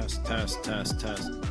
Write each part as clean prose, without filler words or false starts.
Test, test, test, test.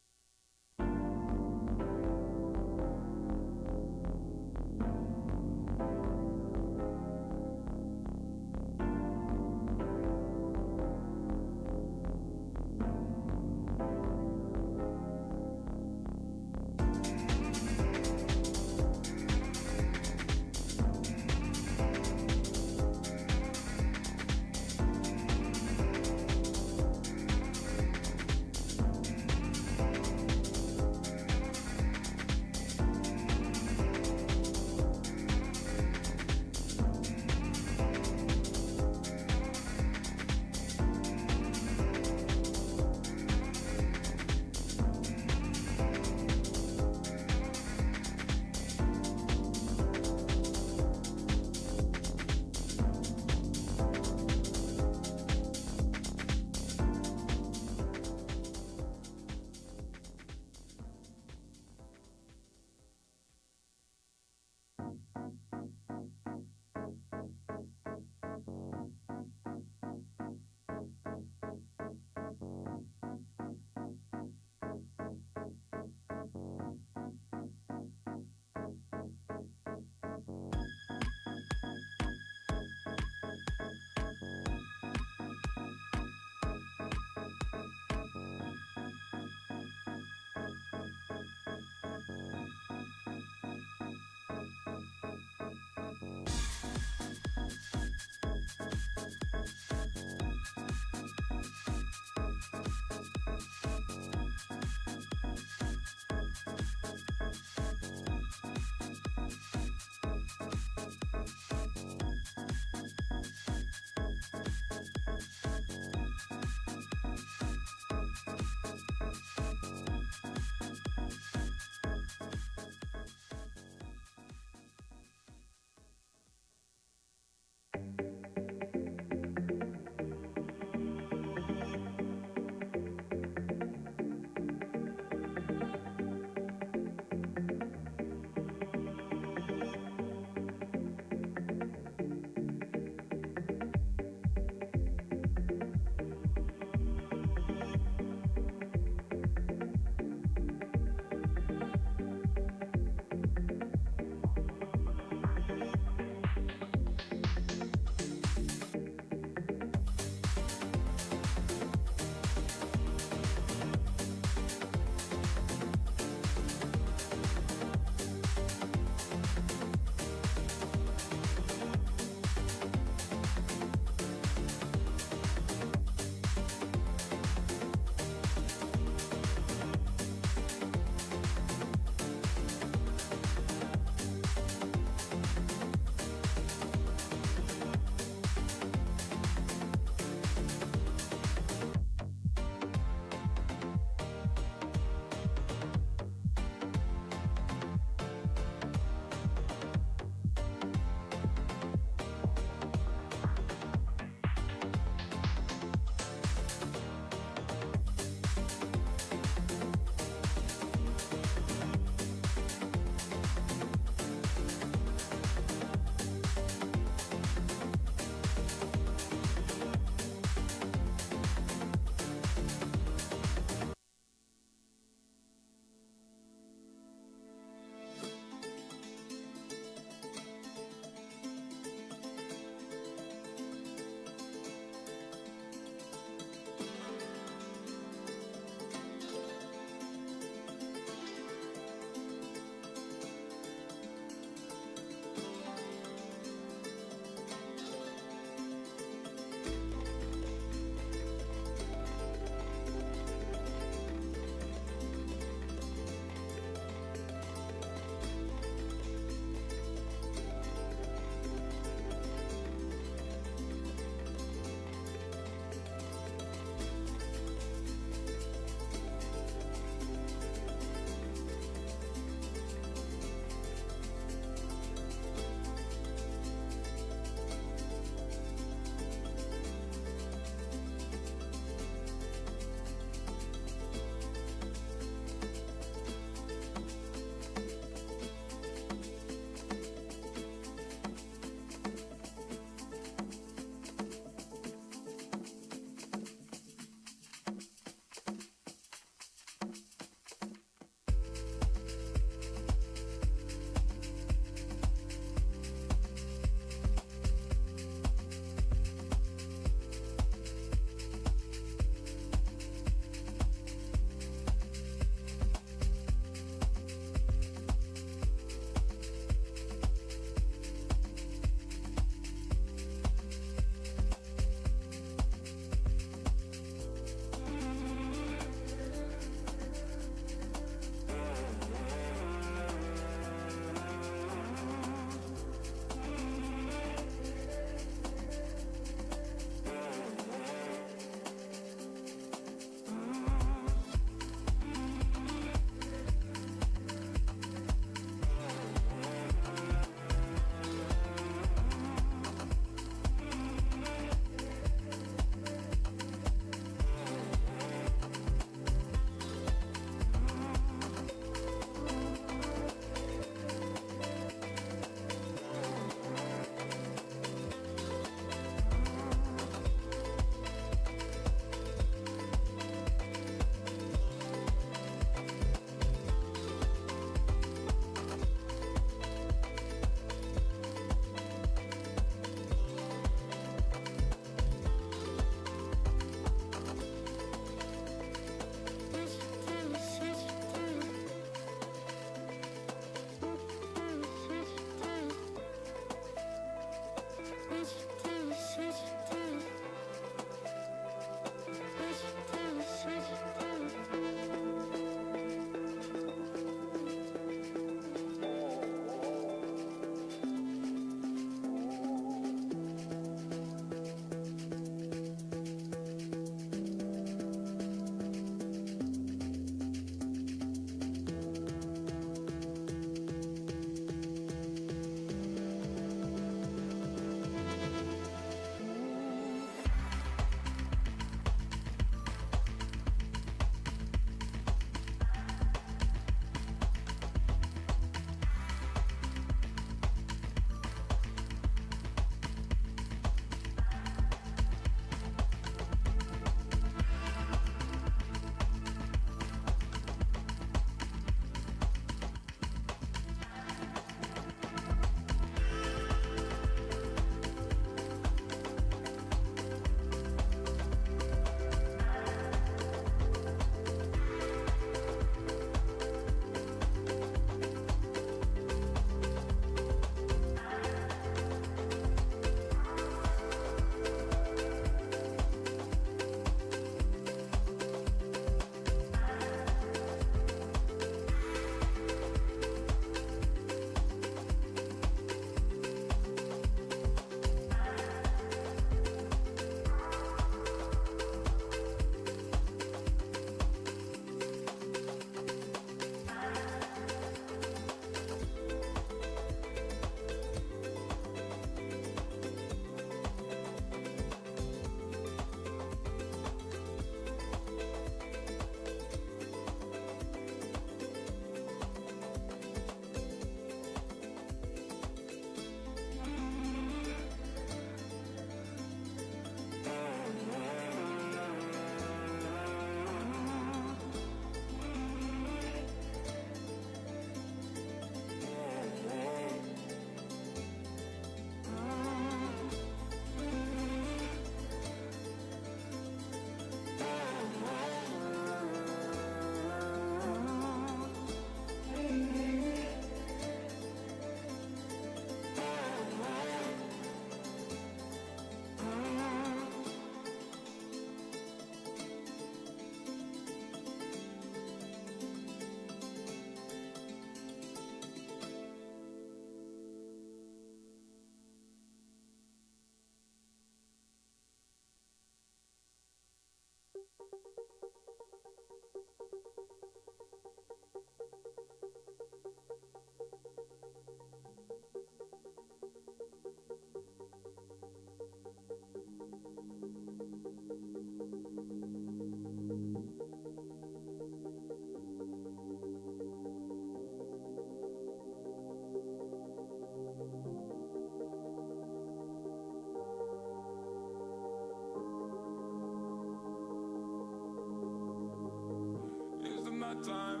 nighttime,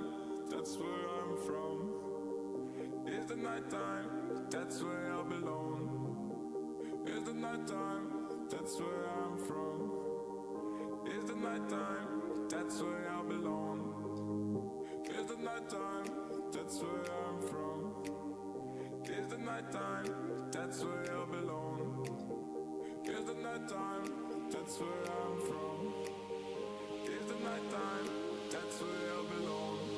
that's where I'm from. It's the nighttime, that's where I belong. It's the nighttime, that's where I'm from. It's the nighttime, that's where I belong. It's the nighttime, that's where I'm from. It's the nighttime, that's where I belong. It's the nighttime, that's where I'm from. It's the nighttime, that's where I belong.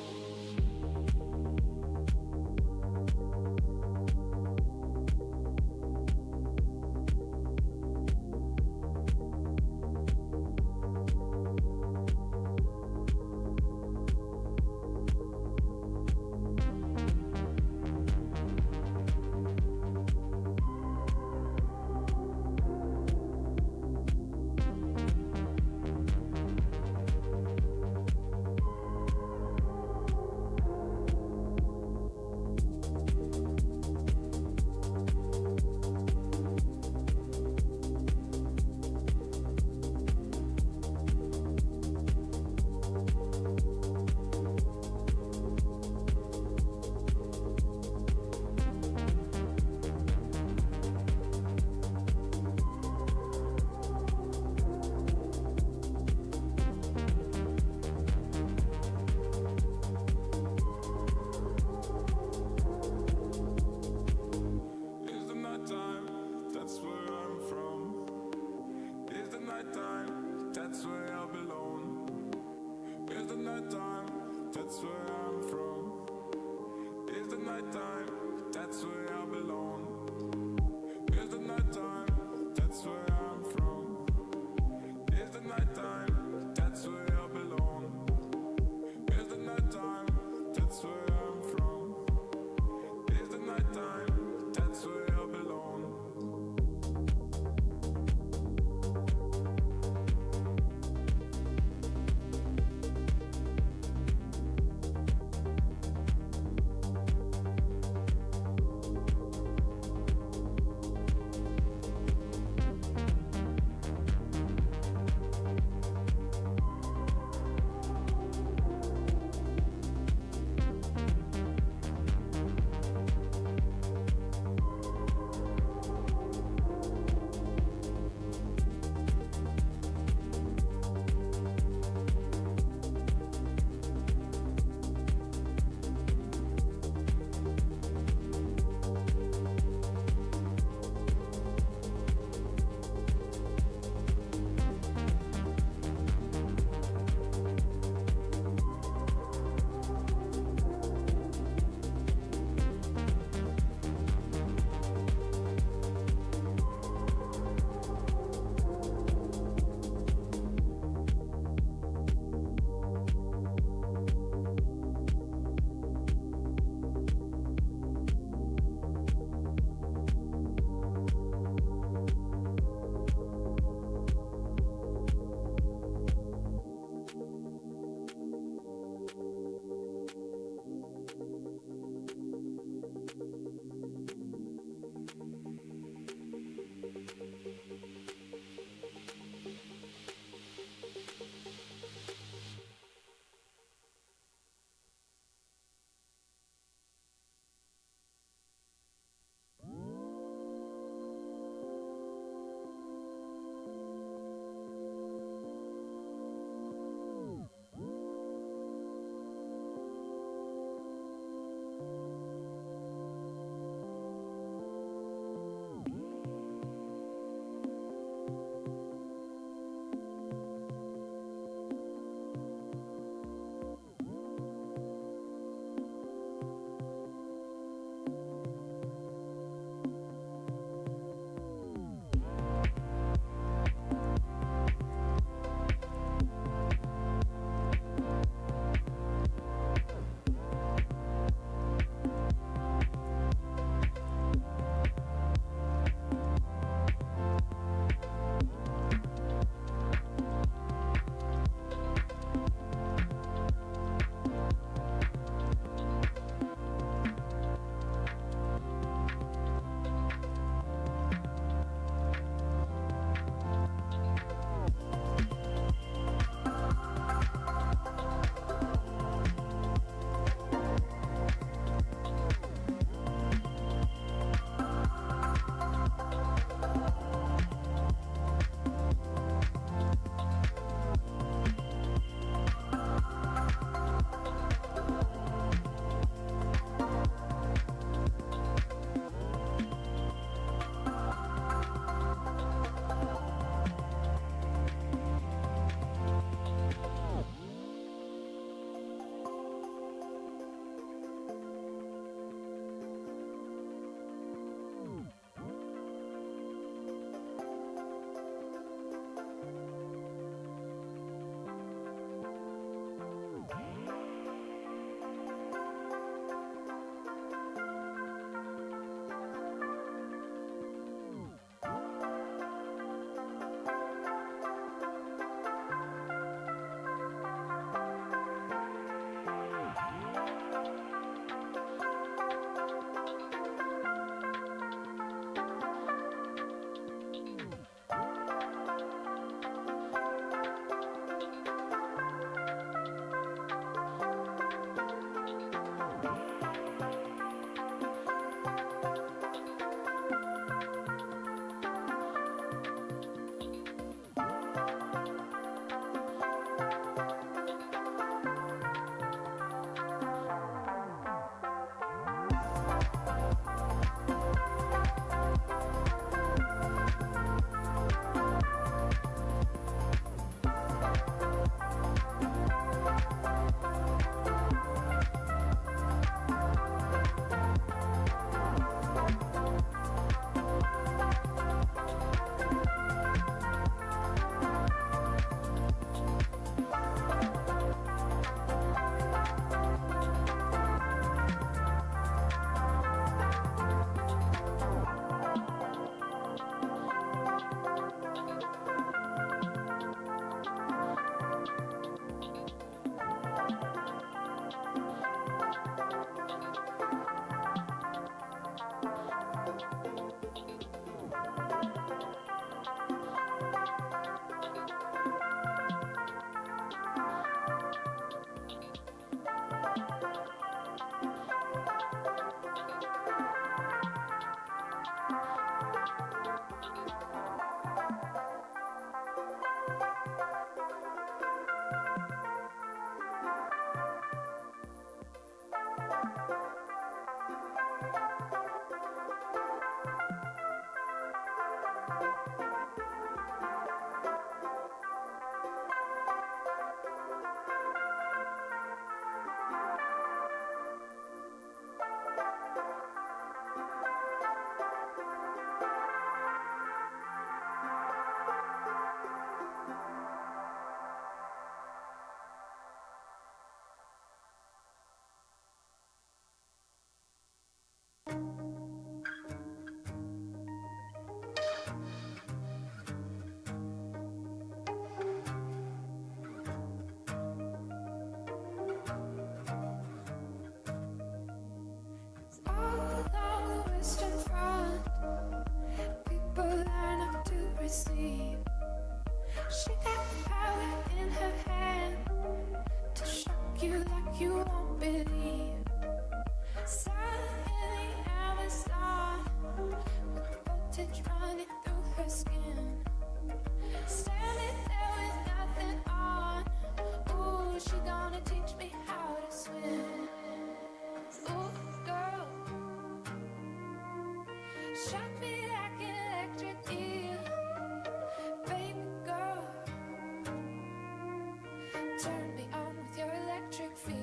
turn me on with your electric feel.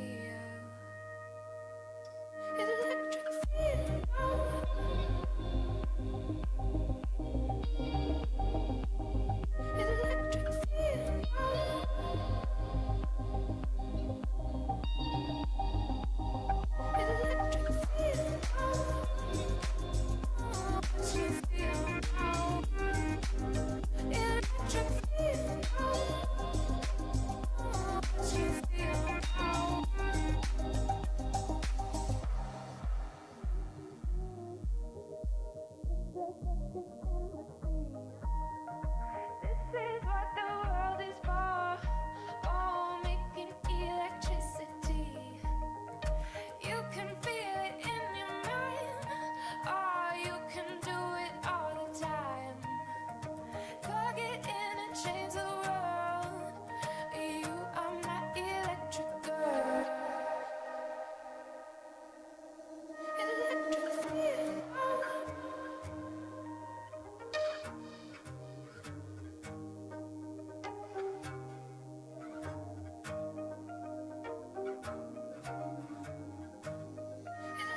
Electric feel. Electric feel. Electric feel. What you feel now? Electric feel. What you feel now? This is what the world is for. Oh, making electricity. You can feel it in your mind, or you can do it all the time. Plug it in and change the world. You are my electric girl. Electric feel.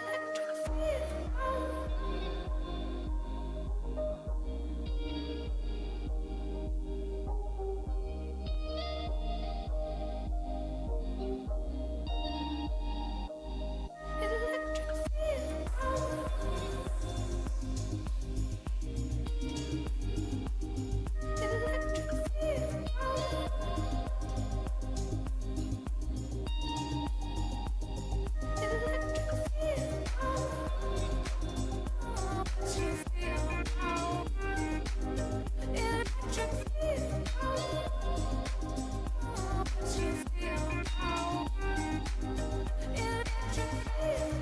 Electric feel. Electric feel. Electric feel. Electric feel. What you feel now? Electric feel. What you feel now? Electric feel.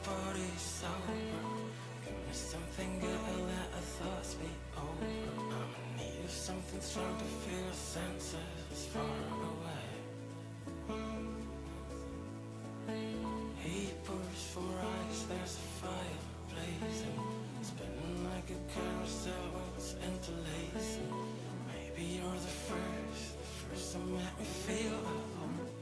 body sober. Give me something good, I'll let our thoughts be over. I'm in need of something strong to feel senses far away. He pours for ice, there's a fire blazing, spinning like a carousel, it's interlacing. Maybe you're the first to make me feel at home.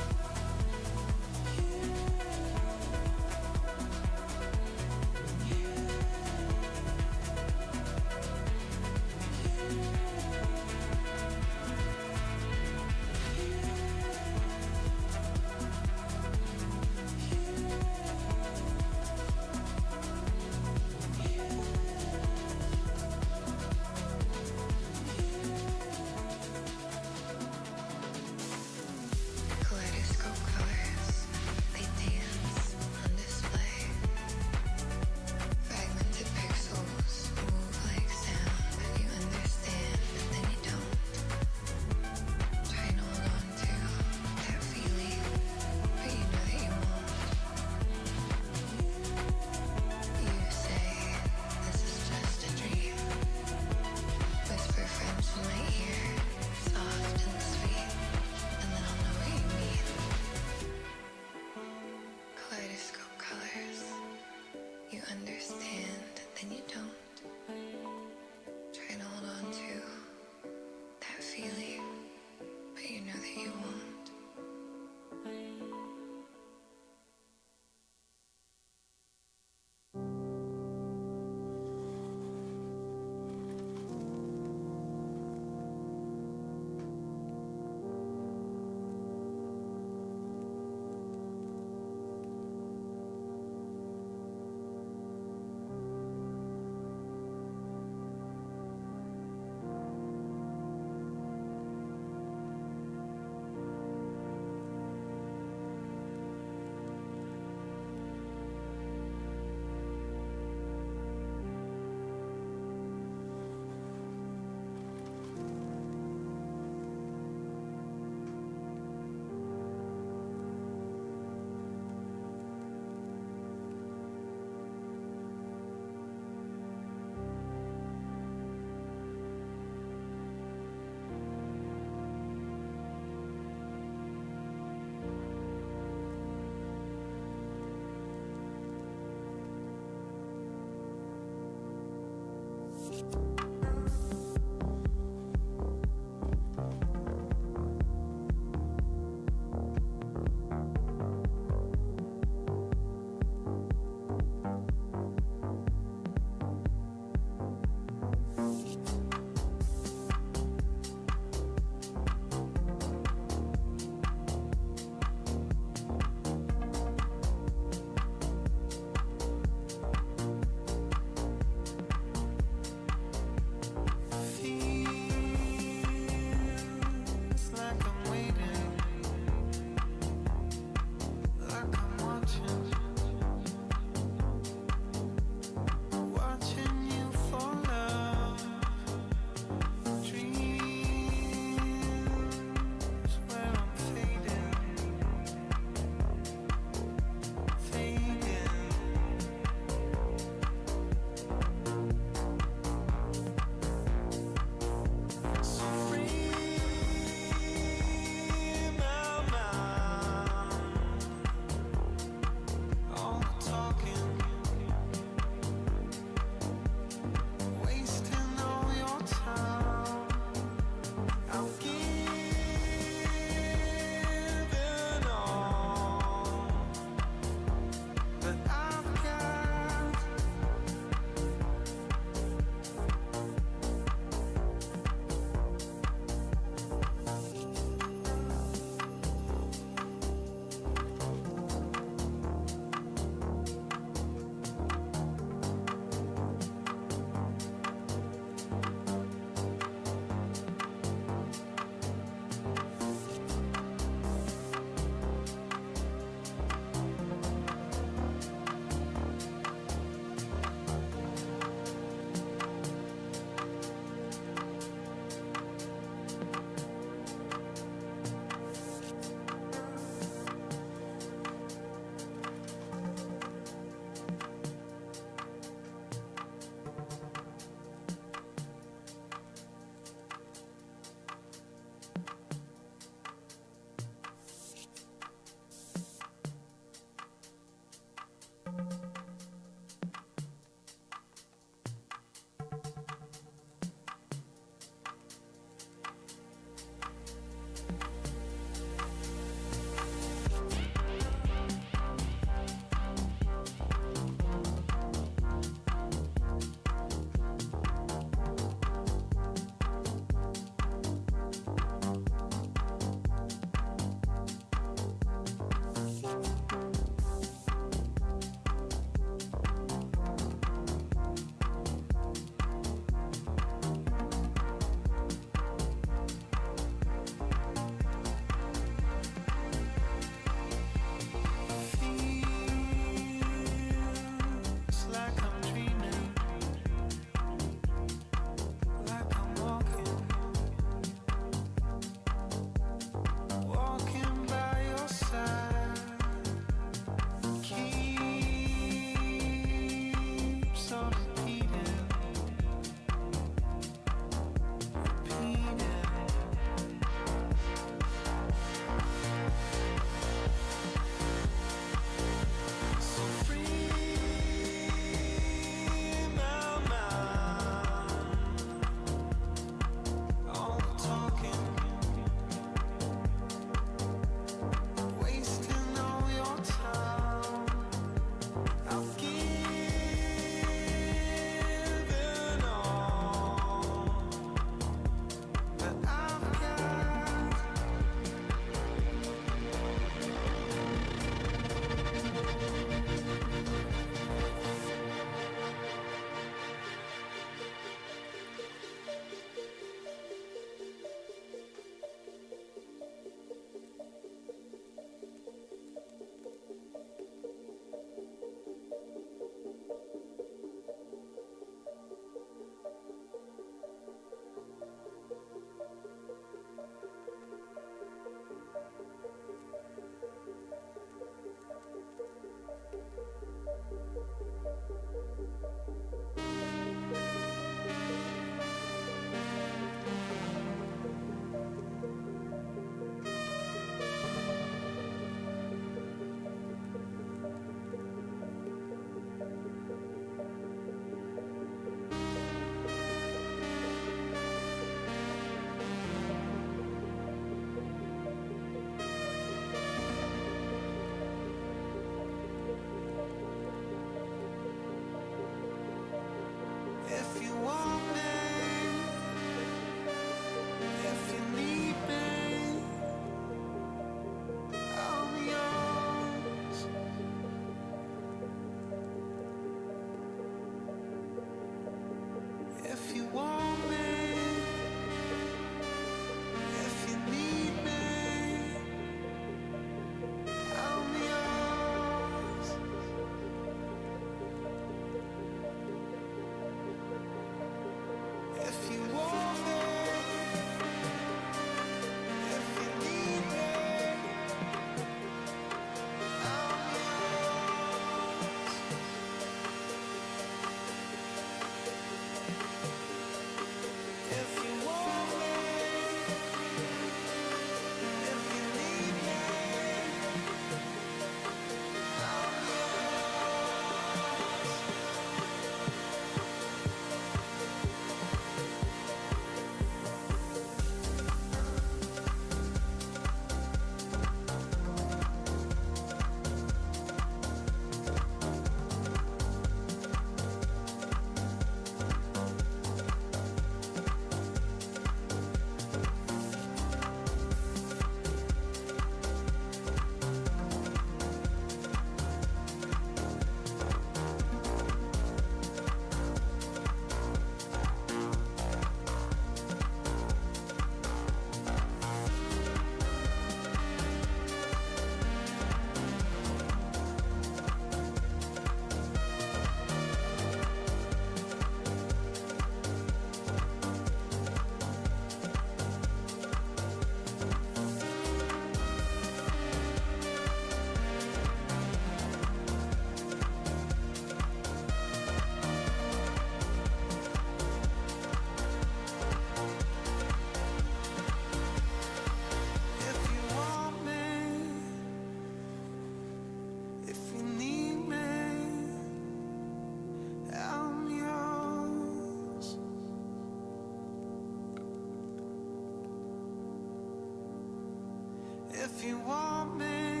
If you want me,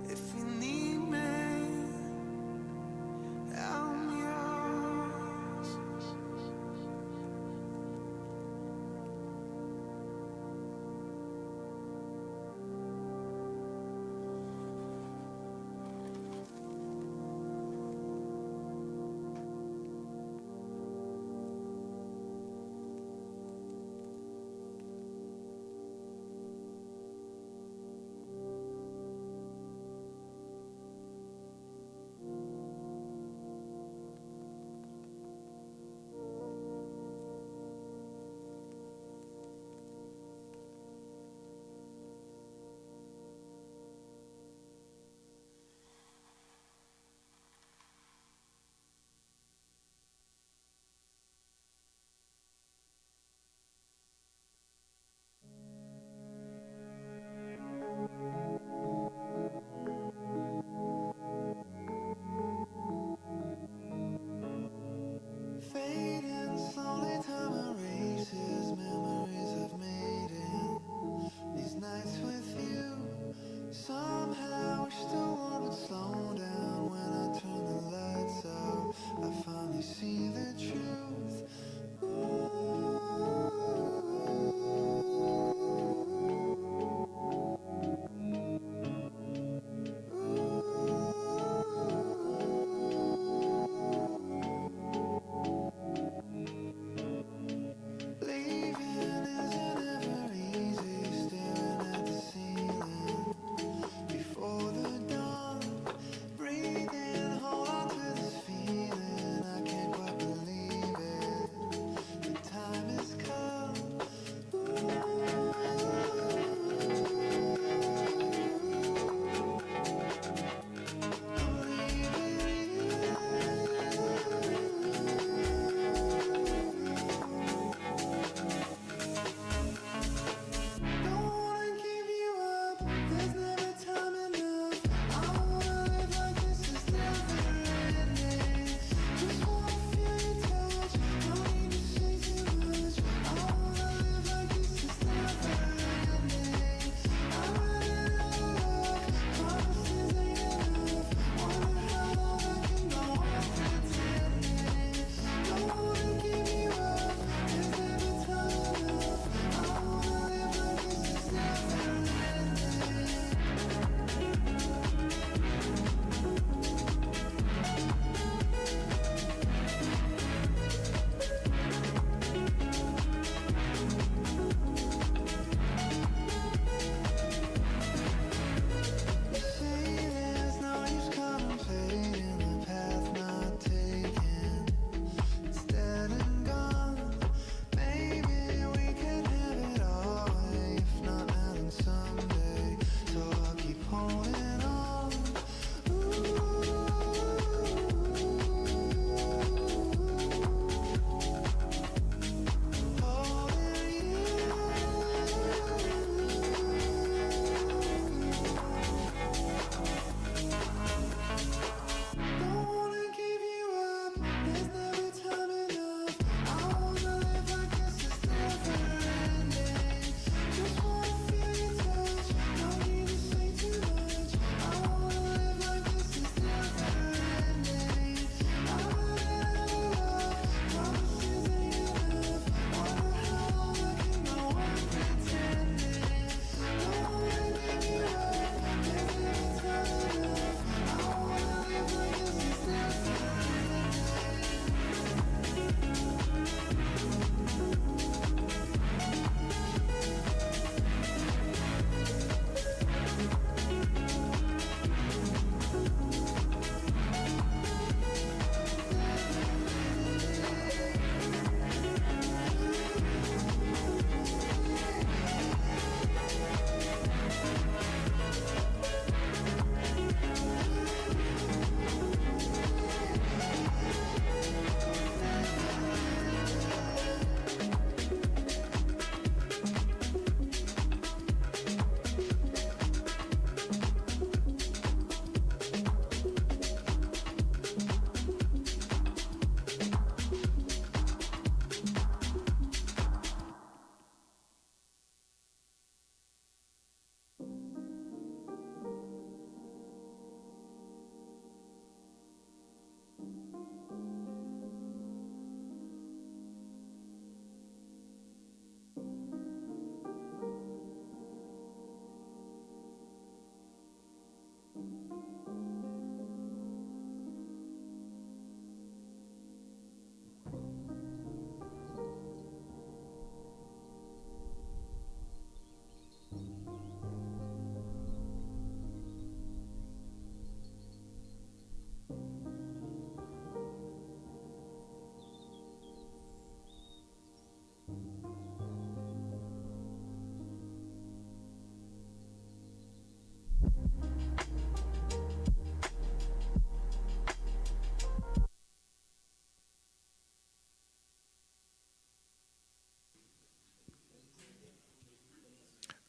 if you need me, I'm yours.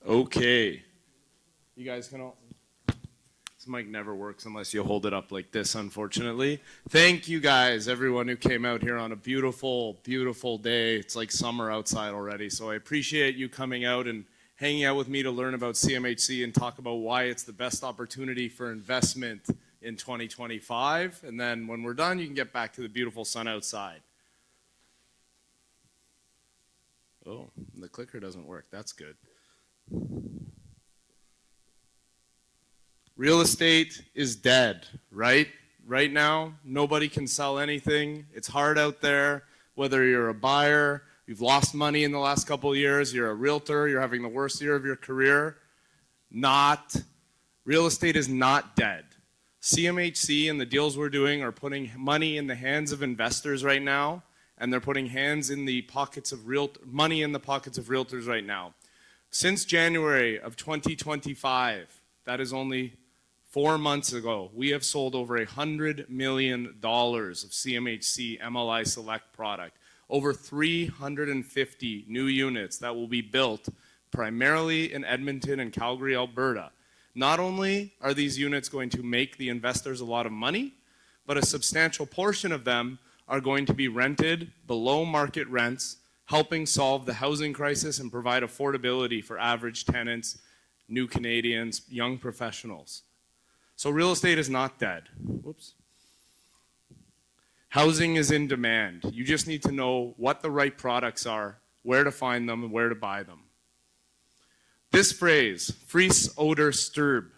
Okay. You guys can all... This mic never works unless you hold it up like this, unfortunately. Thank you guys, everyone who came out here on a beautiful, beautiful day. It's like summer outside already, so I appreciate you coming out and hanging out with me to learn about CMHC and talk about why it's the best opportunity for investment in 2025. And then when we're done, you can get back to the beautiful sun outside. Oh, the clicker doesn't work. That's good. Real estate is dead, right? Right now, nobody can sell anything. It's hard out there, whether you're a buyer, you've lost money in the last couple of years, you're a realtor, you're having the worst year of your career. Real estate is not dead. CMHC and the deals we're doing are putting money in the hands of investors right now, and they're putting money in the pockets of realtors right now. Since January of 2025, that is only 4 months ago, we have sold over $100 million of CMHC MLI Select product. Over 350 new units that will be built primarily in Edmonton and Calgary, Alberta. Not only are these units going to make the investors a lot of money, but a substantial portion of them are going to be rented below market rents, helping solve the housing crisis and provide affordability for average tenants, new Canadians, young professionals. So real estate is not dead. Whoops. Housing is in demand. You just need to know what the right products are, where to find them, and where to buy them. This phrase, Fries oder Stirb,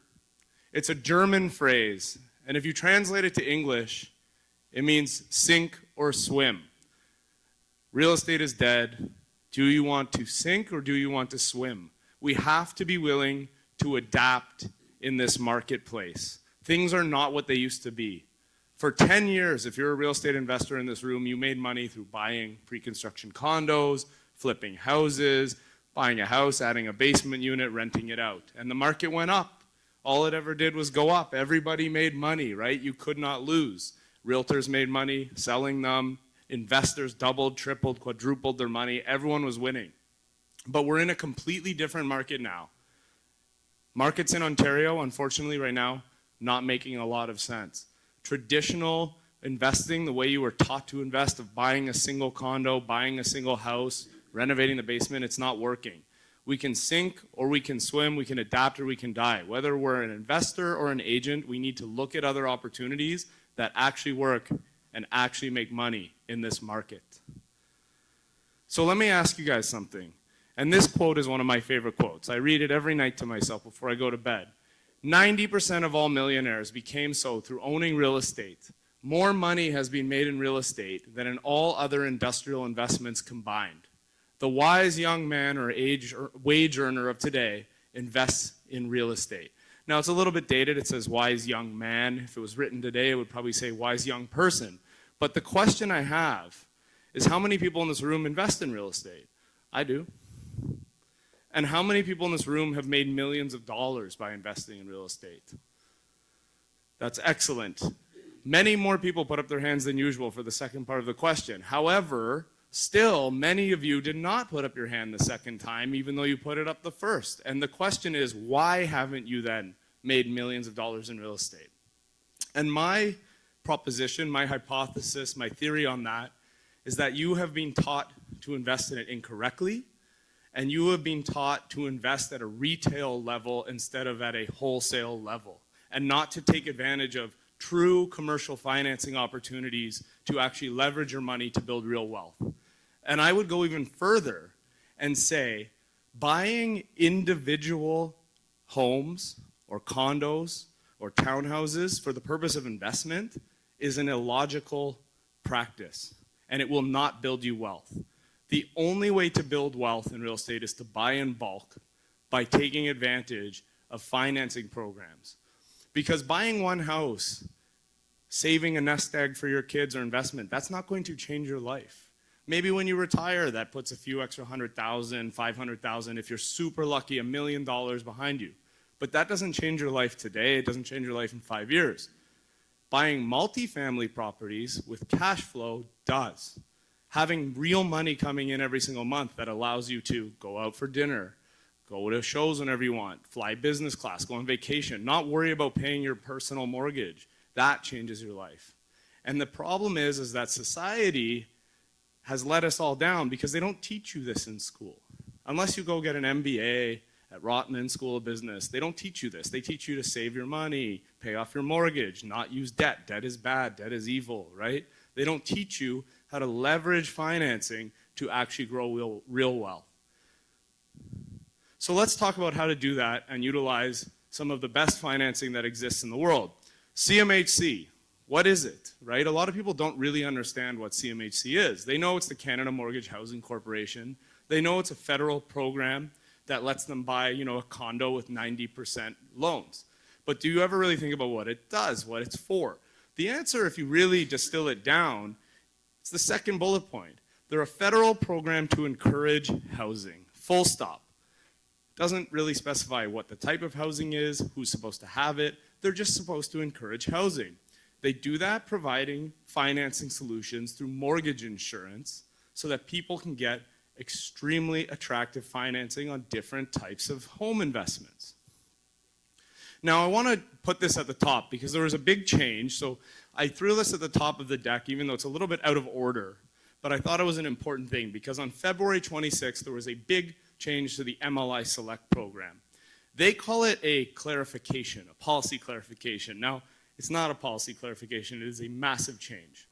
it's a German phrase, and if you translate it to English, it means sink or swim. Real estate is dead. Do you want to sink or do you want to swim? We have to be willing to adapt in this marketplace. Things are not what they used to be. For 10 years, if you're a real estate investor in this room, you made money through buying pre-construction condos, flipping houses, buying a house, adding a basement unit, renting it out. And the market went up. All it ever did was go up. Everybody made money, right? You could not lose. Realtors made money selling them. Investors doubled, tripled, quadrupled their money. Everyone was winning. But we're in a completely different market now. Markets in Ontario, unfortunately, right now, not making a lot of sense. Traditional investing, the way you were taught to invest, of buying a single condo, buying a single house, renovating the basement, it's not working. We can sink or we can swim, we can adapt or we can die. Whether we're an investor or an agent, we need to look at other opportunities that actually work and actually make money in this market. So let me ask you guys something. And this quote is one of my favorite quotes. I read it every night to myself before I go to bed. 90% of all millionaires became so through owning real estate. More money has been made in real estate than in all other industrial investments combined. The wise young man or wage earner of today invests in real estate. Now, it's a little bit dated. It says wise young man. If it was written today, it would probably say wise young person. But the question I have is, how many people in this room invest in real estate? I do. And how many people in this room have made millions of dollars by investing in real estate? That's excellent. Many more people put up their hands than usual for the second part of the question. However, still, many of you did not put up your hand the second time, even though you put it up the first. And the question is, why haven't you then made millions of dollars in real estate? And my proposition, my hypothesis, my theory on that is that you have been taught to invest in it incorrectly, and you have been taught to invest at a retail level instead of at a wholesale level, and not to take advantage of true commercial financing opportunities to actually leverage your money to build real wealth. And I would go even further and say, buying individual homes or condos or townhouses for the purpose of investment is an illogical practice, and it will not build you wealth. The only way to build wealth in real estate is to buy in bulk by taking advantage of financing programs. Because buying one house, saving a nest egg for your kids or investment, that's not going to change your life. Maybe when you retire, that puts a few extra $100,000, $500,000, if you're super lucky, $1 million behind you. But that doesn't change your life today. It doesn't change your life in 5 years. Buying multifamily properties with cash flow does. Having real money coming in every single month that allows you to go out for dinner, go to shows whenever you want, fly business class, go on vacation, not worry about paying your personal mortgage. That changes your life. And the problem is that society has let us all down because they don't teach you this in school. Unless you go get an MBA at Rotman School of Business, they don't teach you this. They teach you to save your money, pay off your mortgage, not use debt. Debt is bad, debt is evil, right? They don't teach you how to leverage financing to actually grow real wealth. So let's talk about how to do that and utilize some of the best financing that exists in the world. CMHC, what is it, right? A lot of people don't really understand what CMHC is. They know it's the Canada Mortgage Housing Corporation. They know it's a federal program that lets them buy, a condo with 90% loans. But do you ever really think about what it does, what it's for? The answer, if you really distill it down, it's the second bullet point. They're a federal program to encourage housing, full stop. Doesn't really specify what the type of housing is, who's supposed to have it. They're just supposed to encourage housing. They do that providing financing solutions through mortgage insurance so that people can get extremely attractive financing on different types of home investments. Now, I want to put this at the top because there was a big change. So I threw this at the top of the deck, even though it's a little bit out of order. But I thought it was an important thing because on February 26th, there was a big change to the MLI Select program. They call it a clarification, a policy clarification. Now, it's not a policy clarification, it is a massive change.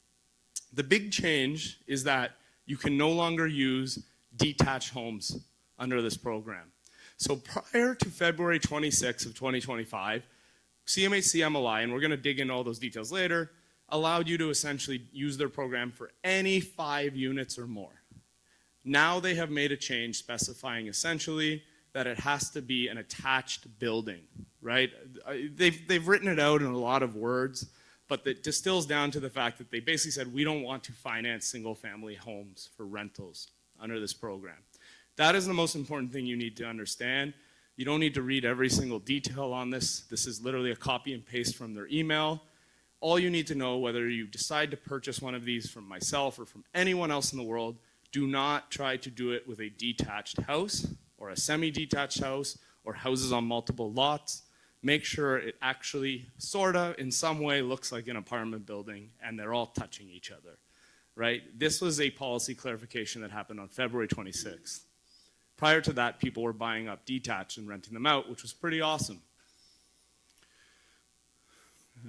The big change is that you can no longer use detached homes under this program. So prior to February 26th of 2025, CMHC MLI, and we're going to dig into all those details later, allowed you to essentially use their program for any 5 units or more. Now they have made a change specifying essentially that it has to be an attached building, right? They've written it out in a lot of words, but it distills down to the fact that they basically said we don't want to finance single-family homes for rentals under this program. That is the most important thing you need to understand. You don't need to read every single detail on this. This is literally a copy and paste from their email. All you need to know, whether you decide to purchase one of these from myself or from anyone else in the world, do not try to do it with a detached house or a semi-detached house or houses on multiple lots. Make sure it actually sorta in some way looks like an apartment building and they're all touching each other, right? This was a policy clarification that happened on February 26th. Prior to that, people were buying up detached and renting them out, which was pretty awesome.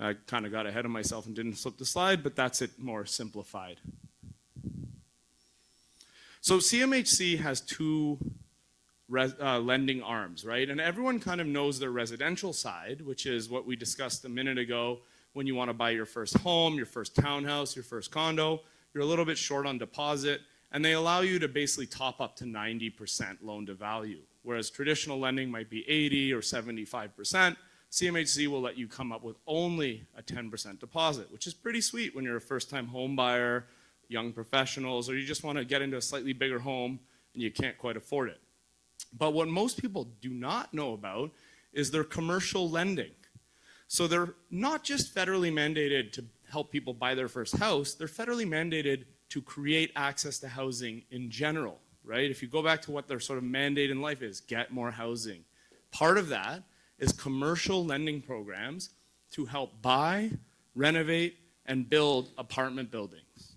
I kind of got ahead of myself and didn't flip the slide, but that's it more simplified. So CMHC has 2 lending arms, right? And everyone kind of knows their residential side, which is what we discussed a minute ago. When you want to buy your first home, your first townhouse, your first condo, you're a little bit short on deposit, and they allow you to basically top up to 90% loan to value. Whereas traditional lending might be 80 or 75%, CMHC will let you come up with only a 10% deposit, which is pretty sweet when you're a first-time home buyer, young professionals, or you just want to get into a slightly bigger home and you can't quite afford it. But what most people do not know about is their commercial lending. So they're not just federally mandated to help people buy their first house, they're federally mandated to create access to housing in general, right? If you go back to what their sort of mandate in life is, get more housing. Part of that is commercial lending programs to help buy, renovate, and build apartment buildings.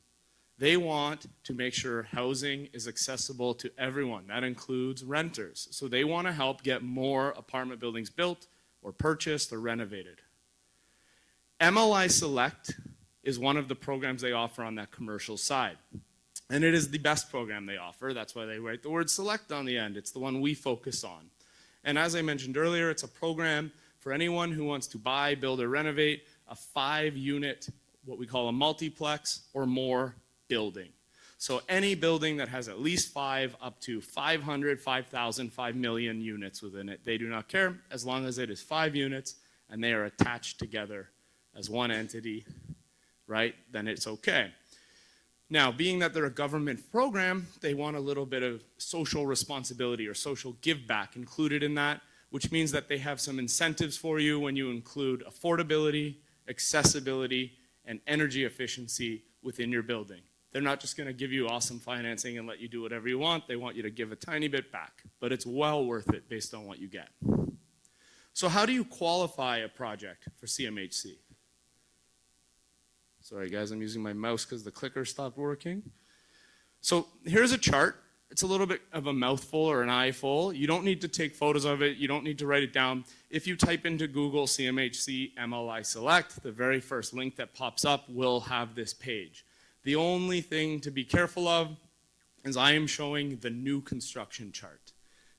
They want to make sure housing is accessible to everyone. That includes renters. So they want to help get more apartment buildings built or purchased or renovated. MLI Select is one of the programs they offer on that commercial side. And it is the best program they offer. That's why they write the word select on the end. It's the one we focus on. And as I mentioned earlier, it's a program for anyone who wants to buy, build, or renovate a 5-unit, what we call a multiplex or more building. So any building that has at least 5 up to 500, 5,000, 5 million units within it, they do not care as long as it is 5 units and they are attached together as one entity, right? Then it's okay. Now, being that they're a government program, they want a little bit of social responsibility or social give back included in that, which means that they have some incentives for you when you include affordability, accessibility, and energy efficiency within your building. They're not just going to give you awesome financing and let you do whatever you want. They want you to give a tiny bit back, but it's well worth it based on what you get. So how do you qualify a project for CMHC? Sorry guys, I'm using my mouse because the clicker stopped working. So here's a chart. It's a little bit of a mouthful or an eyeful. You don't need to take photos of it. You don't need to write it down. If you type into Google CMHC MLI Select, the very first link that pops up will have this page. The only thing to be careful of is I am showing the new construction chart.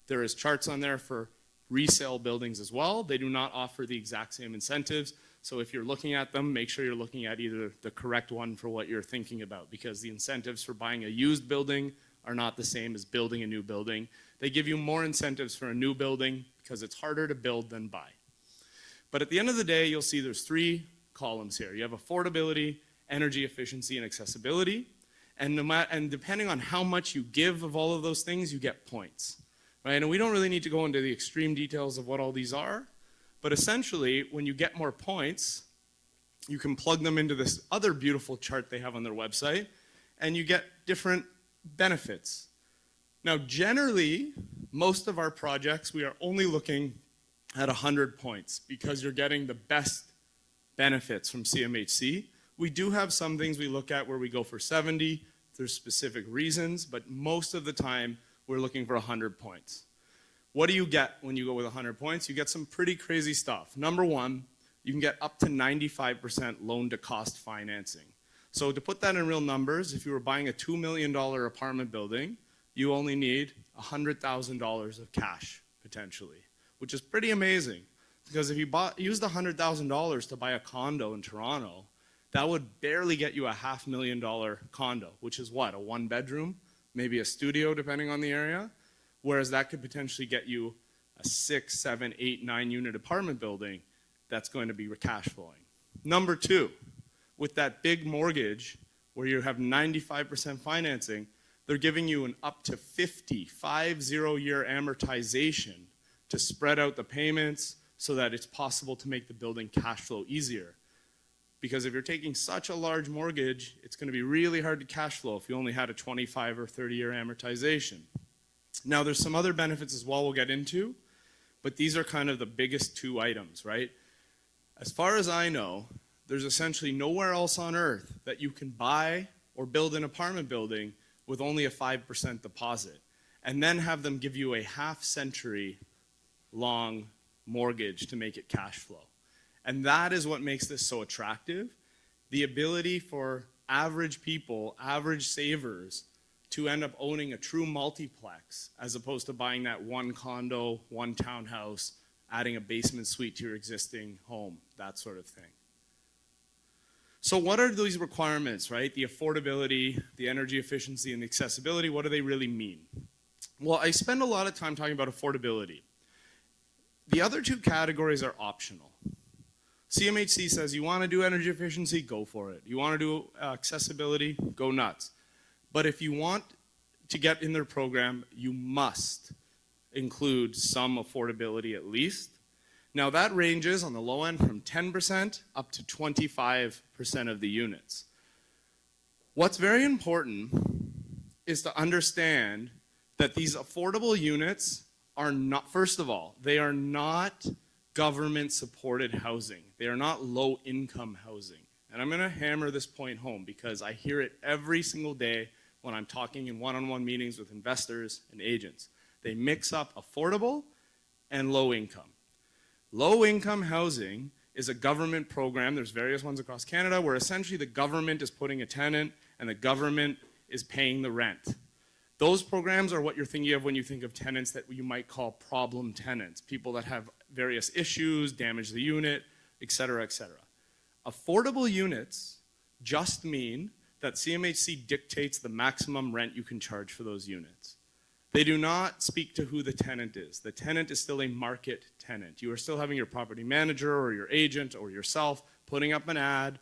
There is charts on there for resale buildings as well. They do not offer the exact same incentives. So if you're looking at them, make sure you're looking at either the correct one for what you're thinking about, because the incentives for buying a used building are not the same as building a new building. They give you more incentives for a new building because it's harder to build than buy. But at the end of the day, you'll see there's 3 columns here. You have affordability, energy efficiency, and accessibility. And depending on how much you give of all of those things, you get points. Right? And we don't really need to go into the extreme details of what all these are. But essentially, when you get more points, you can plug them into this other beautiful chart they have on their website, and you get different benefits. Now, generally, most of our projects, we are only looking at 100 points because you're getting the best benefits from CMHC. We do have some things we look at where we go for 70. There's specific reasons, but most of the time, we're looking for 100 points. What do you get when you go with 100 points? You get some pretty crazy stuff. Number one, you can get up to 95% loan-to-cost financing. So to put that in real numbers, if you were buying a $2 million apartment building, you only need $100,000 of cash, potentially, which is pretty amazing. Because if you used $100,000 to buy a condo in Toronto, that would barely get you a $500,000 condo, which is what, a 1-bedroom, maybe a studio, depending on the area? Whereas that could potentially get you a 6, 7, 8, 9 unit apartment building that's going to be cash flowing. Number two, with that big mortgage where you have 95% financing, they're giving you an up to 50-year amortization to spread out the payments so that it's possible to make the building cash flow easier. Because if you're taking such a large mortgage, it's going to be really hard to cash flow if you only had a 25 or 30-year amortization. Now, there's some other benefits as well we'll get into, but these are kind of the biggest 2 items, right? As far as I know, there's essentially nowhere else on earth that you can buy or build an apartment building with only a 5% deposit, and then have them give you a half-century long mortgage to make it cash flow. And that is what makes this so attractive. The ability for average people, average savers, to end up owning a true multiplex as opposed to buying that 1 condo, 1 townhouse, adding a basement suite to your existing home, that sort of thing. So what are these requirements, right? The affordability, the energy efficiency, and the accessibility, what do they really mean? Well, I spend a lot of time talking about affordability. The other 2 categories are optional. CMHC says you want to do energy efficiency, go for it. You want to do accessibility, go nuts. But if you want to get in their program, you must include some affordability at least. Now that ranges on the low end from 10% up to 25% of the units. What's very important is to understand that these affordable units are not, first of all, they are not government-supported housing. They are not low-income housing. And I'm going to hammer this point home because I hear it every single day when I'm talking in one-on-one meetings with investors and agents. They mix up affordable and low income. Low income housing is a government program, there's various ones across Canada, where essentially the government is putting a tenant and the government is paying the rent. Those programs are what you're thinking of when you think of tenants that you might call problem tenants, people that have various issues, damage the unit, et cetera, et cetera. Affordable units just mean that CMHC dictates the maximum rent you can charge for those units. They do not speak to who the tenant is. The tenant is still a market tenant. You are still having your property manager or your agent or yourself putting up an ad,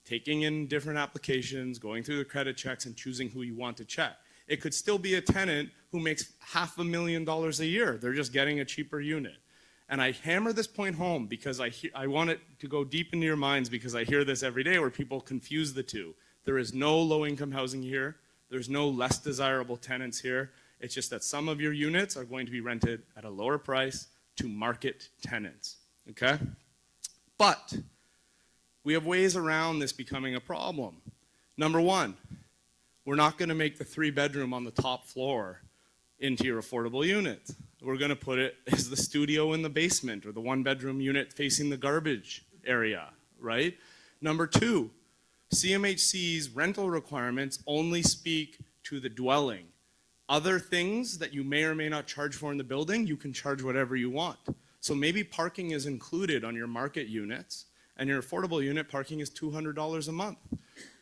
taking in different applications, going through the credit checks and choosing who you want to check. It could still be a tenant who makes $500,000 a year. They're just getting a cheaper unit. And I hammer this point home because I want it to go deep into your minds because I hear this every day where people confuse the 2. There is no low-income housing here. There's no less desirable tenants here. It's just that some of your units are going to be rented at a lower price to market tenants, okay? But we have ways around this becoming a problem. Number one, we're not going to make the 3-bedroom on the top floor into your affordable unit. We're going to put it as the studio in the basement or the 1-bedroom unit facing the garbage area, right? Number two, CMHC's rental requirements only speak to the dwelling. Other things that you may or may not charge for in the building, you can charge whatever you want. So maybe parking is included on your market units, and your affordable unit parking is $200 a month.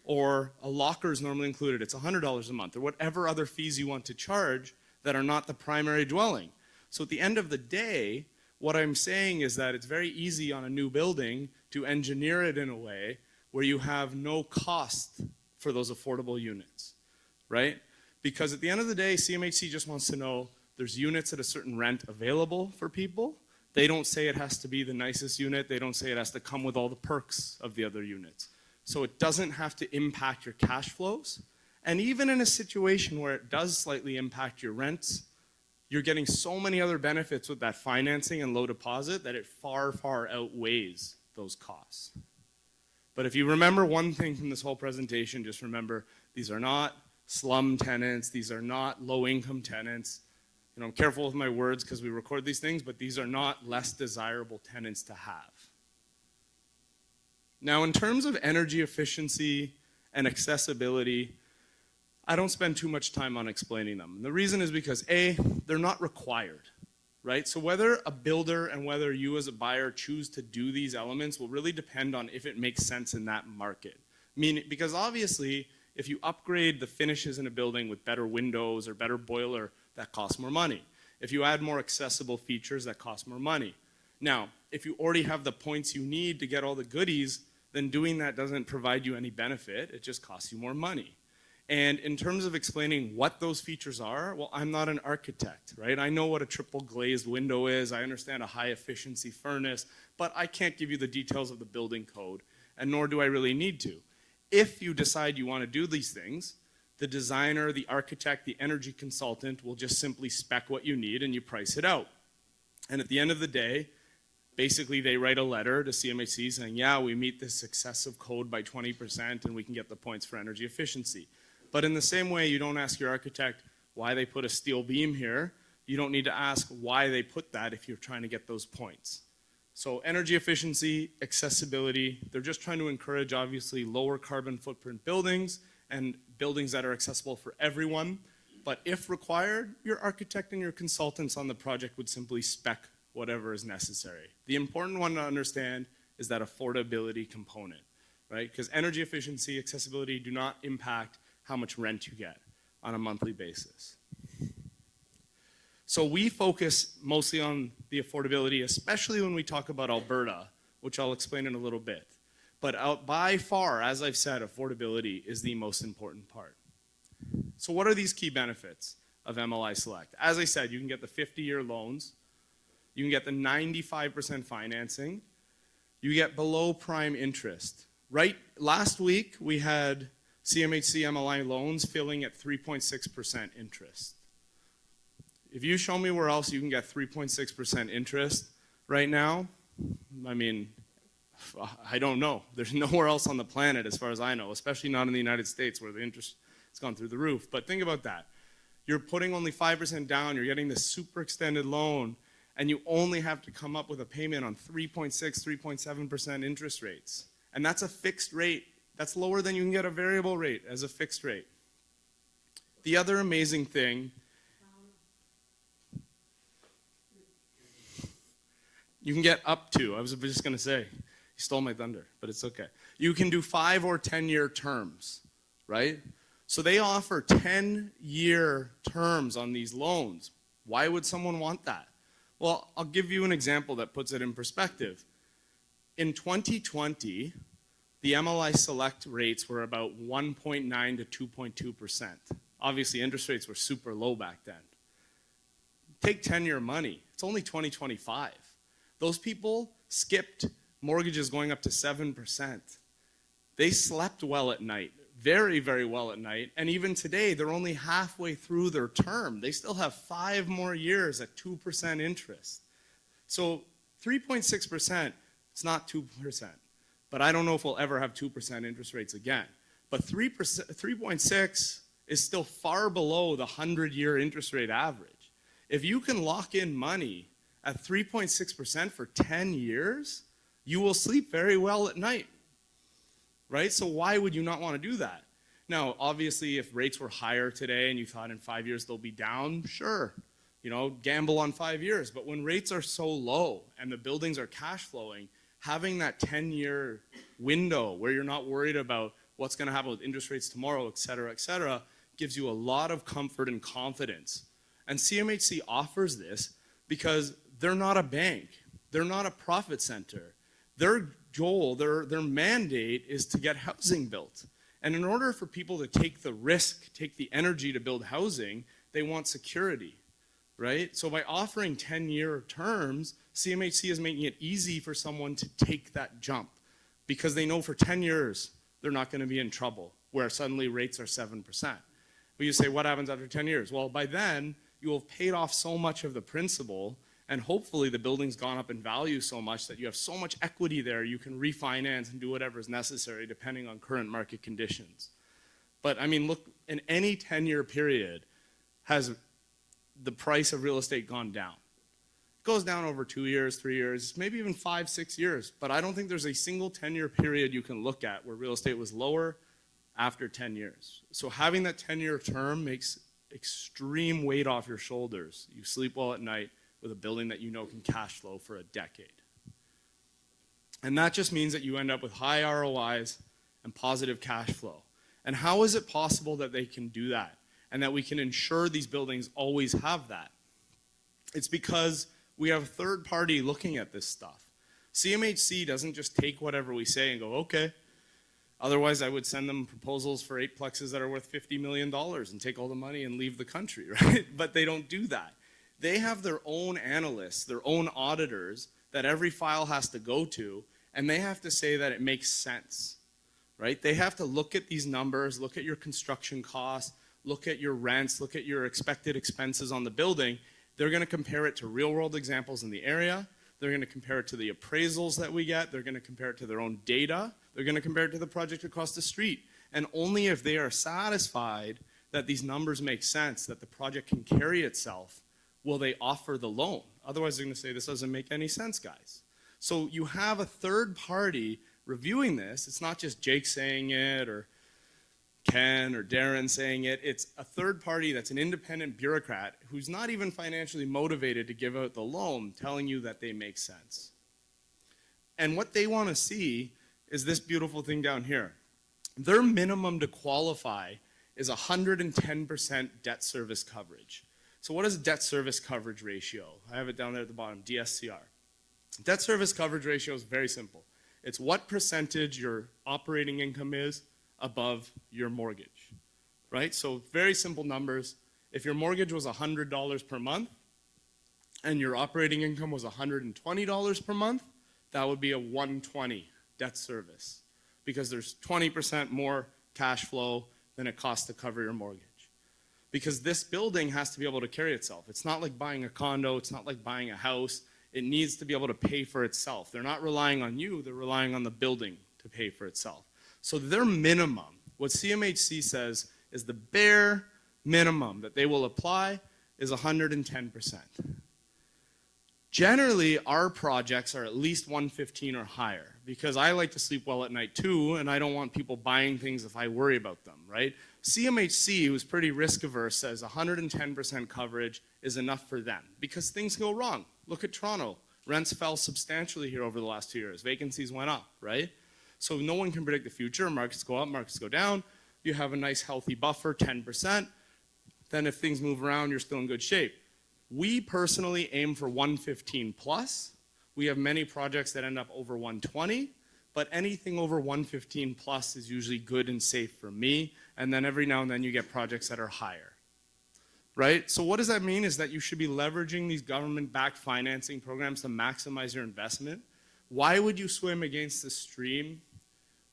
Or a locker is normally included, it's $100 a month, or whatever other fees you want to charge that are not the primary dwelling. So at the end of the day, what I'm saying is that it's very easy on a new building to engineer it in a way where you have no cost for those affordable units, right? Because at the end of the day, CMHC just wants to know there's units at a certain rent available for people. They don't say it has to be the nicest unit. They don't say it has to come with all the perks of the other units. So it doesn't have to impact your cash flows. And even in a situation where it does slightly impact your rents, you're getting so many other benefits with that financing and low deposit that it far, far outweighs those costs. But if you remember one thing from this whole presentation, just remember these are not slum tenants, these are not low-income tenants. You know, I'm careful with my words because we record these things, but these are not less desirable tenants to have. Now, in terms of energy efficiency and accessibility, I don't spend too much time on explaining them. And the reason is because A, they're not required, right? So whether a builder and whether you as a buyer choose to do these elements will really depend on if it makes sense in that market. Meaning, because obviously, if you upgrade the finishes in a building with better windows or better boiler, that costs more money. If you add more accessible features, that costs more money. Now, if you already have the points you need to get all the goodies, then doing that doesn't provide you any benefit. It just costs you more money. And in terms of explaining what those features are, well, I'm not an architect, right? I know what a triple glazed window is. I understand a high efficiency furnace, but I can't give you the details of the building code, and nor do I really need to. If you decide you want to do these things, the designer, the architect, the energy consultant will just simply spec what you need and you price it out. And at the end of the day, basically they write a letter to CMHC saying, yeah, we meet this excessive code by 20% and we can get the points for energy efficiency. But in the same way, you don't ask your architect why they put a steel beam here. You don't need to ask why they put that if you're trying to get those points. So energy efficiency, accessibility, they're just trying to encourage obviously lower carbon footprint buildings and buildings that are accessible for everyone. But if required, your architect and your consultants on the project would simply spec whatever is necessary. The important one to understand is that affordability component, right? Because energy efficiency, accessibility do not impact how much rent you get on a monthly basis. So we focus mostly on the affordability, especially when we talk about Alberta, which I'll explain in a little bit. But by far, as I've said, affordability is the most important part. So what are these key benefits of MLI Select? As I said, you can get the 50-year loans, you can get the 95% financing, you get below prime interest. Right, last week we had CMHC MLI loans filling at 3.6% interest. If you show me where else you can get 3.6% interest right now, I mean, I don't know. There's nowhere else on the planet as far as I know, especially not in the United States where the interest has gone through the roof. But think about that. You're putting only 5% down, you're getting this super extended loan, and you only have to come up with a payment on 3.6, 3.7% interest rates. And that's a fixed rate. That's lower than you can get a variable rate as a fixed rate. The other amazing thing, you can get up to, I was just going to say, you stole my thunder, but it's okay. You can do 5 or 10-year terms, right? So they offer 10-year terms on these loans. Why would someone want that? Well, I'll give you an example that puts it in perspective. In 2020, the MLI Select rates were about 1.9 to 2.2%. Obviously, interest rates were super low back then. Take 10-year money. It's only 2025. Those people skipped mortgages going up to 7%. They slept well at night. very, very well at night. And even today, they're only halfway through their term. They still have 5 more years at 2% interest. So 3.6%, it's not 2%. But I don't know if we'll ever have 2% interest rates again. But 3.6 is still far below the 100-year interest rate average. If you can lock in money at 3.6% for 10 years, you will sleep very well at night, right? So why would you not want to do that? Now, obviously, if rates were higher today and you thought in 5 years they'll be down, sure, you know, gamble on 5 years. But when rates are so low and the buildings are cash flowing, having that 10-year window where you're not worried about what's going to happen with interest rates tomorrow, et cetera, gives you a lot of comfort and confidence. And CMHC offers this because they're not a bank. They're not a profit center. Their goal, their mandate is to get housing built. And in order for people to take the risk, take the energy to build housing, they want security, right? So by offering 10-year terms, CMHC is making it easy for someone to take that jump because they know for 10 years they're not going to be in trouble where suddenly rates are 7%. But you say, what happens after 10 years? Well, by then, you will have paid off so much of the principal, and hopefully the building's gone up in value so much that you have so much equity there you can refinance and do whatever is necessary depending on current market conditions. But I mean, look, in any 10-year period, has the price of real estate gone down? It goes down over 2 years, 3 years, maybe even 5, 6 years. But I don't think there's a single 10-year period you can look at where real estate was lower after 10 years. So having that 10-year term makes extreme weight off your shoulders. You sleep well at night with a building that you know can cash flow for a decade. And that just means that you end up with high ROIs and positive cash flow. And how is it possible that they can do that and that we can ensure these buildings always have that? It's because we have a third party looking at this stuff. CMHC doesn't just take whatever we say and go, okay. Otherwise, I would send them proposals for 8plexes that are worth $50 million and take all the money and leave the country, right? But they don't do that. They have their own analysts, their own auditors that every file has to go to, and they have to say that it makes sense, right? They have to look at these numbers, look at your construction costs, look at your rents, look at your expected expenses on the building. They're going to compare it to real-world examples in the area. They're going to compare it to the appraisals that we get. They're going to compare it to their own data. They're going to compare it to the project across the street. And only if they are satisfied that these numbers make sense, that the project can carry itself, will they offer the loan. Otherwise, they're going to say, this doesn't make any sense, guys. So you have a third party reviewing this. It's not just Jake saying it or Ken or Darren saying it. It's a third party that's an independent bureaucrat who's not even financially motivated to give out the loan, telling you that they make sense. And what they want to see is this beautiful thing down here. Their minimum to qualify is 110% debt service coverage. So what is debt service coverage ratio? I have it down there at the bottom, DSCR. Debt service coverage ratio is very simple. It's what percentage your operating income is above your mortgage, right? So very simple numbers. If your mortgage was $100 per month and your operating income was $120 per month, that would be a 120 debt service because there's 20% more cash flow than it costs to cover your mortgage. Because this building has to be able to carry itself. It's not like buying a condo, it's not like buying a house. It needs to be able to pay for itself. They're not relying on you, they're relying on the building to pay for itself. So their minimum, what CMHC says is the bare minimum that they will apply is 110%. Generally, our projects are at least 115 or higher because I like to sleep well at night too, and I don't want people buying things if I worry about them, right? CMHC, who's pretty risk averse, says 110% coverage is enough for them because things go wrong. Look at Toronto. Rents fell substantially here over the last 2 years. Vacancies went up, right? So no one can predict the future. Markets go up, markets go down. You have a nice healthy buffer, 10%. Then if things move around, you're still in good shape. We personally aim for 115 plus. We have many projects that end up over 120, but anything over 115 plus is usually good and safe for me. And then every now and then you get projects that are higher, right? So what does that mean is that you should be leveraging these government-backed financing programs to maximize your investment. Why would you swim against the stream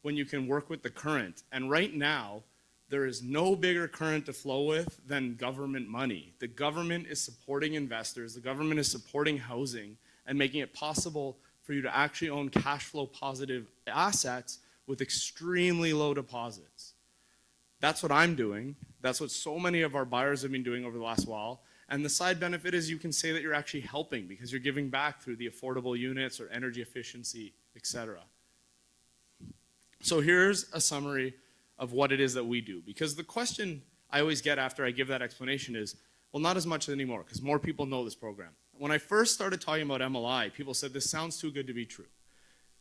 when you can work with the current. And right now, there is no bigger current to flow with than government money. The government is supporting investors, the government is supporting housing, and making it possible for you to actually own cash flow positive assets with extremely low deposits. That's what I'm doing. That's what so many of our buyers have been doing over the last while. And the side benefit is you can say that you're actually helping because you're giving back through the affordable units or energy efficiency, etc. So here's a summary of what it is that we do. Because the question I always get after I give that explanation is, well, not as much anymore, because more people know this program. When I first started talking about MLI, people said, this sounds too good to be true.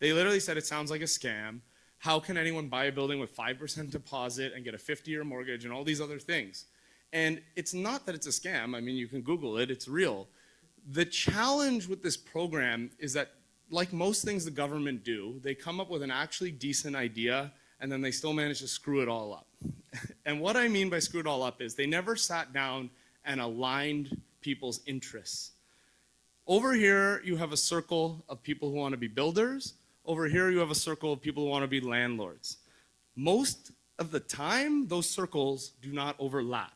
They literally said, it sounds like a scam. How can anyone buy a building with 5% deposit and get a 50-year mortgage and all these other things? And it's not that it's a scam. I mean, you can Google it. It's real. The challenge with this program is that, like most things the government do, they come up with an actually decent idea, and then they still manage to screw it all up. And what I mean by screw it all up is they never sat down and aligned people's interests. Over here, you have a circle of people who want to be builders. Over here, you have a circle of people who want to be landlords. Most of the time, those circles do not overlap.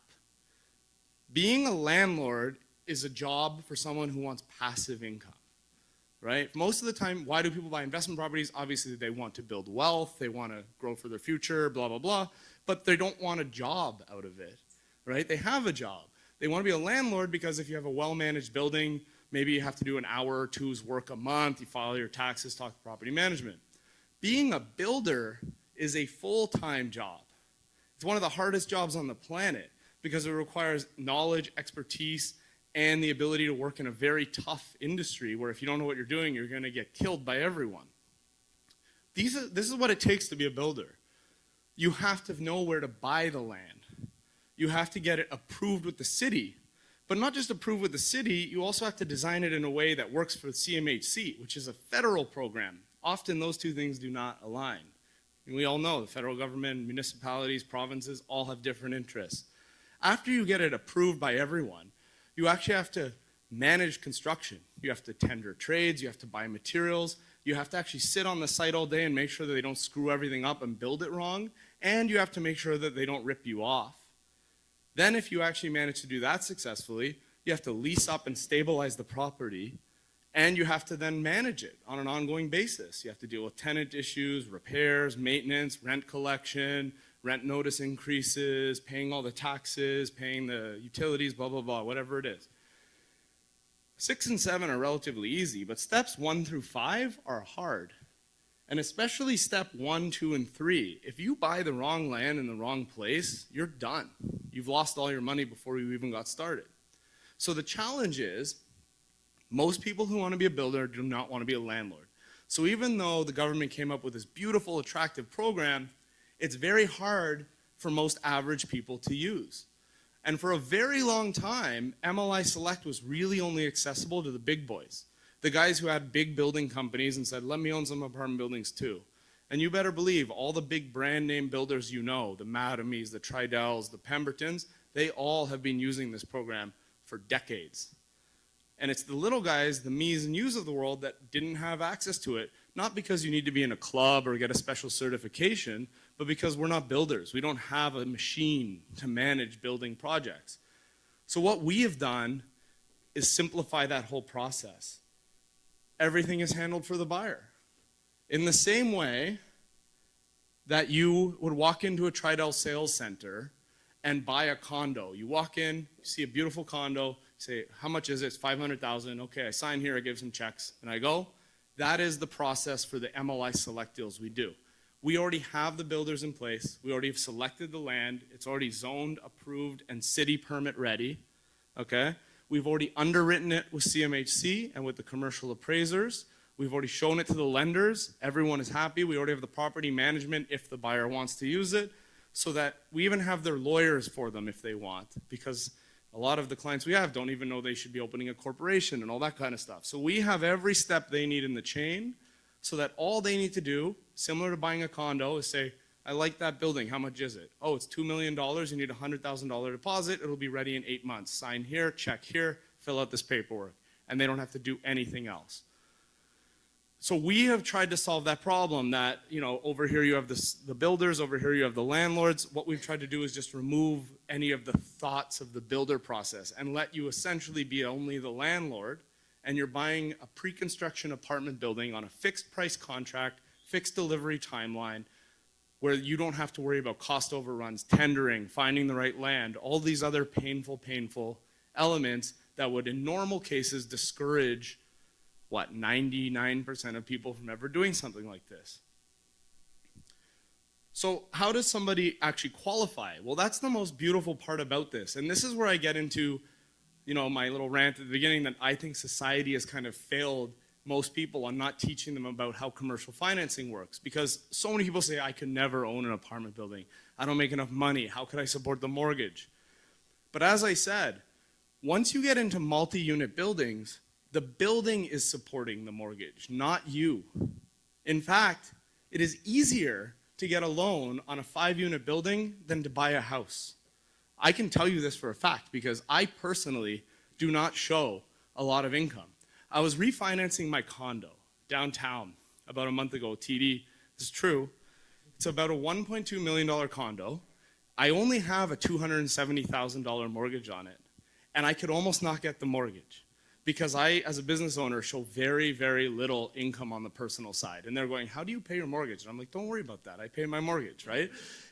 Being a landlord is a job for someone who wants passive income, right? Most of the time, why do people buy investment properties? Obviously, they want to build wealth, they want to grow for their future, blah, blah, blah, but they don't want a job out of it, right? They have a job. They want to be a landlord because if you have a well-managed building, maybe you have to do an hour or two's work a month, you file your taxes, talk to property management. Being a builder is a full-time job. It's one of the hardest jobs on the planet because it requires knowledge, expertise, and the ability to work in a very tough industry where if you don't know what you're doing, you're going to get killed by everyone. This is what it takes to be a builder. You have to know where to buy the land. You have to get it approved with the city. But not just approved with the city, you also have to design it in a way that works for CMHC, which is a federal program. Often those two things do not align. And we all know the federal government, municipalities, provinces all have different interests. After you get it approved by everyone, you actually have to manage construction. You have to tender trades, you have to buy materials, you have to actually sit on the site all day and make sure that they don't screw everything up and build it wrong, and you have to make sure that they don't rip you off. Then if you actually manage to do that successfully, you have to lease up and stabilize the property, and you have to then manage it on an ongoing basis. You have to deal with tenant issues, repairs, maintenance, rent collection, rent notice increases, paying all the taxes, paying the utilities, blah, blah, blah, whatever it is. 6 and 7 are relatively easy, but steps 1 through 5 are hard. And especially step 1, 2, and 3. If you buy the wrong land in the wrong place, you're done. You've lost all your money before you even got started. So the challenge is, most people who want to be a builder do not want to be a landlord. So even though the government came up with this beautiful, attractive program, it's very hard for most average people to use. And for a very long time, MLI Select was really only accessible to the big boys. The guys who had big building companies and said, let me own some apartment buildings too. And you better believe all the big brand name builders you know, the Madamies, the Tridells, the Pembertons, they all have been using this program for decades. And it's the little guys, the me's and you's of the world that didn't have access to it, not because you need to be in a club or get a special certification, but because we're not builders. We don't have a machine to manage building projects. So what we have done is simplify that whole process. Everything is handled for the buyer. In the same way that you would walk into a Tridel sales center and buy a condo. You walk in, you see a beautiful condo, say, how much is it? It's $500,000. Okay, I sign here, I give some checks, and I go. That is the process for the MLI Select deals we do. We already have the builders in place. We already have selected the land. It's already zoned, approved, and city permit ready. Okay? We've already underwritten it with CMHC and with the commercial appraisers. We've already shown it to the lenders. Everyone is happy. We already have the property management if the buyer wants to use it, so that we even have their lawyers for them if they want, because a lot of the clients we have don't even know they should be opening a corporation and all that kind of stuff. So we have every step they need in the chain so that all they need to do, similar to buying a condo, is say, I like that building, how much is it? Oh, it's $2 million, you need a $100,000 deposit, it'll be ready in 8 months. Sign here, check here, fill out this paperwork. And they don't have to do anything else. So we have tried to solve that problem that, over here you have the builders, over here you have the landlords. What we've tried to do is just remove any of the thoughts of the builder process and let you essentially be only the landlord, and you're buying a pre-construction apartment building on a fixed price contract, fixed delivery timeline, where you don't have to worry about cost overruns, tendering, finding the right land, all these other painful elements that would in normal cases discourage 99% of people from ever doing something like this. So how does somebody actually qualify? Well, that's the most beautiful part about this. And this is where I get into, my little rant at the beginning that I think society has kind of failed most people on not teaching them about how commercial financing works. Because so many people say, I could never own an apartment building. I don't make enough money. How could I support the mortgage? But as I said, once you get into multi-unit buildings, the building is supporting the mortgage, not you. In fact, it is easier to get a loan on a 5-unit building than to buy a house. I can tell you this for a fact because I personally do not show a lot of income. I was refinancing my condo downtown about a month ago, TD. It's true. It's about a $1.2 million condo. I only have a $270,000 mortgage on it, and I could almost not get the mortgage because I, as a business owner, show very, very little income on the personal side. And they're going, how do you pay your mortgage? And I'm like, don't worry about that. I pay my mortgage, right?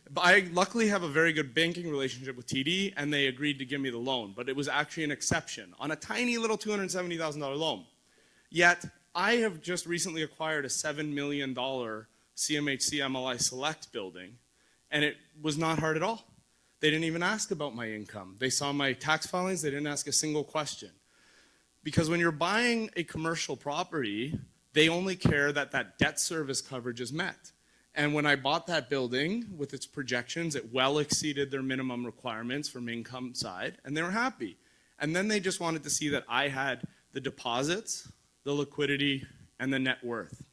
But I luckily have a very good banking relationship with TD, and they agreed to give me the loan. But it was actually an exception on a tiny little $270,000 loan. Yet, I have just recently acquired a $7 million CMHC MLI Select building, and it was not hard at all. They didn't even ask about my income. They saw my tax filings. They didn't ask a single question. Because when you're buying a commercial property, they only care that that debt service coverage is met. And when I bought that building with its projections, it well exceeded their minimum requirements from income side, and they were happy. And then they just wanted to see that I had the deposits, the liquidity, and the net worth.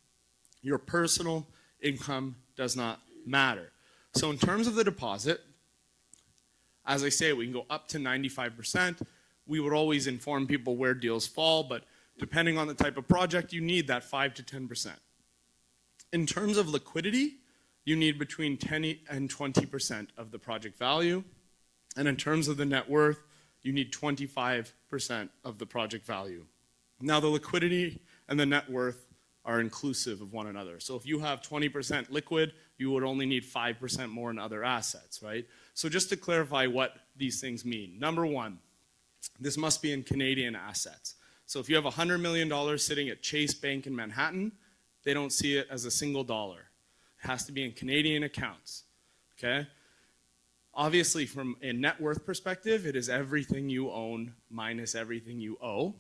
Your personal income does not matter. So in terms of the deposit, as I say, we can go up to 95%. We would always inform people where deals fall, but depending on the type of project, you need that 5 to 10%. In terms of liquidity, you need between 10 and 20% of the project value. And in terms of the net worth, you need 25% of the project value. Now, the liquidity and the net worth are inclusive of one another. So if you have 20% liquid, you would only need 5% more in other assets, right? So just to clarify what these things mean. Number one, this must be in Canadian assets. So if you have $100 million sitting at Chase Bank in Manhattan, they don't see it as a single dollar. It has to be in Canadian accounts, okay? Obviously, from a net worth perspective, it is everything you own minus everything you owe.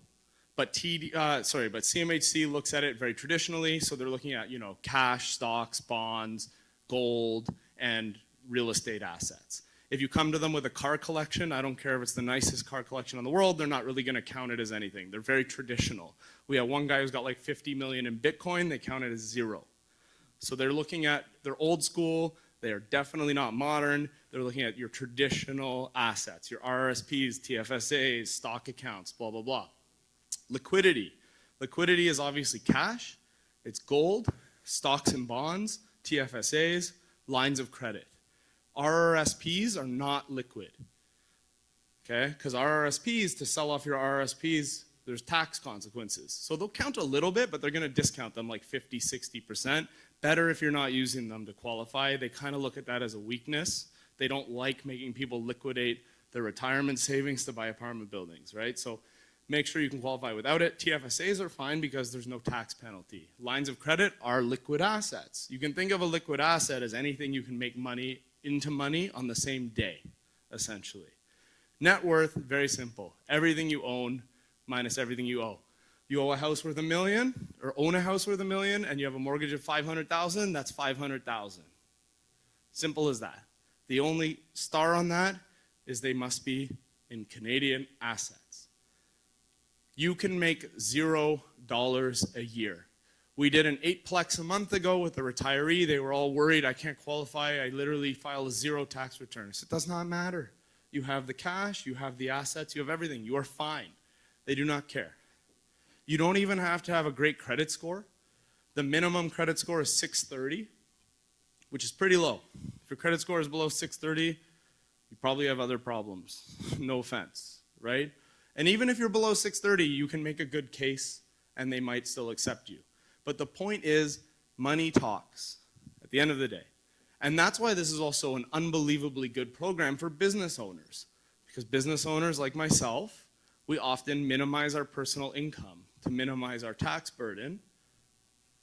But CMHC looks at it very traditionally, so they're looking at, cash, stocks, bonds, gold, and real estate assets. If you come to them with a car collection, I don't care if it's the nicest car collection in the world, they're not really going to count it as anything. They're very traditional. We have one guy who's got like 50 million in Bitcoin, they count it as 0. So they're looking at, they're old school, they are definitely not modern, they're looking at your traditional assets, your RRSPs, TFSAs, stock accounts, blah, blah, blah. Liquidity. Liquidity is obviously cash, it's gold, stocks and bonds, TFSAs, lines of credit. RRSPs are not liquid, okay? Because RRSPs, to sell off your RRSPs, there's tax consequences. So they'll count a little bit, but they're gonna discount them like 50, 60%. Better if you're not using them to qualify. They kind of look at that as a weakness. They don't like making people liquidate their retirement savings to buy apartment buildings, right? So make sure you can qualify without it. TFSAs are fine because there's no tax penalty. Lines of credit are liquid assets. You can think of a liquid asset as anything you can make money into money on the same day, essentially. Net worth, very simple. Everything you own minus everything you owe. You owe a house worth $1 million, or own a house worth $1 million, and you have a mortgage of $500,000, that's $500,000. Simple as that. The only star on that is they must be in Canadian assets. You can make $0 a year. We did an 8-plex a month ago with a retiree. They were all worried, I can't qualify. I literally filed a 0 tax return. I said, it does not matter. You have the cash, you have the assets, you have everything. You are fine. They do not care. You don't even have to have a great credit score. The minimum credit score is 630, which is pretty low. If your credit score is below 630, you probably have other problems. No offense, right? And even if you're below 630, you can make a good case and they might still accept you. But the point is, money talks at the end of the day. And that's why this is also an unbelievably good program for business owners. Because business owners like myself, we often minimize our personal income to minimize our tax burden,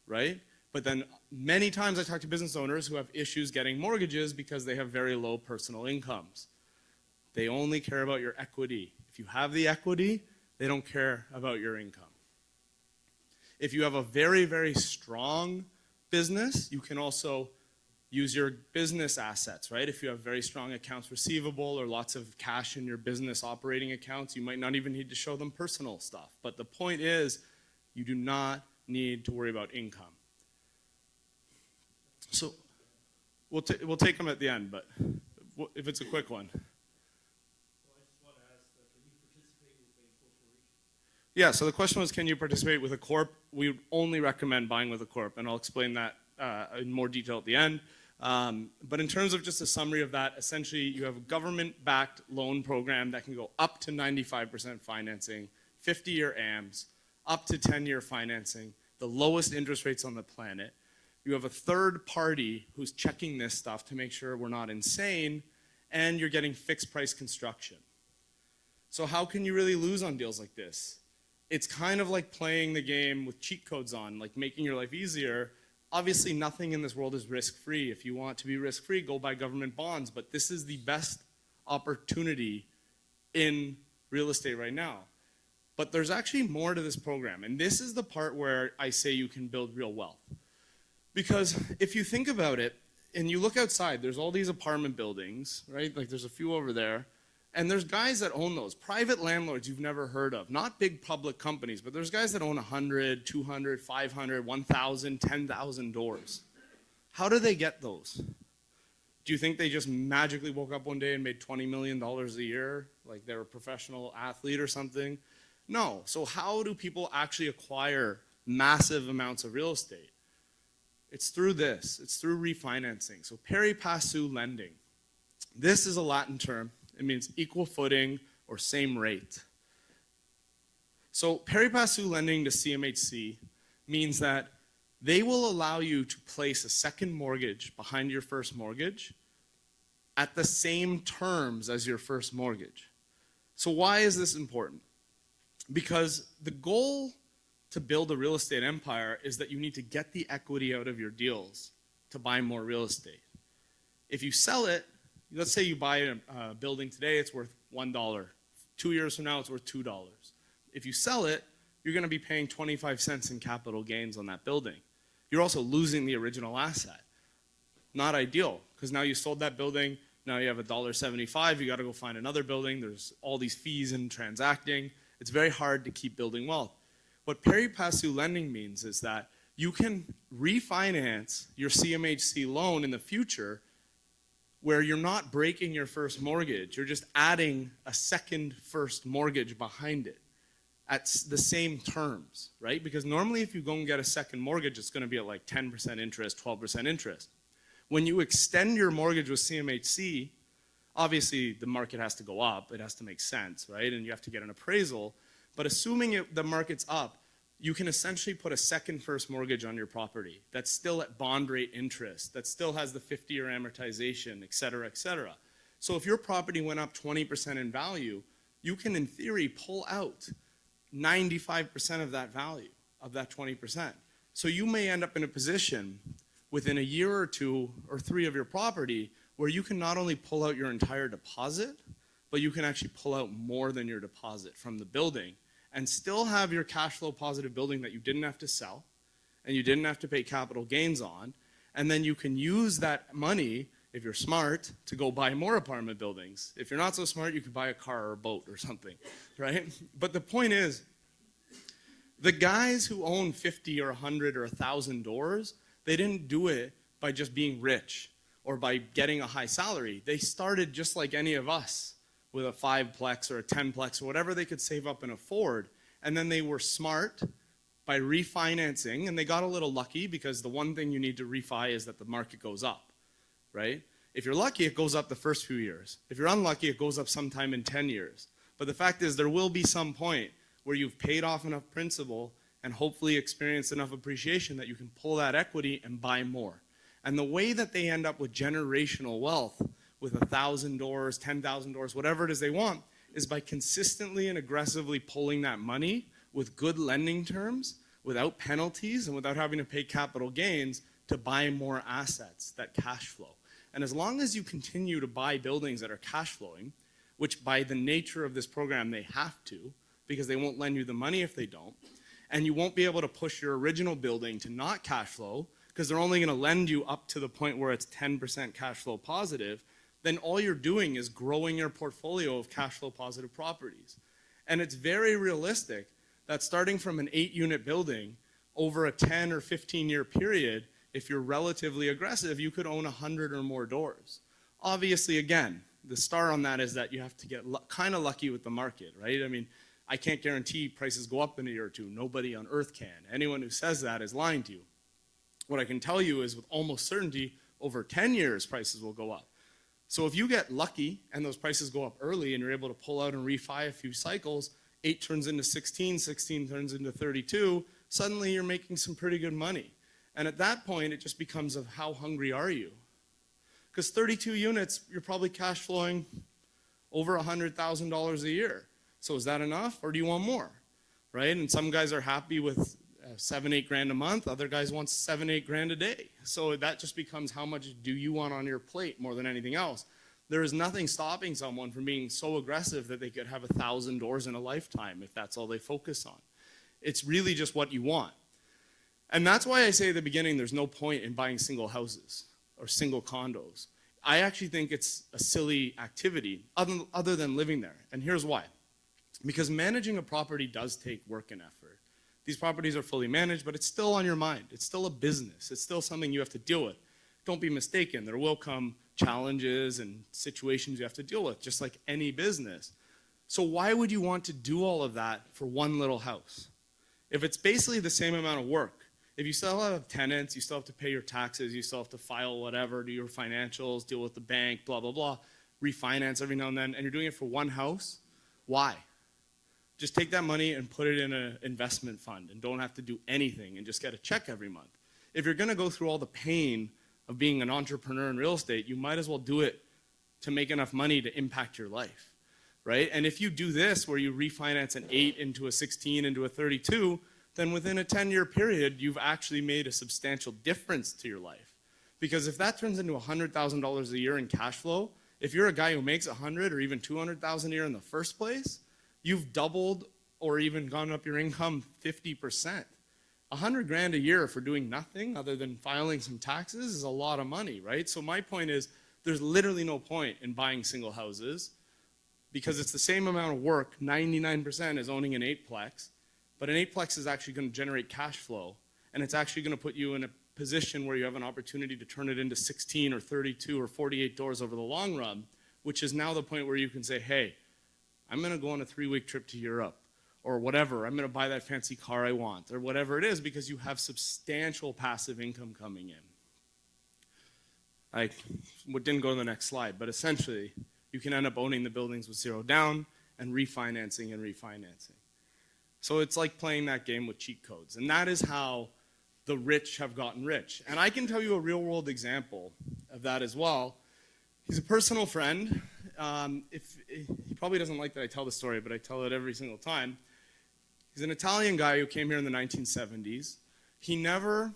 right? But then many times I talk to business owners who have issues getting mortgages because they have very low personal incomes. They only care about your equity. If you have the equity, they don't care about your income. If you have a very, very strong business, you can also use your business assets, right? If you have very strong accounts receivable or lots of cash in your business operating accounts, you might not even need to show them personal stuff. But the point is, you do not need to worry about income. So we'll take them at the end, but if it's a quick one. Yeah, so the question was, can you participate with a corp? We would only recommend buying with a corp, and I'll explain that in more detail at the end. But in terms of just a summary of that, essentially you have a government-backed loan program that can go up to 95% financing, 50-year AMs, up to 10-year financing, the lowest interest rates on the planet. You have a third party who's checking this stuff to make sure we're not insane, and you're getting fixed price construction. So how can you really lose on deals like this? It's kind of like playing the game with cheat codes on, like making your life easier. Obviously, nothing in this world is risk-free. If you want to be risk-free, go buy government bonds. But this is the best opportunity in real estate right now. But there's actually more to this program. And this is the part where I say you can build real wealth. Because if you think about it, and you look outside, there's all these apartment buildings, right? Like there's a few over there. And there's guys that own those, private landlords you've never heard of, not big public companies, but there's guys that own 100, 200, 500, 1,000, 10,000 doors. How do they get those? Do you think they just magically woke up one day and made $20 million a year, like they're a professional athlete or something? No. So how do people actually acquire massive amounts of real estate? It's through this. It's through refinancing. So pari passu lending. This is a Latin term. It means equal footing or same rate. So pari passu lending to CMHC means that they will allow you to place a second mortgage behind your first mortgage at the same terms as your first mortgage. So why is this important? Because the goal to build a real estate empire is that you need to get the equity out of your deals to buy more real estate. If you sell it, let's say you buy a building today, it's worth $1. 2 years from now, it's worth $2. If you sell it, you're going to be paying 25 cents in capital gains on that building. You're also losing the original asset. Not ideal, because now you sold that building, now you have $1.75, you got to go find another building, there's all these fees in transacting. It's very hard to keep building wealth. What pari passu lending means is that you can refinance your CMHC loan in the future where you're not breaking your first mortgage, you're just adding a second first mortgage behind it at the same terms, right? Because normally if you go and get a second mortgage, it's gonna be at like 10% interest, 12% interest. When you extend your mortgage with CMHC, obviously the market has to go up, it has to make sense, right? And you have to get an appraisal, but assuming the market's up, you can essentially put a second first mortgage on your property that's still at bond rate interest, that still has the 50-year amortization, et cetera, et cetera. So if your property went up 20% in value, you can in theory pull out 95% of that value, of that 20%. So you may end up in a position within a year or two or three of your property where you can not only pull out your entire deposit, but you can actually pull out more than your deposit from the building and still have your cash flow positive building that you didn't have to sell and you didn't have to pay capital gains on. And then you can use that money, if you're smart, to go buy more apartment buildings. If you're not so smart, you could buy a car or a boat or something, right? But the point is, the guys who own 50 or 100 or 1,000 doors, they didn't do it by just being rich or by getting a high salary. They started just like any of us, with a 5-plex or a 10-plex or whatever they could save up and afford. And then they were smart by refinancing, and they got a little lucky because the one thing you need to refi is that the market goes up, right? If you're lucky, it goes up the first few years. If you're unlucky, it goes up sometime in 10 years. But the fact is there will be some point where you've paid off enough principal and hopefully experienced enough appreciation that you can pull that equity and buy more. And the way that they end up with generational wealth, with $1,000, $10,000, whatever it is they want, is by consistently and aggressively pulling that money with good lending terms, without penalties, and without having to pay capital gains to buy more assets that cash flow. And as long as you continue to buy buildings that are cash flowing, which by the nature of this program they have to, because they won't lend you the money if they don't, and you won't be able to push your original building to not cash flow, because they're only going to lend you up to the point where it's 10% cash flow positive, then all you're doing is growing your portfolio of cash flow positive properties. And it's very realistic that starting from an 8-unit building over a 10 or 15-year period, if you're relatively aggressive, you could own 100 or more doors. Obviously, again, the star on that is that you have to get kind of lucky with the market, right? I mean, I can't guarantee prices go up in a year or two. Nobody on earth can. Anyone who says that is lying to you. What I can tell you is with almost certainty, over 10 years, prices will go up. So if you get lucky and those prices go up early and you're able to pull out and refi a few cycles, 8 turns into 16, 16 turns into 32, suddenly you're making some pretty good money. And at that point, it just becomes of how hungry are you? Because 32 units, you're probably cash flowing over $100,000 a year. So is that enough, or do you want more, right? And some guys are happy with 7, 8 grand a month. Other guys want 7, 8 grand a day. So that just becomes how much do you want on your plate more than anything else. There is nothing stopping someone from being so aggressive that they could have 1,000 doors in a lifetime if that's all they focus on. It's really just what you want. And that's why I say at the beginning there's no point in buying single houses or single condos. I actually think it's a silly activity other than living there. And here's why. Because managing a property does take work and effort. These properties are fully managed, but it's still on your mind. It's still a business. It's still something you have to deal with. Don't be mistaken. There will come challenges and situations you have to deal with, just like any business. So why would you want to do all of that for one little house? If it's basically the same amount of work, if you still have tenants, you still have to pay your taxes, you still have to file whatever, do your financials, deal with the bank, blah, blah, blah, refinance every now and then, and you're doing it for one house, why? Just take that money and put it in an investment fund and don't have to do anything and just get a check every month. If you're going to go through all the pain of being an entrepreneur in real estate, you might as well do it to make enough money to impact your life, right? And if you do this where you refinance an 8 into a 16 into a 32, then within a 10-year period, you've actually made a substantial difference to your life. Because if that turns into $100,000 a year in cash flow, if you're a guy who makes $100,000 or even $200,000 a year in the first place, you've doubled or even gone up your income 50%. $100 grand a year for doing nothing other than filing some taxes is a lot of money, right? So my point is, there's literally no point in buying single houses because it's the same amount of work, 99% is owning an 8-plex, but an 8-plex is actually going to generate cash flow, and it's actually going to put you in a position where you have an opportunity to turn it into 16 or 32 or 48 doors over the long run, which is now the point where you can say, hey, I'm going to go on a 3-week trip to Europe or whatever. I'm going to buy that fancy car I want or whatever it is because you have substantial passive income coming in. I didn't go to the next slide, but essentially you can end up owning the buildings with 0 down and refinancing and refinancing. So it's like playing that game with cheat codes. And that is how the rich have gotten rich. And I can tell you a real world example of that as well. He's a personal friend. He probably doesn't like that I tell the story, but I tell it every single time. He's an Italian guy who came here in the 1970s. He never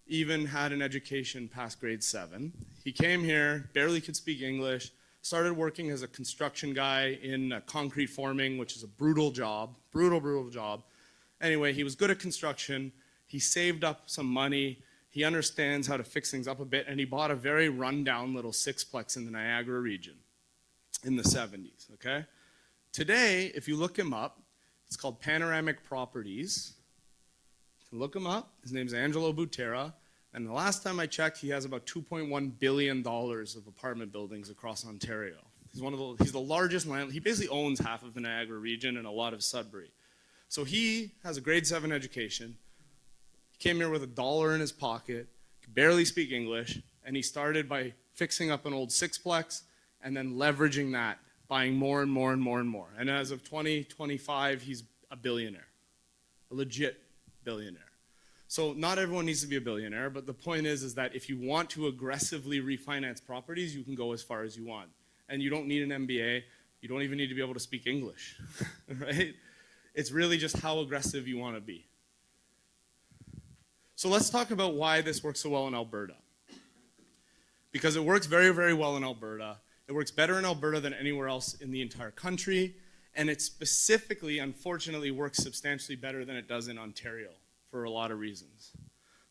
even had an education past grade 7. He came here, barely could speak English, started working as a construction guy in concrete forming, which is a brutal job, brutal job. Anyway, he was good at construction. He saved up some money. He understands how to fix things up a bit, and he bought a very rundown little 6-plex in the Niagara region in the 70s, okay? Today, if you look him up, it's called Panoramic Properties. You can look him up. His name's Angelo Butera. And the last time I checked, he has about $2.1 billion of apartment buildings across Ontario. He's the largest land. He basically owns half of the Niagara region and a lot of Sudbury. So he has a grade 7 education, He came here with $1 in his pocket, could barely speak English, and he started by fixing up an old sixplex and then leveraging that, buying more and more and more and more. And as of 2025, he's a billionaire, a legit billionaire. So not everyone needs to be a billionaire, but the point is that if you want to aggressively refinance properties, you can go as far as you want. And you don't need an MBA. You don't even need to be able to speak English, right? It's really just how aggressive you want to be. So let's talk about why this works so well in Alberta. Because it works very, very well in Alberta. It works better in Alberta than anywhere else in the entire country. And it specifically, unfortunately, works substantially better than it does in Ontario for a lot of reasons.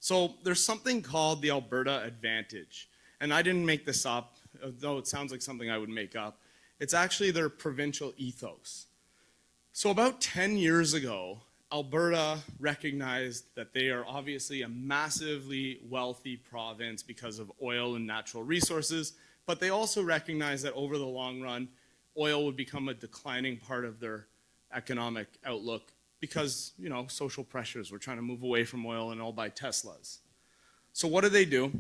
So there's something called the Alberta Advantage. And I didn't make this up, though it sounds like something I would make up. It's actually their provincial ethos. So about 10 years ago, Alberta recognized that they are obviously a massively wealthy province because of oil and natural resources, but they also recognized that over the long run, oil would become a declining part of their economic outlook because, you know, social pressures. We're trying to move away from oil and all buy Teslas. So what did they do?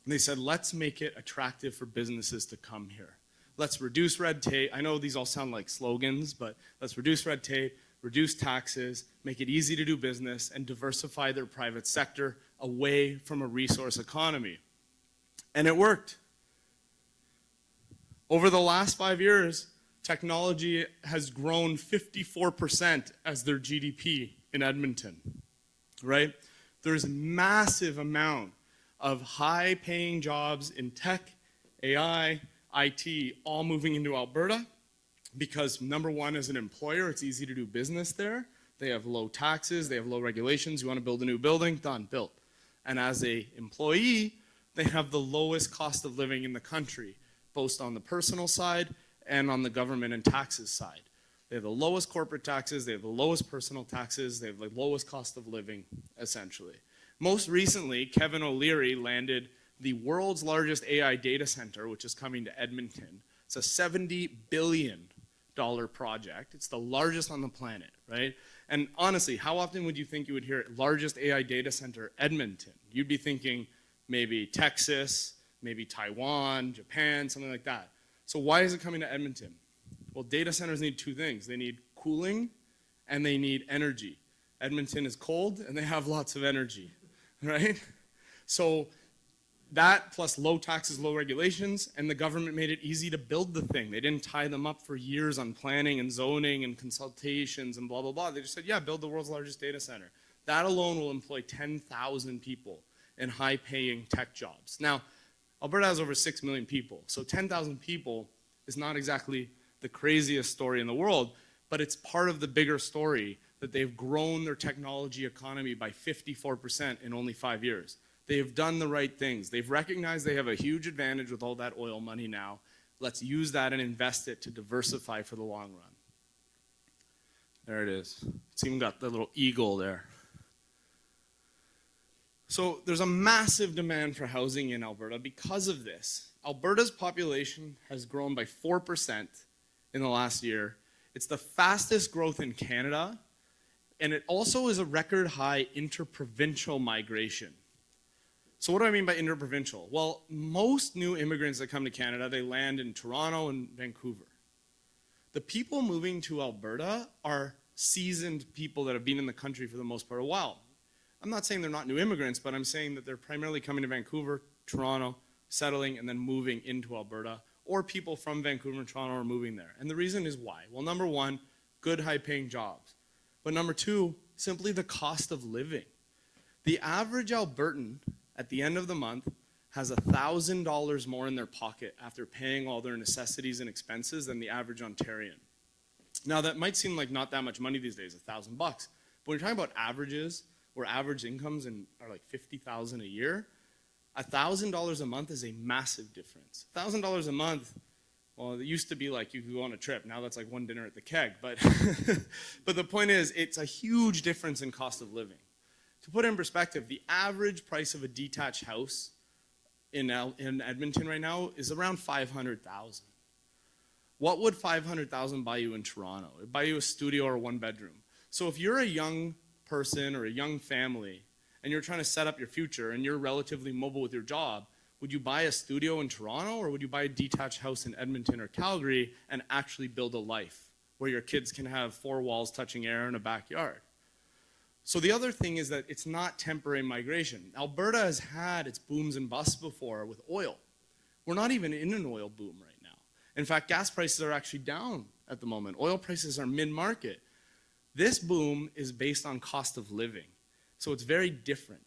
They said, let's make it attractive for businesses to come here. Let's reduce red tape. I know these all sound like slogans, but let's reduce red tape, reduce taxes, make it easy to do business, and diversify their private sector away from a resource economy. And it worked. Over the last 5 years, technology has grown 54% as their GDP in Edmonton, right? There's a massive amount of high-paying jobs in tech, AI, IT, all moving into Alberta because, number one, as an employer, it's easy to do business there. They have low taxes, they have low regulations. You want to build a new building? Done, built. And as an employee, they have the lowest cost of living in the country, both on the personal side and on the government and taxes side. They have the lowest corporate taxes, they have the lowest personal taxes, they have the lowest cost of living, essentially. Most recently, Kevin O'Leary landed the world's largest AI data center, which is coming to Edmonton. It's a $70 billion project. It's the largest on the planet, right? And honestly, how often would you think you would hear largest AI data center, Edmonton? You'd be thinking maybe Texas, maybe Taiwan, Japan, something like that. So why is it coming to Edmonton? Well, data centers need two things. They need cooling and they need energy. Edmonton is cold and they have lots of energy, right? So that plus low taxes, low regulations, and the government made it easy to build the thing. They didn't tie them up for years on planning and zoning and consultations and blah, blah, blah. They just said, yeah, build the world's largest data center. That alone will employ 10,000 people in high-paying tech jobs. Now, Alberta has over 6 million people, so 10,000 people is not exactly the craziest story in the world, but it's part of the bigger story that they've grown their technology economy by 54% in only 5 years. They have done the right things. They've recognized they have a huge advantage with all that oil money now. Let's use that and invest it to diversify for the long run. There it is. It's even got the little eagle there. So there's a massive demand for housing in Alberta because of this. Alberta's population has grown by 4% in the last year. It's the fastest growth in Canada, and it also is a record high interprovincial migration. So what do I mean by interprovincial? Well, most new immigrants that come to Canada, they land in Toronto and Vancouver. The people moving to Alberta are seasoned people that have been in the country for the most part a while. I'm not saying they're not new immigrants, but I'm saying that they're primarily coming to Vancouver, Toronto, settling, and then moving into Alberta, or people from Vancouver and Toronto are moving there. And the reason is why? Well, number one, good high-paying jobs. But number two, simply the cost of living. The average Albertan at the end of the month has $1,000 more in their pocket after paying all their necessities and expenses than the average Ontarian. Now that might seem like not that much money these days, $1,000 bucks. But when you're talking about averages, where average incomes are like $50,000 a year, $1,000 a month is a massive difference. $1,000 a month, well, it used to be like you could go on a trip. Now that's like one dinner at the keg. But, but the point is, it's a huge difference in cost of living. To put it in perspective, the average price of a detached house in Edmonton right now is around $500,000. What would $500,000 buy you in Toronto? It'd buy you a studio or a one bedroom. So if you're a young person or a young family and you're trying to set up your future and you're relatively mobile with your job, would you buy a studio in Toronto or would you buy a detached house in Edmonton or Calgary and actually build a life where your kids can have 4 walls touching air in a backyard? So the other thing is that it's not temporary migration. Alberta has had its booms and busts before with oil. We're not even in an oil boom right now. In fact, gas prices are actually down at the moment. Oil prices are mid-market. This boom is based on cost of living. So it's very different.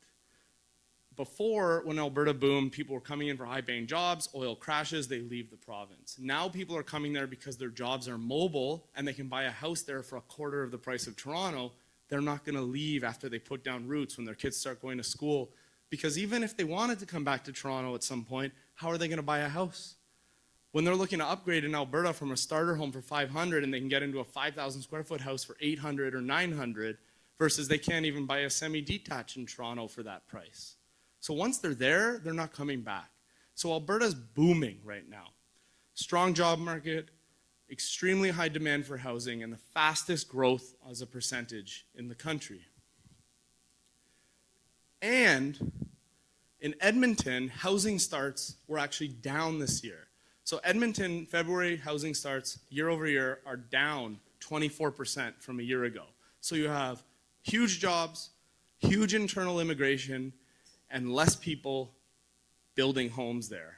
Before, when Alberta boomed, people were coming in for high-paying jobs, oil crashes, they leave the province. Now people are coming there because their jobs are mobile and they can buy a house there for a quarter of the price of Toronto. They're not going to leave after they put down roots when their kids start going to school. Because even if they wanted to come back to Toronto at some point, how are they going to buy a house? When they're looking to upgrade in Alberta from a starter home for $500 and they can get into a 5,000 square foot house for $800 or $900 versus they can't even buy a semi-detached in Toronto for that price. So once they're there, they're not coming back. So Alberta's booming right now. Strong job market, extremely high demand for housing, and the fastest growth as a percentage in the country. And in Edmonton, housing starts were actually down this year. So Edmonton, February housing starts year over year are down 24% from a year ago. So you have huge jobs, huge internal immigration, and less people building homes there.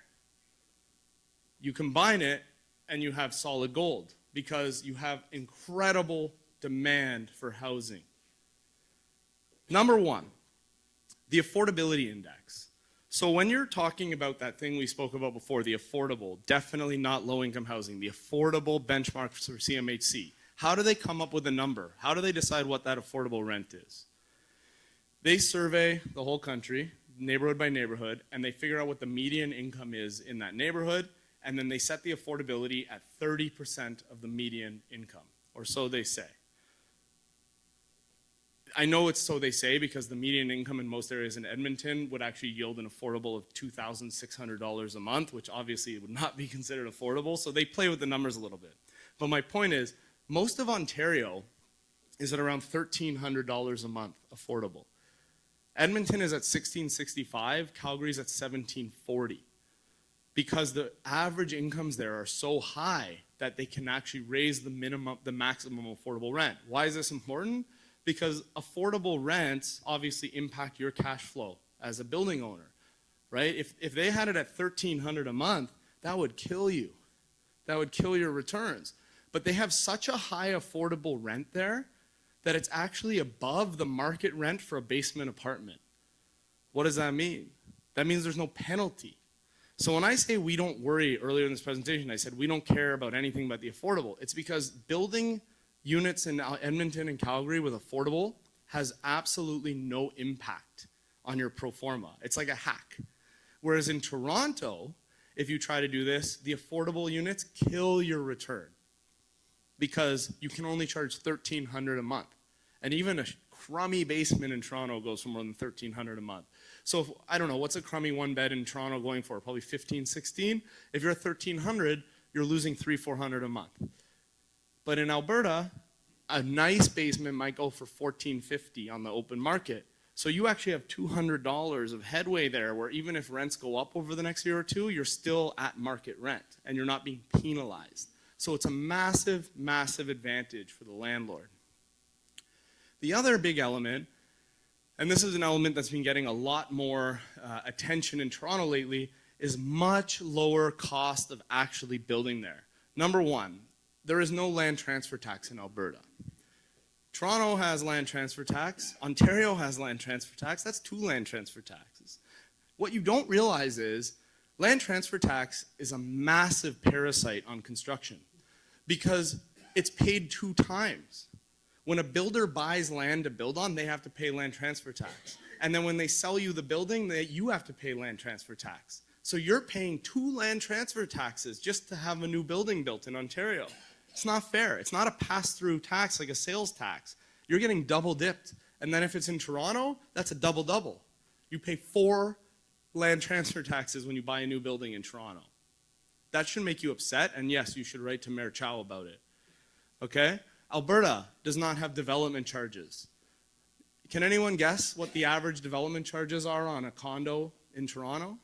You combine it and you have solid gold because you have incredible demand for housing. Number one, the affordability index. So when you're talking about that thing we spoke about before, the affordable, definitely not low-income housing, the affordable benchmarks for CMHC, how do they come up with a number? How do they decide what that affordable rent is? They survey the whole country, neighborhood by neighborhood, and they figure out what the median income is in that neighborhood, and then they set the affordability at 30% of the median income, or so they say. I know it's so they say because the median income in most areas in Edmonton would actually yield an affordable of $2,600 a month, which obviously would not be considered affordable, so they play with the numbers a little bit. But my point is, most of Ontario is at around $1,300 a month affordable. Edmonton is at $1,665, Calgary's at $1,740. Because the average incomes there are so high that they can actually raise the maximum affordable rent. Why is this important? Because affordable rents obviously impact your cash flow as a building owner, right? If they had it at $1,300 a month, that would kill you. That would kill your returns. But they have such a high affordable rent there that it's actually above the market rent for a basement apartment. What does that mean? That means there's no penalty. So when I say we don't worry, earlier in this presentation, I said we don't care about anything but the affordable. It's because building units in Edmonton and Calgary with affordable has absolutely no impact on your pro forma. It's like a hack. Whereas in Toronto, if you try to do this, the affordable units kill your return because you can only charge $1,300 a month. And even a crummy basement in Toronto goes for more than $1,300 a month. So if, I don't know, what's a crummy one bed in Toronto going for? Probably 15, 16. If you're at 1,300, you're losing $300-400 a month. But in Alberta, a nice basement might go for $1,450 on the open market. So you actually have $200 of headway there where even if rents go up over the next year or two, you're still at market rent and you're not being penalized. So it's a massive, massive advantage for the landlord. The other big element, and this is an element that's been getting a lot more attention in Toronto lately, is much lower cost of actually building there. Number one, there is no land transfer tax in Alberta. Toronto has land transfer tax. Ontario has land transfer tax. That's 2 land transfer taxes. What you don't realize is land transfer tax is a massive parasite on construction because it's paid 2 times. When a builder buys land to build on, they have to pay land transfer tax. And then when they sell you the building, you have to pay land transfer tax. So you're paying 2 land transfer taxes just to have a new building built in Ontario. It's not fair. It's not a pass-through tax like a sales tax. You're getting double dipped. And then if it's in Toronto, that's a double-double. You pay 4 land transfer taxes when you buy a new building in Toronto. That should make you upset, and yes, you should write to Mayor Chow about it. Okay? Alberta does not have development charges. Can anyone guess what the average development charges are on a condo in Toronto?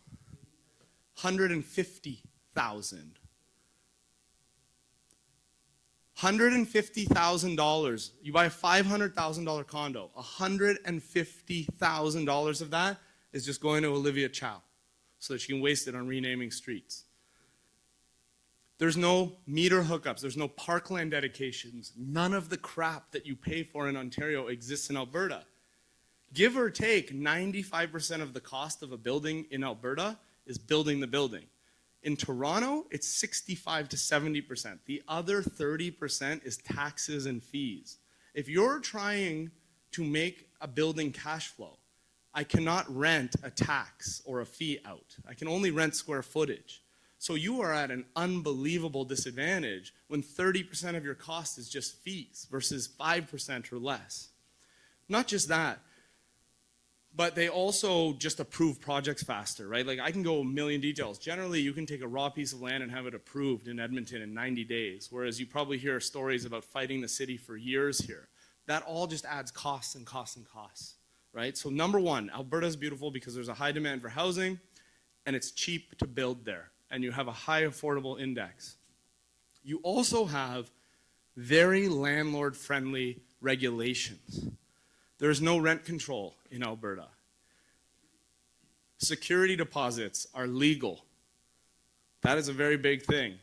$150,000. $150,000. You buy a $500,000 condo. $150,000 of that is just going to Olivia Chow so that she can waste it on renaming streets. There's no meter hookups. There's no parkland dedications. None of the crap that you pay for in Ontario exists in Alberta. Give or take, 95% of the cost of a building in Alberta is building the building. In Toronto, it's 65 to 70%. The other 30% is taxes and fees. If you're trying to make a building cash flow, I cannot rent a tax or a fee out. I can only rent square footage. So you are at an unbelievable disadvantage when 30% of your cost is just fees versus 5% or less. Not just that, but they also just approve projects faster, right? Like I can go a million details. Generally, you can take a raw piece of land and have it approved in Edmonton in 90 days, whereas you probably hear stories about fighting the city for years here. That all just adds costs and costs and costs, right? So number one, Alberta is beautiful because there's a high demand for housing and it's cheap to build there and you have a high affordable index. You also have very landlord-friendly regulations. There's no rent control in Alberta. Security deposits are legal. That is a very big thing.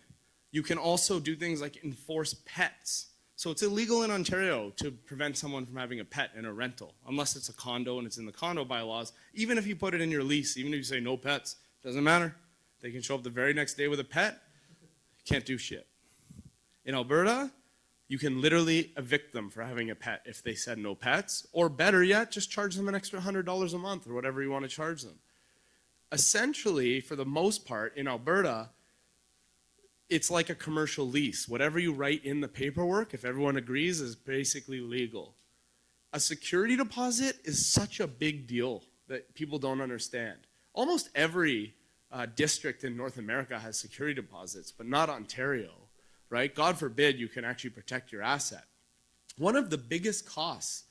You can also do things like enforce pets. So it's illegal in Ontario to prevent someone from having a pet in a rental, unless it's a condo and it's in the condo bylaws. Even if you put it in your lease, even if you say no pets, doesn't matter. They can show up the very next day with a pet. Can't do shit. In Alberta, you can literally evict them for having a pet if they said no pets, or better yet, just charge them an extra $100 a month or whatever you want to charge them. Essentially, for the most part, in Alberta, it's like a commercial lease. Whatever you write in the paperwork, if everyone agrees, is basically legal. A security deposit is such a big deal that people don't understand. Almost every district in North America has security deposits, but not Ontario. Right? God forbid you can actually protect your asset. One of the biggest costs,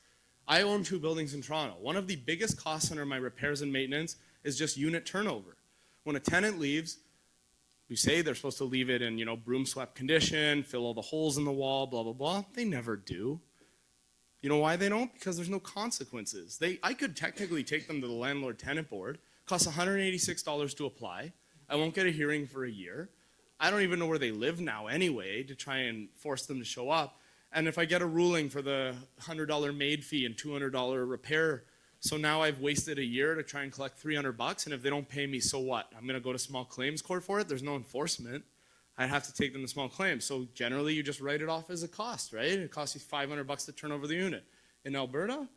I own 2 buildings in Toronto. One of the biggest costs under my repairs and maintenance is just unit turnover. When a tenant leaves, we say they're supposed to leave it in, broom swept condition, fill all the holes in the wall, blah, blah, blah. They never do. You know why they don't? Because there's no consequences. I could technically take them to the landlord-tenant board. Costs $186 to apply. I won't get a hearing for a year. I don't even know where they live now anyway to try and force them to show up. And if I get a ruling for the $100 maid fee and $200 repair, so now I've wasted a year to try and collect $300, and if they don't pay me, so what? I'm going to go to small claims court for it? There's no enforcement. I'd have to take them to small claims. So generally, you just write it off as a cost, right? It costs you $500 to turn over the unit. In Alberta,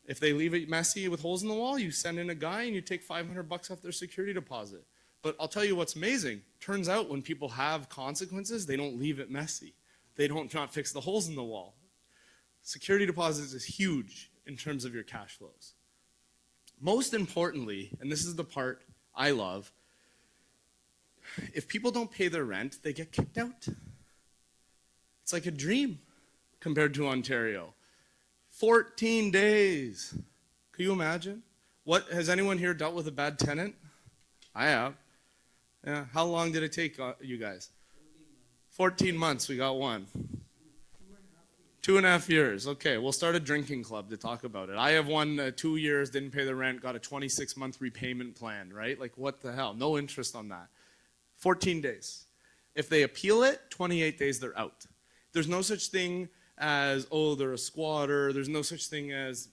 if they leave it messy with holes in the wall, you send in a guy and you take $500 off their security deposit. But I'll tell you what's amazing. Turns out when people have consequences, they don't leave it messy. They don't not fix the holes in the wall. Security deposits is huge in terms of your cash flows. Most importantly, and this is the part I love, if people don't pay their rent, they get kicked out. It's like a dream compared to Ontario. 14 days. Can you imagine? Has anyone here dealt with a bad tenant? I have. Yeah. How long did it take you guys? 14 months. We got one. 2.5 years. Okay, we'll start a drinking club to talk about it. I have one 2 years, didn't pay the rent, got a 26-month repayment plan, right? Like, what the hell? No interest on that. 14 days. If they appeal it, 28 days, they're out. There's no such thing as, oh, they're a squatter. There's no such thing as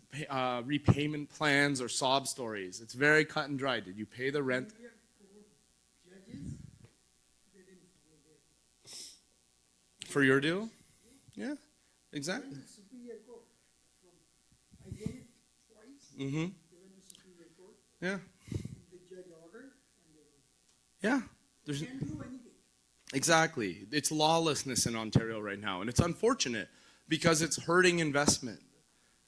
repayment plans or sob stories. It's very cut and dry. Did you pay the rent? For your deal? Yeah, exactly. Mm-hmm. Yeah. Yeah. Exactly. It's lawlessness in Ontario right now, and it's unfortunate because it's hurting investment.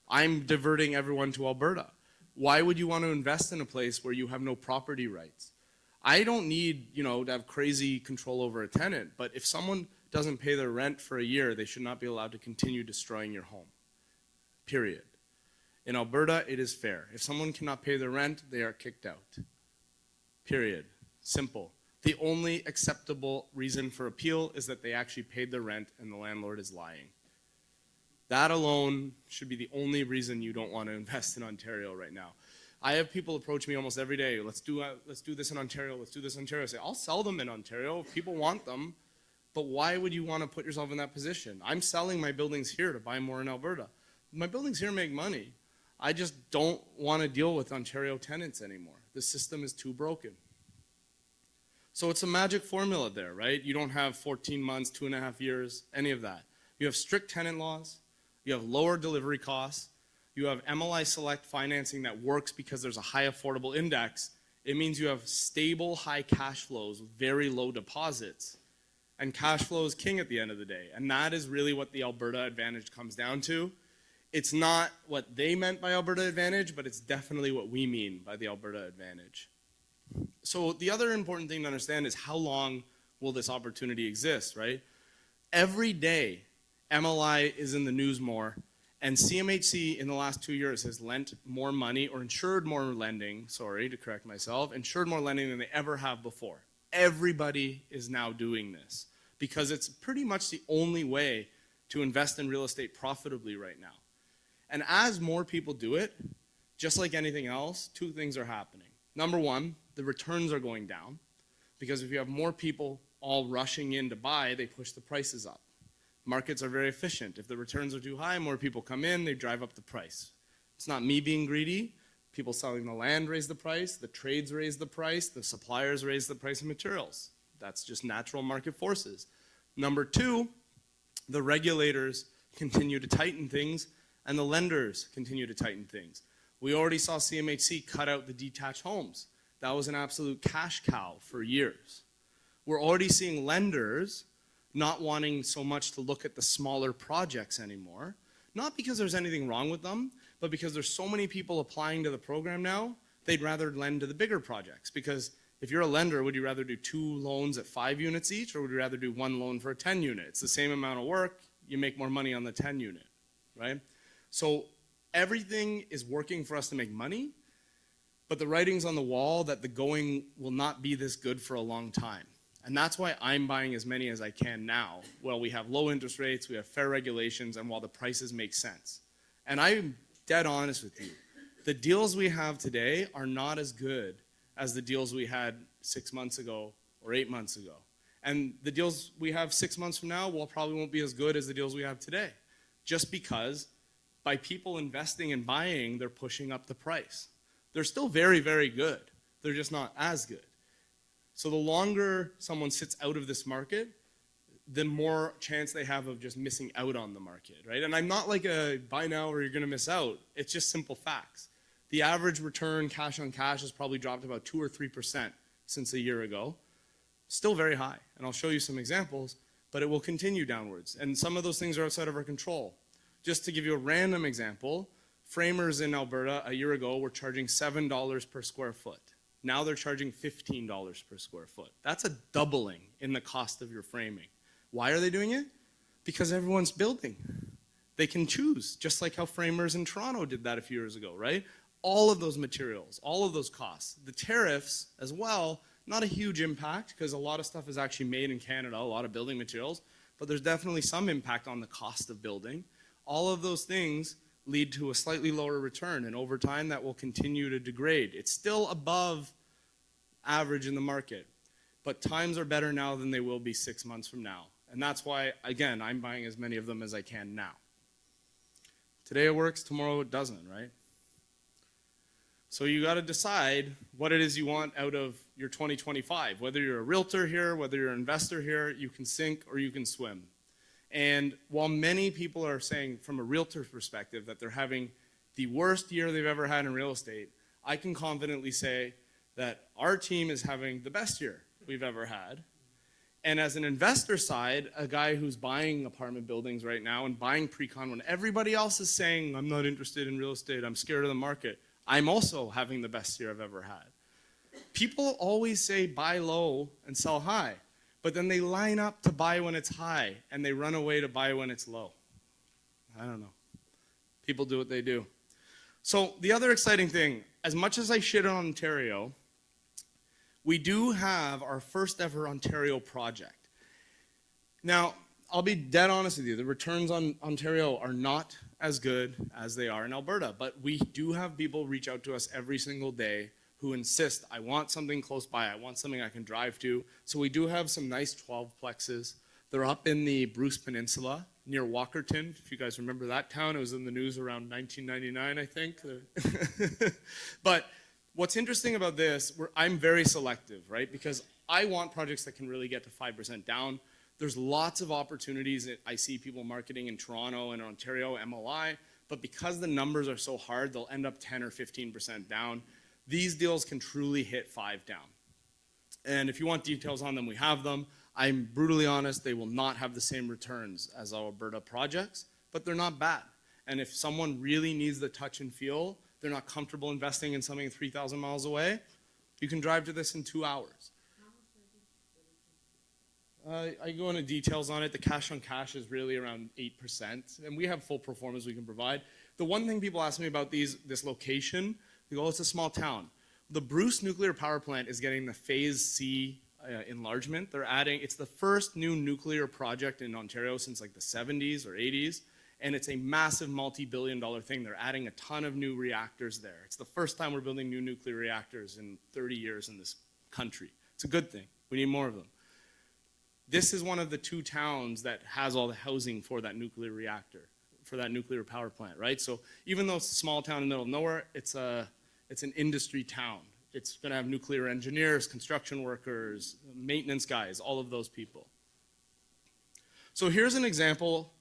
I'm diverting everyone to Alberta. Why would you want to invest in a place where you have no property rights? I don't need, to have crazy control over a tenant, but if someone doesn't pay their rent for a year, they should not be allowed to continue destroying your home. Period. In Alberta, it is fair. If someone cannot pay their rent, they are kicked out. Period. Simple. The only acceptable reason for appeal is that they actually paid their rent and the landlord is lying. That alone should be the only reason you don't want to invest in Ontario right now. I have people approach me almost every day. Let's do this in Ontario. Let's do this in Ontario. I say, I'll sell them in Ontario if people want them. But why would you want to put yourself in that position? I'm selling my buildings here to buy more in Alberta. My buildings here make money. I just don't want to deal with Ontario tenants anymore. The system is too broken. So it's a magic formula there, right? You don't have 14 months, 2.5 years, any of that. You have strict tenant laws. You have lower delivery costs. You have MLI Select financing that works because there's a high affordable index. It means you have stable, high cash flows with very low deposits. And cash flow is king at the end of the day. And that is really what the Alberta Advantage comes down to. It's not what they meant by Alberta Advantage, but it's definitely what we mean by the Alberta Advantage. So the other important thing to understand is how long will this opportunity exist, right? Every day, MLI is in the news more, and CMHC in the last 2 years has lent more money, or insured more lending, sorry to correct myself, insured more lending than they ever have before. Everybody is now doing this because it's pretty much the only way to invest in real estate profitably right now. And as more people do it, just like anything else, two things are happening. Number one, the returns are going down because if you have more people all rushing in to buy, they push the prices up. Markets are very efficient. If the returns are too high, more people come in, they drive up the price. It's not me being greedy. People selling the land raise the price, the trades raise the price, the suppliers raise the price of materials. That's just natural market forces. Number two, the regulators continue to tighten things and the lenders continue to tighten things. We already saw CMHC cut out the detached homes. That was an absolute cash cow for years. We're already seeing lenders not wanting so much to look at the smaller projects anymore, not because there's anything wrong with them, but because there's so many people applying to the program now, they'd rather lend to the bigger projects. Because if you're a lender, would you rather do 2 loans at 5 units each, or would you rather do 1 loan for a 10 unit? It's the same amount of work, you make more money on the 10 unit, right? So everything is working for us to make money, but the writing's on the wall that the going will not be this good for a long time. And that's why I'm buying as many as I can now. Well, we have low interest rates, we have fair regulations, and while the prices make sense. And I'm dead honest with you. The deals we have today are not as good as the deals we had 6 months ago or 8 months ago. And the deals we have 6 months from now probably won't be as good as the deals we have today. Just because by people investing and buying, they're pushing up the price. They're still very, very good. They're just not as good. So the longer someone sits out of this market, the more chance they have of just missing out on the market, right? And I'm not like a buy now or you're gonna miss out. It's just simple facts. The average return cash on cash has probably dropped about 2 or 3% since a year ago. Still very high, and I'll show you some examples, but it will continue downwards. And some of those things are outside of our control. Just to give you a random example, framers in Alberta a year ago were charging $7 per square foot. Now they're charging $15 per square foot. That's a doubling in the cost of your framing. Why are they doing it? Because everyone's building. They can choose, just like how framers in Toronto did that a few years ago, right? All of those materials, all of those costs. The tariffs as well, not a huge impact because a lot of stuff is actually made in Canada, a lot of building materials, but there's definitely some impact on the cost of building. All of those things lead to a slightly lower return, and over time that will continue to degrade. It's still above average in the market, but times are better now than they will be 6 months from now. And that's why, again, I'm buying as many of them as I can now. Today it works, tomorrow it doesn't, right? So you got to decide what it is you want out of your 2025. Whether you're a realtor here, whether you're an investor here, you can sink or you can swim. And while many people are saying from a realtor's perspective that they're having the worst year they've ever had in real estate, I can confidently say that our team is having the best year we've ever had. And as an investor side, a guy who's buying apartment buildings right now and buying pre-con when everybody else is saying, I'm not interested in real estate, I'm scared of the market, I'm also having the best year I've ever had. People always say buy low and sell high, but then they line up to buy when it's high and they run away to buy when it's low. I don't know. People do what they do. So the other exciting thing, as much as I shit on Ontario, we do have our first ever Ontario project. Now, I'll be dead honest with you, the returns on Ontario are not as good as they are in Alberta, but we do have people reach out to us every single day who insist, I want something close by, I want something I can drive to. So we do have some nice 12 plexes. They're up in the Bruce Peninsula near Walkerton. If you guys remember that town, it was in the news around 1999, I think. But what's interesting about this, I'm very selective, right? Because I want projects that can really get to 5% down. There's lots of opportunities that I see people marketing in Toronto and Ontario, MLI, but because the numbers are so hard, they'll end up 10 or 15% down. These deals can truly hit 5 down. And if you want details on them, we have them. I'm brutally honest, they will not have the same returns as our Alberta projects, but they're not bad. And if someone really needs the touch and feel, they're not comfortable investing in something 3,000 miles away, you can drive to this in 2 hours. I go into details on it. The cash on cash is really around 8%, and we have full performance we can provide. The one thing people ask me about this location, they go, oh, it's a small town. The Bruce nuclear power plant is getting the Phase C enlargement. It's the first new nuclear project in Ontario since like the 70s or 80s, and it's a massive multi-billion-dollar thing. They're adding a ton of new reactors there. It's the first time we're building new nuclear reactors in 30 years in this country. It's a good thing. We need more of them. This is one of the 2 towns that has all the housing for that nuclear reactor, for that nuclear power plant, right? So even though it's a small town in the middle of nowhere, it's an industry town. It's going to have nuclear engineers, construction workers, maintenance guys, all of those people. So here's an example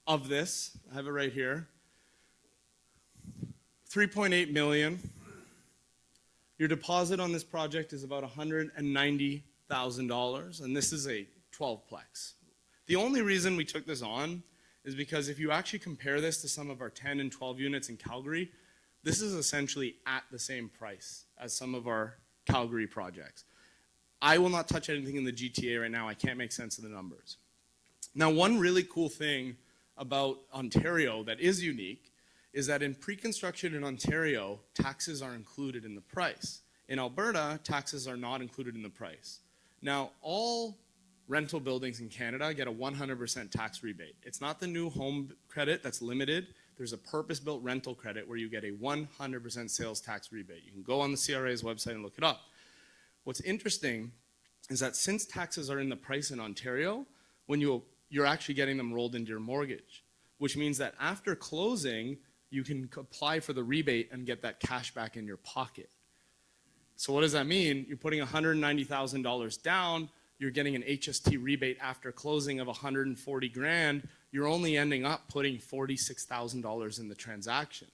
of this. I have it right here. 3.8 million. Your deposit on this project is about $190,000, and this is a 12-plex. The only reason we took this on is because if you actually compare this to some of our 10 and 12 units in Calgary, this is essentially at the same price as some of our Calgary projects. I will not touch anything in the GTA right now. I can't make sense of the numbers. Now, one really cool thing about Ontario that is unique is that in pre-construction in Ontario, taxes are included in the price. In Alberta, taxes are not included in the price. Now, all rental buildings in Canada get a 100% tax rebate. It's not the new home credit that's limited. There's a purpose-built rental credit where you get a 100% sales tax rebate. You can go on the CRA's website and look it up. What's interesting is that since taxes are in the price in Ontario, when you're actually getting them rolled into your mortgage, which means that after closing, you can apply for the rebate and get that cash back in your pocket. So what does that mean? You're putting $190,000 down, you're getting an HST rebate after closing of 140 grand, you're only ending up putting $46,000 in the transaction.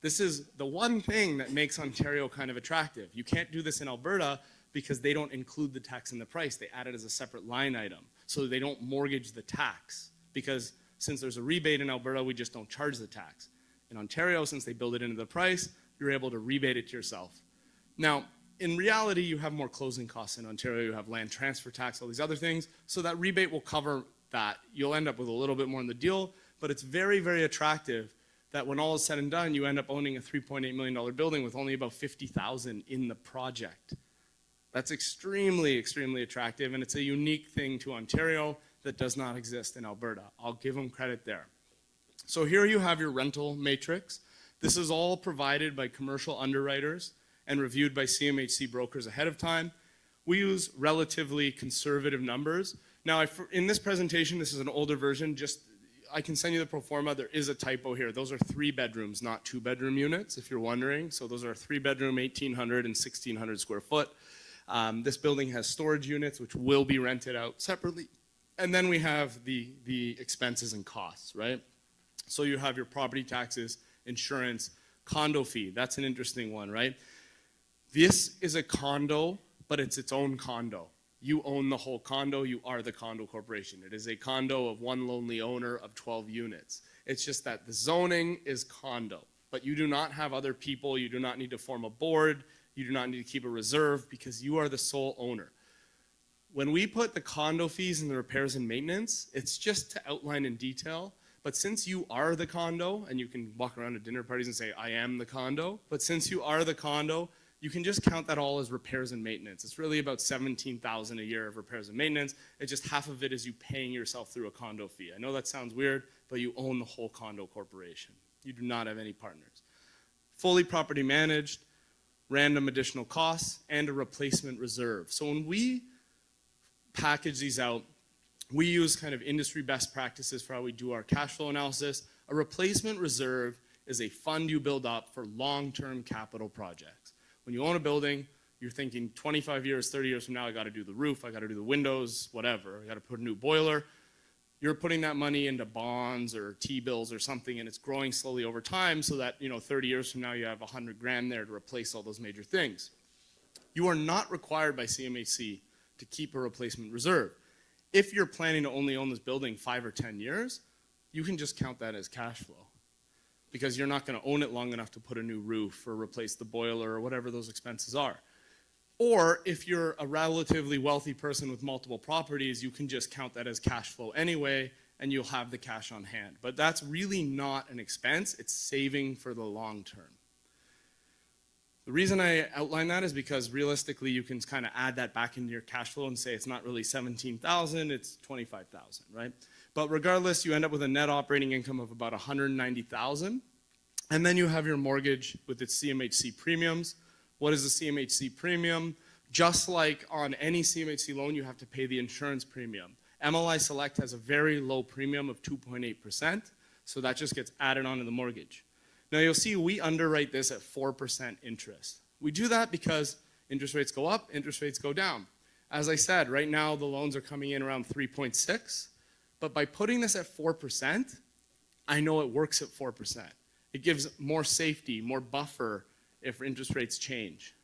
This is the one thing that makes Ontario kind of attractive. You can't do this in Alberta because they don't include the tax in the price. They add it as a separate line item. So they don't mortgage the tax because since there's a rebate in Alberta, we just don't charge the tax. In Ontario, since they build it into the price, you're able to rebate it to yourself. Now, in reality, you have more closing costs in Ontario. You have land transfer tax, all these other things. So that rebate will cover that. You'll end up with a little bit more in the deal, but it's very, very attractive that when all is said and done, you end up owning a $3.8 million building with only about $50,000 in the project. That's extremely, extremely attractive, and it's a unique thing to Ontario that does not exist in Alberta. I'll give them credit there. So here you have your rental matrix. This is all provided by commercial underwriters and reviewed by CMHC brokers ahead of time. We use relatively conservative numbers. Now, in this presentation, this is an older version, I can send you the pro forma. There is a typo here. Those are 3 bedrooms, not 2-bedroom units, if you're wondering. So those are 3-bedroom, 1,800 and 1,600 square foot. This building has storage units, which will be rented out separately. And then we have the expenses and costs, right? So you have your property taxes, insurance, condo fee. That's an interesting one, right? This is a condo, but it's its own condo. You own the whole condo. You are the condo corporation. It is a condo of one lonely owner of 12 units. It's just that the zoning is condo, but you do not have other people. You do not need to form a board. You do not need to keep a reserve because you are the sole owner. When we put the condo fees and the repairs and maintenance, it's just to outline in detail, But since you are the condo, and you can walk around at dinner parties and say, I am the condo, but since you are the condo, you can just count that all as repairs and maintenance. It's really about $17,000 a year of repairs and maintenance. It's just half of it is you paying yourself through a condo fee. I know that sounds weird, but you own the whole condo corporation. You do not have any partners. Fully property managed, random additional costs, and a replacement reserve. So when we package these out, we use kind of industry best practices for how we do our cash flow analysis. A replacement reserve is a fund you build up for long-term capital projects. When you own a building, you're thinking 25 years, 30 years from now, I gotta do the roof, I gotta do the windows, whatever, I gotta put a new boiler. You're putting that money into bonds or T-bills or something, and it's growing slowly over time so that 30 years from now you have 100 grand there to replace all those major things. You are not required by CMHC to keep a replacement reserve. If you're planning to only own this building 5 or 10 years, you can just count that as cash flow, because you're not going to own it long enough to put a new roof or replace the boiler or whatever those expenses are. Or if you're a relatively wealthy person with multiple properties, you can just count that as cash flow anyway, and you'll have the cash on hand. But that's really not an expense, it's saving for the long term. The reason I outline that is because realistically you can kind of add that back into your cash flow and say it's not really 17,000, it's 25,000, right? But regardless, you end up with a net operating income of about 190,000, and then you have your mortgage with its CMHC premiums. What is the CMHC premium? Just like on any CMHC loan, you have to pay the insurance premium. MLI Select has a very low premium of 2.8%, so that just gets added onto the mortgage. Now you'll see we underwrite this at 4% interest. We do that because interest rates go up, interest rates go down. As I said, right now the loans are coming in around 3.6, but by putting this at 4%, I know it works at 4%. It gives more safety, more buffer if interest rates change.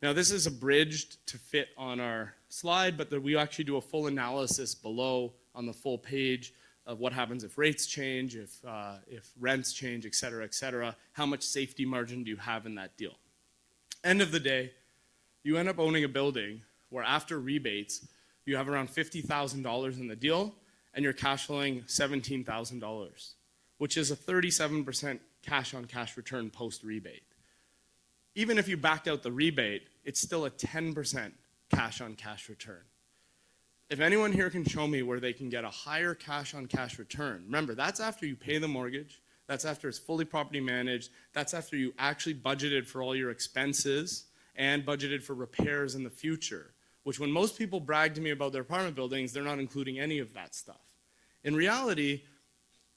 Now this is abridged to fit on our slide, but we actually do a full analysis below on the full page of what happens if rates change, if rents change, et cetera, how much safety margin do you have in that deal. End of the day, you end up owning a building where after rebates, you have around $50,000 in the deal, and you're cash flowing $17,000, which is a 37% cash on cash return post rebate. Even if you backed out the rebate, it's still a 10% cash on cash return. If anyone here can show me where they can get a higher cash on cash return, remember, that's after you pay the mortgage, that's after it's fully property managed, that's after you actually budgeted for all your expenses and budgeted for repairs in the future, which when most people brag to me about their apartment buildings, they're not including any of that stuff. In reality,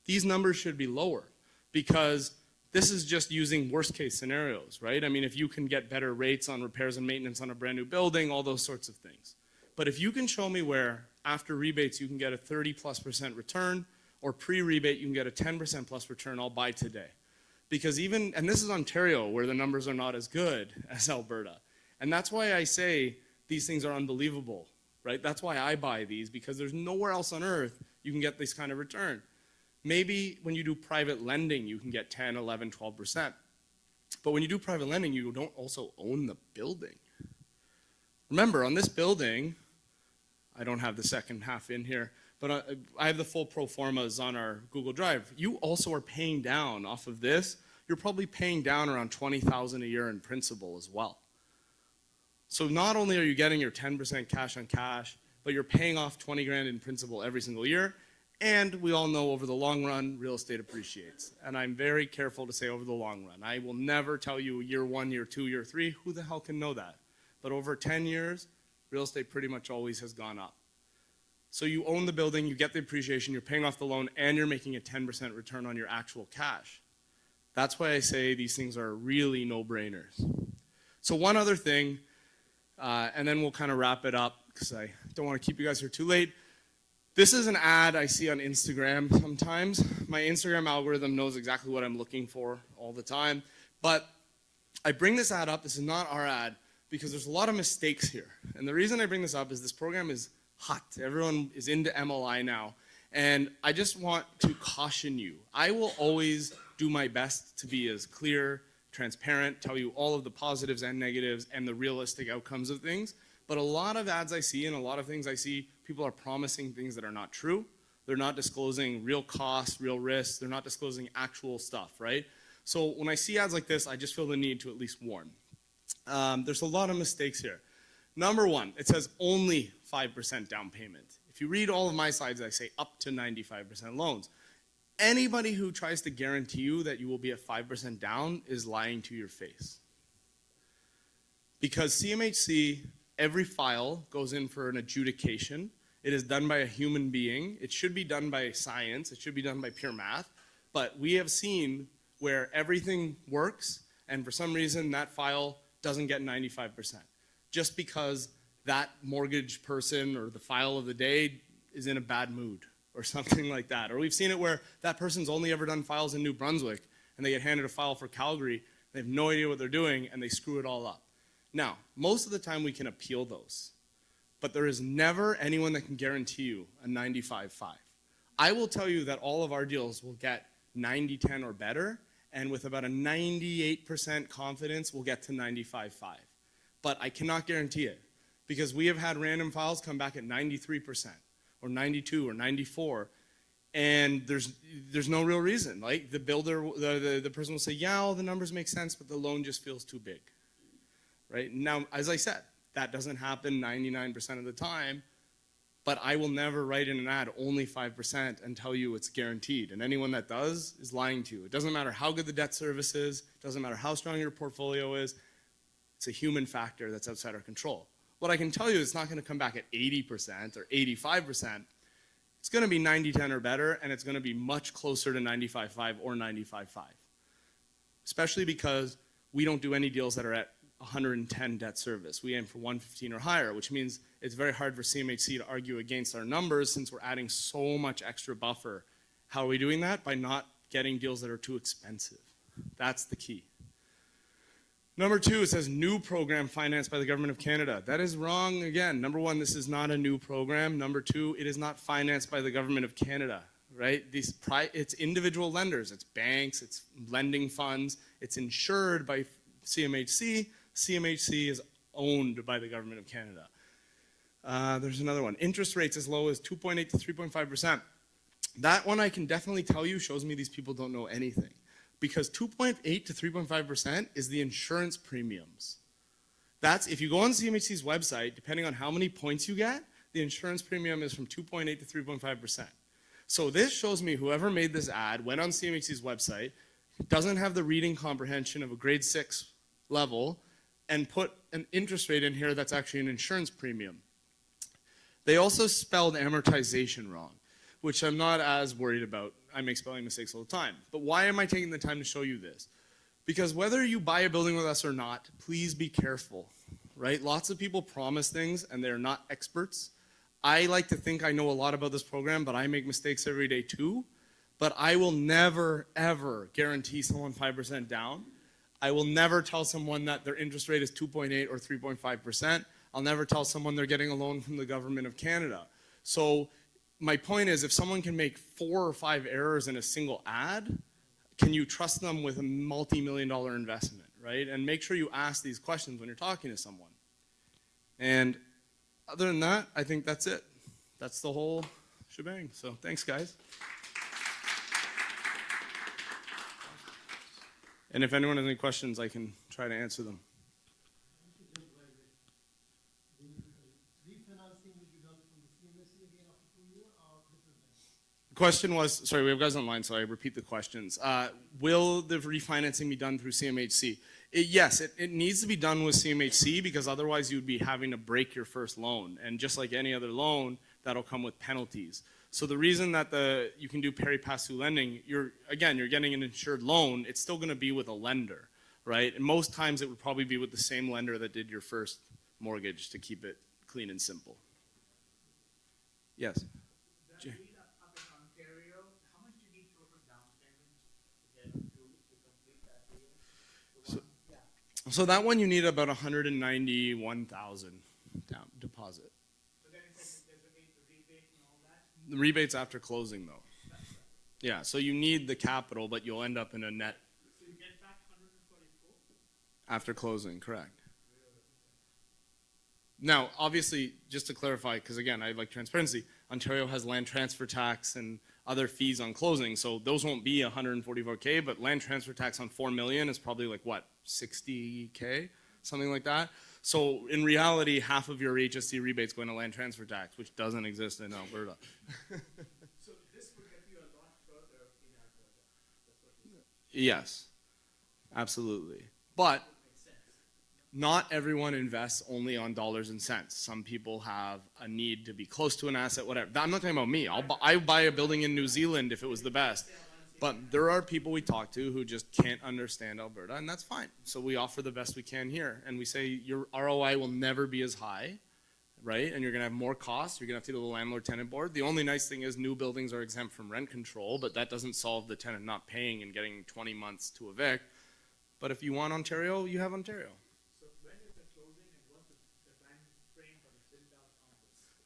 these numbers should be lower because this is just using worst case scenarios, right? I mean, if you can get better rates on repairs and maintenance on a brand new building, all those sorts of things. But if you can show me where after rebates you can get a 30+% return, or pre-rebate you can get a 10% plus return, I'll buy today. Because even, and this is Ontario where the numbers are not as good as Alberta. And that's why I say these things are unbelievable, right? That's why I buy these, because there's nowhere else on earth you can get this kind of return. Maybe when you do private lending, you can get 10, 11, 12%. But when you do private lending, you don't also own the building. Remember, on this building, I don't have the second half in here, but I have the full pro formas on our Google Drive. You also are paying down off of this. You're probably paying down around $20,000 a year in principal as well. So not only are you getting your 10% cash on cash, but you're paying off 20 grand in principal every single year. And we all know over the long run, real estate appreciates. And I'm very careful to say over the long run. I will never tell you year 1, year 2, year 3. Who the hell can know that? But over 10 years, real estate pretty much always has gone up. So you own the building, you get the appreciation, you're paying off the loan, and you're making a 10% return on your actual cash. That's why I say these things are really no-brainers. So one other thing, and then we'll kind of wrap it up because I don't want to keep you guys here too late. This is an ad I see on Instagram sometimes. My Instagram algorithm knows exactly what I'm looking for all the time. But I bring this ad up, this is not our ad, because there's a lot of mistakes here. And the reason I bring this up is this program is hot. Everyone is into MLI now. And I just want to caution you. I will always do my best to be as clear, transparent, tell you all of the positives and negatives and the realistic outcomes of things. But a lot of ads I see and a lot of things I see, people are promising things that are not true. They're not disclosing real costs, real risks. They're not disclosing actual stuff, right? So when I see ads like this, I just feel the need to at least warn. There's a lot of mistakes here. Number one, it says only 5% down payment. If you read all of my slides, I say up to 95% loans. Anybody who tries to guarantee you that you will be at 5% down is lying to your face. Because CMHC, every file goes in for an adjudication. It is done by a human being. It should be done by science. It should be done by pure math. But we have seen where everything works, and for some reason that file doesn't get 95%. Just because that mortgage person or the file of the day is in a bad mood or something like that. Or we've seen it where that person's only ever done files in New Brunswick and they get handed a file for Calgary, they have no idea what they're doing and they screw it all up. Now, most of the time we can appeal those, but there is never anyone that can guarantee you a 95.5. I will tell you that all of our deals will get 90-10 or better, and with about a 98% confidence, we'll get to 95.5. But I cannot guarantee it, because we have had random files come back at 93% or 92 or 94, and there's no real reason. Like the builder, the person will say, yeah, all the numbers make sense, but the loan just feels too big, right? Now, as I said, that doesn't happen 99% of the time, but I will never write in an ad only 5% and tell you it's guaranteed. And anyone that does is lying to you. It doesn't matter how good the debt service is, it doesn't matter how strong your portfolio is, it's a human factor that's outside our control. What I can tell you is it's not going to come back at 80% or 85%. It's going to be 90-10 or better, and it's going to be much closer to 95.5 or 95.5. Especially because we don't do any deals that are at 110 debt service. We aim for 115 or higher, which means it's very hard for CMHC to argue against our numbers since we're adding so much extra buffer. How are we doing that? By not getting deals that are too expensive. That's the key. Number two, it says new program financed by the Government of Canada. That is wrong again. Number one, this is not a new program. Number two, it is not financed by the Government of Canada, right? It's individual lenders, it's banks, it's lending funds, it's insured by CMHC. CMHC is owned by the Government of Canada. There's another one. Interest rates as low as 2.8 to 3.5%. That one I can definitely tell you shows me these people don't know anything. Because 2.8 to 3.5% is the insurance premiums. That's, if you go on CMHC's website, depending on how many points you get, the insurance premium is from 2.8 to 3.5%. So this shows me whoever made this ad went on CMHC's website, doesn't have the reading comprehension of a grade 6 level, and put an interest rate in here that's actually an insurance premium. They also spelled amortization wrong, which I'm not as worried about. I make spelling mistakes all the time. But why am I taking the time to show you this? Because whether you buy a building with us or not, please be careful, right? Lots of people promise things and they're not experts. I like to think I know a lot about this program, but I make mistakes every day too. But I will never, ever guarantee someone 5% down. I will never tell someone that their interest rate is 2.8 or 3.5%. I'll never tell someone they're getting a loan from the Government of Canada. So my point is, if someone can make 4 or 5 errors in a single ad, can you trust them with a multi-million-dollar investment, right? And make sure you ask these questions when you're talking to someone. And other than that, I think that's it. That's the whole shebang. So thanks, guys. And if anyone has any questions, I can try to answer them. The question was, sorry, we have guys online, so I repeat the questions. Will the refinancing be done through CMHC? Yes, it needs to be done with CMHC because otherwise you'd be having to break your first loan. And just like any other loan, that'll come with penalties. So the reason that you can do pari passu lending, you're getting an insured loan, it's still gonna be with a lender, right? And most times it would probably be with the same lender that did your first mortgage to keep it clean and simple. Yes? So that one you need about 191,000 down deposit. So then it says there's a rebate and all that? The rebate's after closing though. Yeah, so you need the capital, but you'll end up in a net. So you get back 144? After closing, correct. Now, obviously, just to clarify, because again, I like transparency, Ontario has land transfer tax and other fees on closing, so those won't be 144K, but land transfer tax on 4 million is probably like what, 60K, something like that. So in reality, half of your HST rebate's going to land transfer tax, which doesn't exist in Alberta. So this would get you a lot further in Alberta. That's what you're saying. Yes, absolutely. But not everyone invests only on dollars and cents. Some people have a need to be close to an asset, whatever. I'm not talking about me. I buy a building in New Zealand if it was the best. But there are people we talk to who just can't understand Alberta, and that's fine. So we offer the best we can here. And we say your ROI will never be as high, right? And you're going to have more costs. You're going to have to do the landlord-tenant board. The only nice thing is new buildings are exempt from rent control, but that doesn't solve the tenant not paying and getting 20 months to evict. But if you want Ontario, you have Ontario. So when is the closing and what's the time frame for the build-out on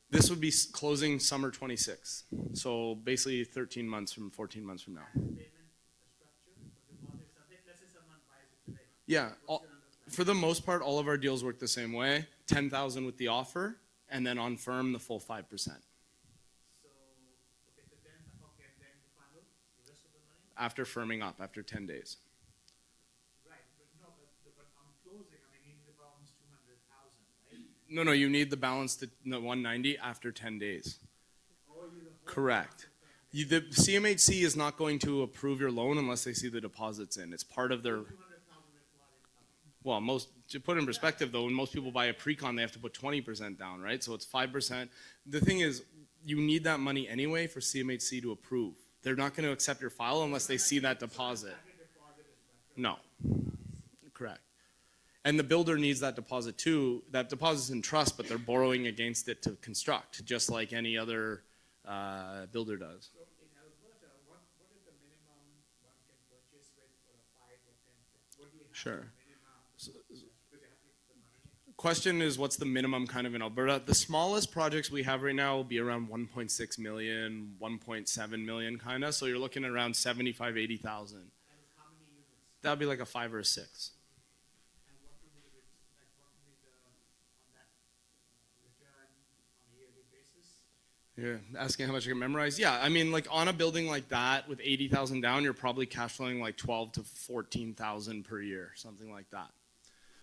this? This would be closing summer 26. So basically 13 months from 14 months from now. And the payment structure for deposits, let's say someone buys it today. Yeah, for the most part, all of our deals work the same way. 10,000 with the offer, and then on firm, the full 5%. So, okay, so then, okay, and then the final, the rest of the money? After firming up, after 10 days. Right, but no, but on closing, I mean, you need the balance 200,000, right? No, you need the balance to 190 after 10 days. Or you the whole Correct. The CMHC is not going to approve your loan unless they see the deposits in. It's part of their, 200,000 required. well, to put in perspective though, when most people buy a pre-con, they have to put 20% down, right? So it's 5%. The thing is, you need that money anyway for CMHC to approve. They're not going to accept your file unless they see that deposit. No. Correct. And the builder needs that deposit too. That deposit's in trust, but they're borrowing against it to construct, just like any other builder does. So in Alberta, what is the minimum one can purchase with for a 5 or 10? What do you have Sure. minimum? Do they have to put the money in? Question is, what's the minimum kind of in Alberta? The smallest projects we have right now will be around 1.6 million, 1.7 million kind of. So you're looking at around 75, 80,000. And how many units? That would be like a 5 or a 6. And what would be the, like, what would be the, on that return on a yearly basis? You're asking how much I can memorize? Yeah, I mean, like on a building like that with 80,000 down, you're probably cash flowing like 12 to 14,000 per year, something like that.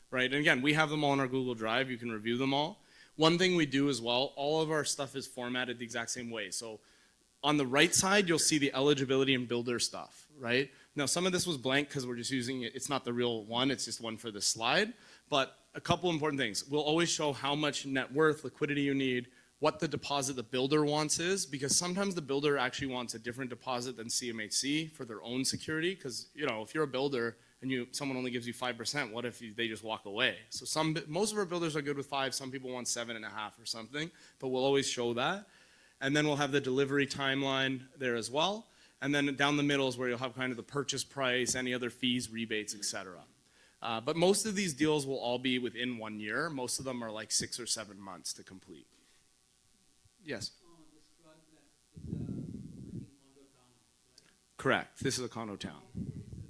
Right, and again, we have them all in our Google Drive. You can review them all. One thing we do as well, all of our stuff is formatted the exact same way. So on the right side, you'll see the eligibility and builder stuff, right? Now, some of this was blank because we're just using it. It's not the real one. It's just one for the slide. But a couple important things. We'll always show how much net worth, liquidity you need, what the deposit the builder wants is, because sometimes the builder actually wants a different deposit than CMHC for their own security. Because, you know, if you're a builder and someone only gives you 5%, what if they just walk away? So most of our builders are good with 5. Some people want 7.5 or something, but we'll always show that. And then we'll have the delivery timeline there as well. And then down the middle is where you'll have kind of the purchase price, any other fees, rebates, etc. But most of these deals will all be within 1 year. Most of them are like 6 or 7 months to complete. Yes. This plot that is I think condo town, right? Correct. This is a condo town. What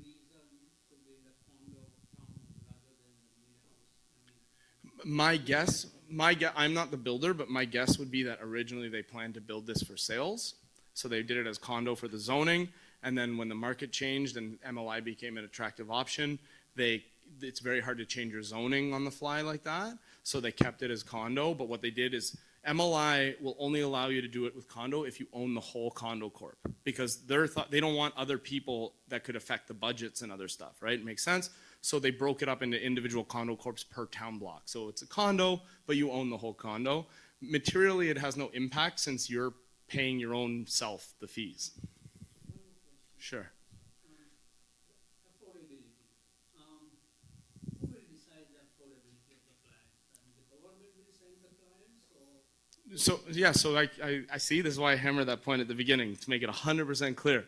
is the reason to be in the condo town rather than the main house? My guess, I'm not the builder, but my guess would be that originally they planned to build this for sales. So they did it as condo for the zoning. And then when the market changed and MLI became an attractive option, it's very hard to change your zoning on the fly like that. So they kept it as condo. But what they did is MLI will only allow you to do it with condo if you own the whole condo corp, because they don't want other people that could affect the budgets and other stuff, right? Makes sense? So they broke it up into individual condo corps per town block. So it's a condo, but you own the whole condo. Materially, it has no impact since you're paying your own self the fees. Sure. Affordability. Who will decide the affordability of the clients? I mean, the government will decide the clients, or? So yeah, so I see, this is why I hammered that point at the beginning, to make it 100% clear.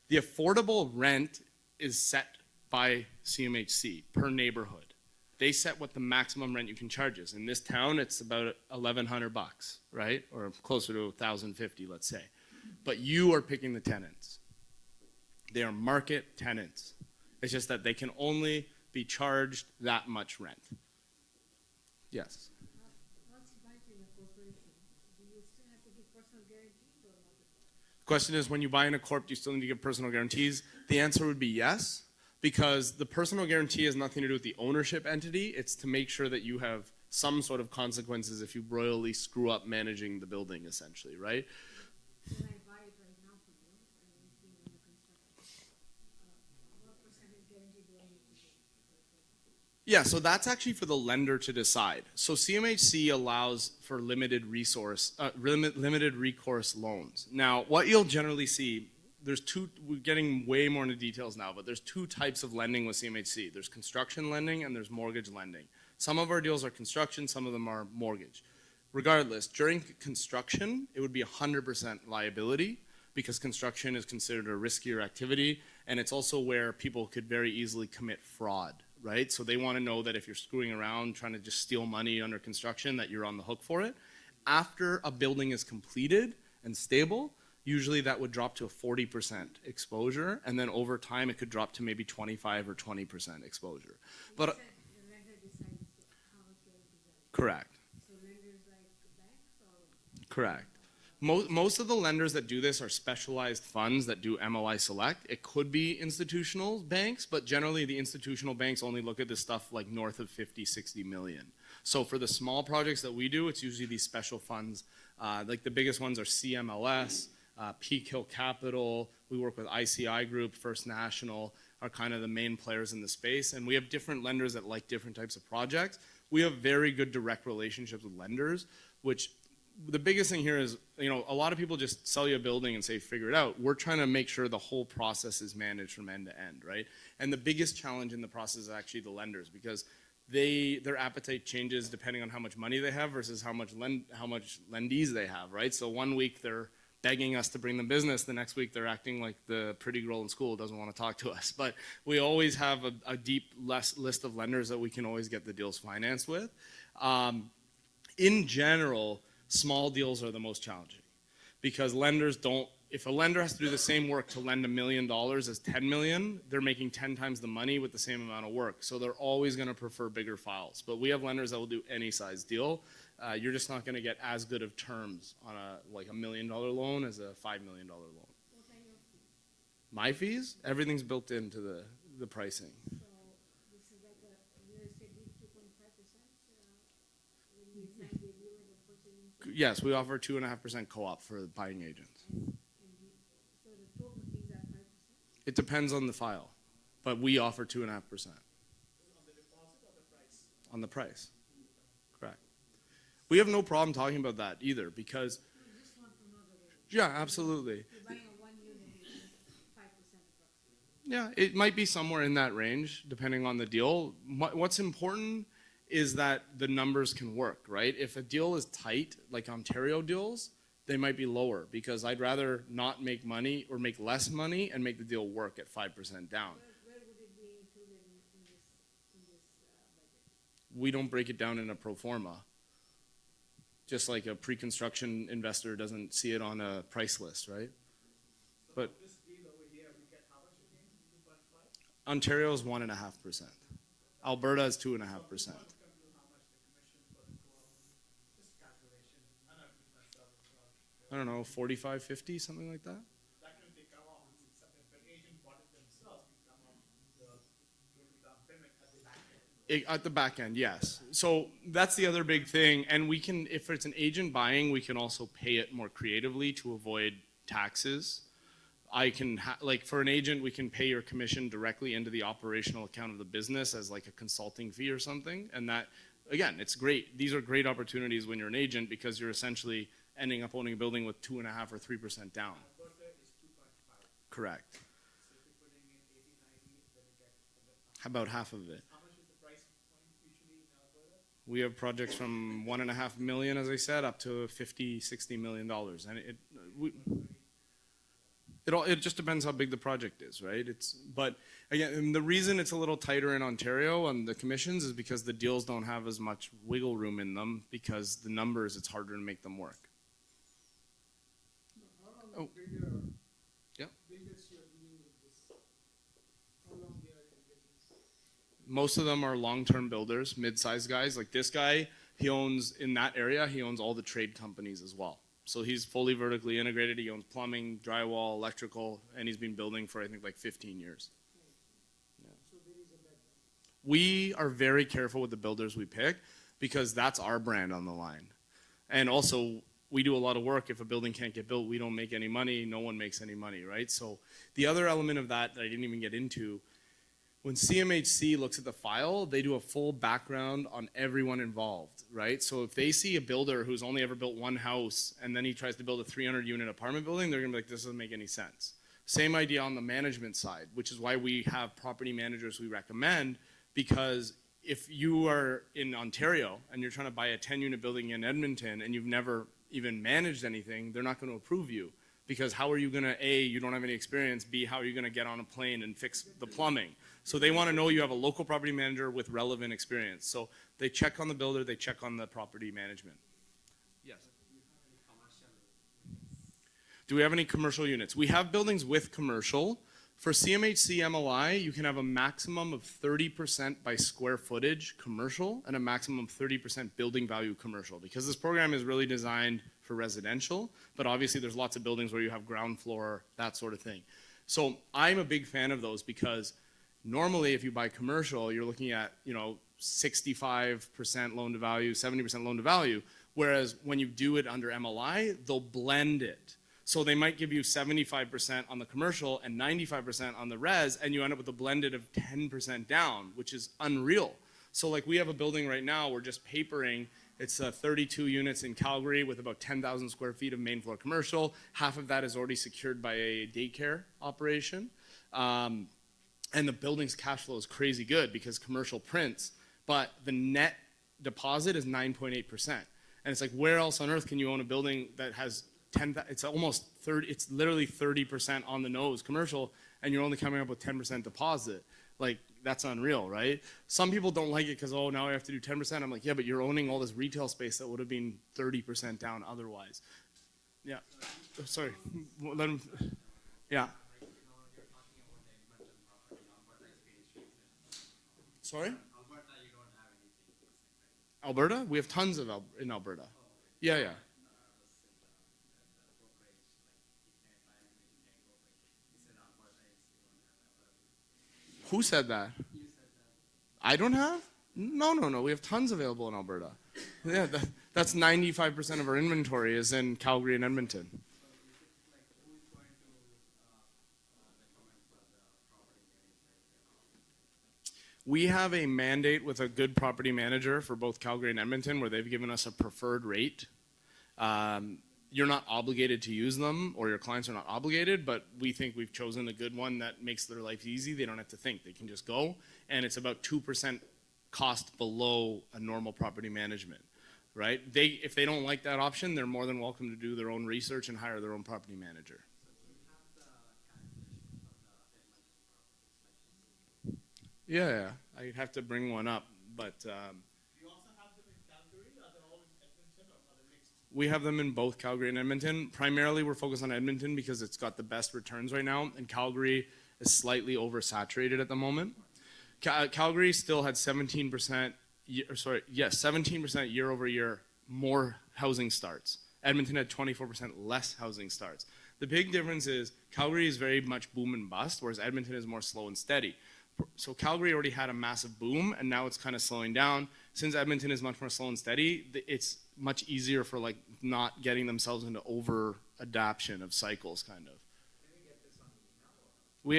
The affordable rent is set by CMHC per neighborhood. They set what the maximum rent you can charge is. In this town, it's about $1,100, right? Or closer to $1,050, let's say. But you are picking the tenants. They are market tenants. It's just that they can only be charged that much rent. Yes. Once you buy it in a corporation, do you still have to give personal guarantee Question is, when you buy in a corp, do you still need to give personal guarantees? The answer would be yes, because the personal guarantee has nothing to do with the ownership entity. It's to make sure that you have some sort of consequences if you royally screw up managing the building, essentially, right? When I buy it right now from you, and it's being under construction, what percentage guarantee do I need to give? Yeah, so that's actually for the lender to decide. So CMHC allows for limited recourse loans. Now, what you'll generally see, there's two, we're getting way more into details now, but there's two types of lending with CMHC. There's construction lending and there's mortgage lending. Some of our deals are construction, some of them are mortgage. Regardless, during construction, it would be 100% liability because construction is considered a riskier activity, and it's also where people could very easily commit fraud, right? So they want to know that if you're screwing around trying to just steal money under construction, that you're on the hook for it. After a building is completed and stable, usually that would drop to a 40% exposure, and then over time it could drop to maybe 25 or 20% exposure. But The lender decides how much guarantee is that. correct. So lenders like banks or? Correct. Most of the lenders that do this are specialized funds that do MLI Select. It could be institutional banks, but generally the institutional banks only look at this stuff like north of 50, 60 million. So for the small projects that we do, it's usually these special funds. Like the biggest ones are CMLS, Peak Hill Capital. We work with ICI Group, First National are kind of the main players in the space. And we have different lenders that like different types of projects. We have very good direct relationships with lenders, which the biggest thing here is, you know, a lot of people just sell you a building and say, figure it out. We're trying to make sure the whole process is managed from end to end, right? And the biggest challenge in the process is actually the lenders, because their appetite changes depending on how much money they have versus how much lendees they have, right? So one week they're begging us to bring them business, the next week they're acting like the pretty girl in school doesn't want to talk to us. But we always have a deep list of lenders that we can always get the deals financed with. In general, small deals are the most challenging because lenders don't, if a lender has to do the same work to lend $1 million as 10 million, they're making 10 times the money with the same amount of work. So they're always going to prefer bigger files. But we have lenders that will do any size deal. You're just not going to get as good of terms on like $1 million loan as a $5 million loan. What are your fees? My fees? Everything's built into the pricing. So this is like a real estate deal, 2.5%, when we sign the agreement of purchasing. Yes, we offer 2.5% co-op for the buying agents. So the total fees are 5%? It depends on the file, but we offer 2.5%. On the deposit or the price? On the price. Correct. We have no problem talking about that either because, We just want to know the rate. yeah, absolutely. If you're buying a 1 unit, it's 5% approximately. Yeah, it might be somewhere in that range depending on the deal. What's important is that the numbers can work, right? If a deal is tight, like Ontario deals, they might be lower because I'd rather not make money or make less money and make the deal work at 5% down. Where would it be included in this budget? We don't break it down in a pro forma. Just like a pre-construction investor doesn't see it on a price list, right? But This deal over here, we get how much again? 2.5? Ontario is 1.5%. Alberta is 2.5%. How much the commission for the co-op? Just calculation. I'm not doing myself. I don't know, 45, 50, something like that? That can they come off something, but agent bought it themselves, we come off the total down payment at the back end. At the back end, yes. So that's the other big thing. And we can, if it's an agent buying, we can also pay it more creatively to avoid taxes. I can, like for an agent, we can pay your commission directly into the operational account of the business as like a consulting fee or something. And that, again, it's great. These are great opportunities when you're an agent because you're essentially ending up owning a building with 2.5 or 3% down. Alberta is 2.5. Correct. So if you're putting in 80, 90, then you get About half of it. how much is the price point usually in Alberta? We have projects from 1.5 million, as I said, up to 50, 60 million dollars. And it just depends how big the project is, right? But again, and the reason it's a little tighter in Ontario on the commissions is because the deals don't have as much wiggle room in them because the numbers, it's harder to make them work. Oh. Yeah. Biggest you're dealing with this. How long they are in business? Most of them are long-term builders, mid-sized guys. Like this guy, he owns, in that area, he owns all the trade companies as well. So he's fully vertically integrated. He owns plumbing, drywall, electrical, and he's been building for I think like 15 years. We are very careful with the builders we pick because that's our brand on the line. And also, we do a lot of work. If a building can't get built, we don't make any money. No one makes any money, right? So the other element of that I didn't even get into, when CMHC looks at the file, they do a full background on everyone involved, right? So if they see a builder who's only ever built one house and then he tries to build a 300-unit apartment building, they're gonna be like, this doesn't make any sense. Same idea on the management side, which is why we have property managers we recommend, because if you are in Ontario and you're trying to buy a 10-unit building in Edmonton and you've never even managed anything, they're not going to approve you. Because how are you going to, A, you don't have any experience, B, how are you going to get on a plane and fix the plumbing? So they want to know you have a local property manager with relevant experience. So they check on the builder, they check on the property management. Yes. Do we have any commercial units? We have buildings with commercial. For CMHC MLI, you can have a maximum of 30% by square footage commercial and a maximum of 30% building value commercial, because this program is really designed for residential, but obviously there's lots of buildings where you have ground floor, that sort of thing. So I'm a big fan of those because normally if you buy commercial, you're looking at, 65% loan to value, 70% loan to value, whereas when you do it under MLI, they'll blend it. So they might give you 75% on the commercial and 95% on the res, and you end up with a blended of 10% down, which is unreal. So like we have a building right now, we're just papering. It's 32 units in Calgary with about 10,000 square feet of main floor commercial. Half of that is already secured by a daycare operation. And the building's cash flow is crazy good because commercial prints, but the net deposit is 9.8%. And it's like, where else on earth can you own a building that has it's almost 30, it's literally 30% on the nose commercial, and you're only coming up with 10% deposit. Like, that's unreal, right? Some people don't like it because, oh, now I have to do 10%. I'm like, yeah, but you're owning all this retail space that would have been 30% down otherwise. Yeah. Oh, sorry. Let him, yeah. Sorry? Alberta? We have tons of in Alberta. Yeah, yeah. Who said that? I don't have? No. We have tons available in Alberta. Yeah, that's 95% of our inventory is in Calgary and Edmonton. We have a mandate with a good property manager for both Calgary and Edmonton where they've given us a preferred rate. You're not obligated to use them, or your clients are not obligated, but we think we've chosen a good one that makes their life easy. They don't have to think. They can just go, and it's about 2% cost below a normal property management, right? If they don't like that option, they're more than welcome to do their own research and hire their own property manager. Yeah, I'd have to bring one up, but... We have them in both Calgary and Edmonton. Primarily, we're focused on Edmonton because it's got the best returns right now, and Calgary is slightly oversaturated at the moment. Calgary still had 17% year over year more housing starts. Edmonton had 24% less housing starts. The big difference is Calgary is very much boom and bust, whereas Edmonton is more slow and steady. So Calgary already had a massive boom, and now it's kind of slowing down. Since Edmonton is much more slow and steady, it's much easier for like not getting themselves into over-adaption of cycles, kind of. Can we get this on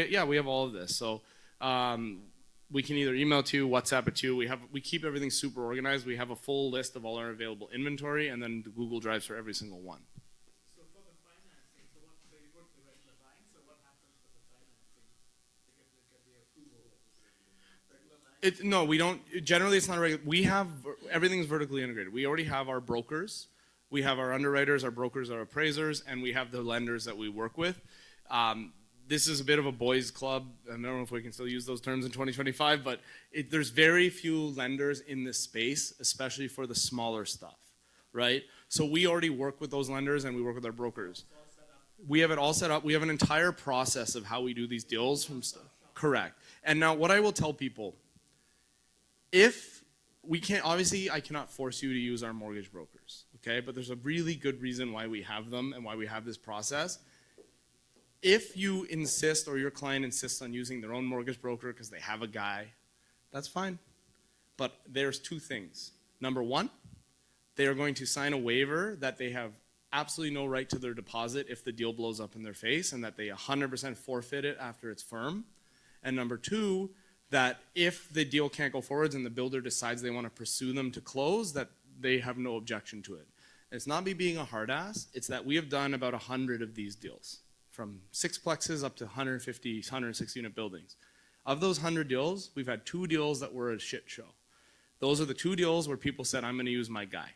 email? We have all of this. So we can either email to you, WhatsApp it to you. We keep everything super organized. We have a full list of all our available inventory, and then the Google Drives for every single one. So for the financing, so you go to the regular bank, so what happens for the financing? Because they get the approval. No, we don't. Generally, it's not regular. We have everything's vertically integrated. We already have our brokers, we have our underwriters, our brokers, our appraisers, and we have the lenders that we work with. This is a bit of a boys' club. I don't know if we can still use those terms in 2025, but there's very few lenders in this space, especially for the smaller stuff, right? So we already work with those lenders, and we work with our brokers. We have it all set up. We have an entire process of how we do these deals from stuff. Correct. And now what I will tell people, if we can't, obviously I cannot force you to use our mortgage brokers, okay? But there's a really good reason why we have them and why we have this process. If you insist or your client insists on using their own mortgage broker because they have a guy, that's fine. But there's two things. Number one, they are going to sign a waiver that they have absolutely no right to their deposit if the deal blows up in their face, and that they 100% forfeit it after it's firm. And number two, that if the deal can't go forwards and the builder decides they want to pursue them to close, that they have no objection to it. It's not me being a hard ass, it's that we have done about 100 of these deals, from 6plexes up to 150, 160 unit buildings. Of those 100 deals, we've had 2 deals that were a shit show. Those are the 2 deals where people said, I'm going to use my guy.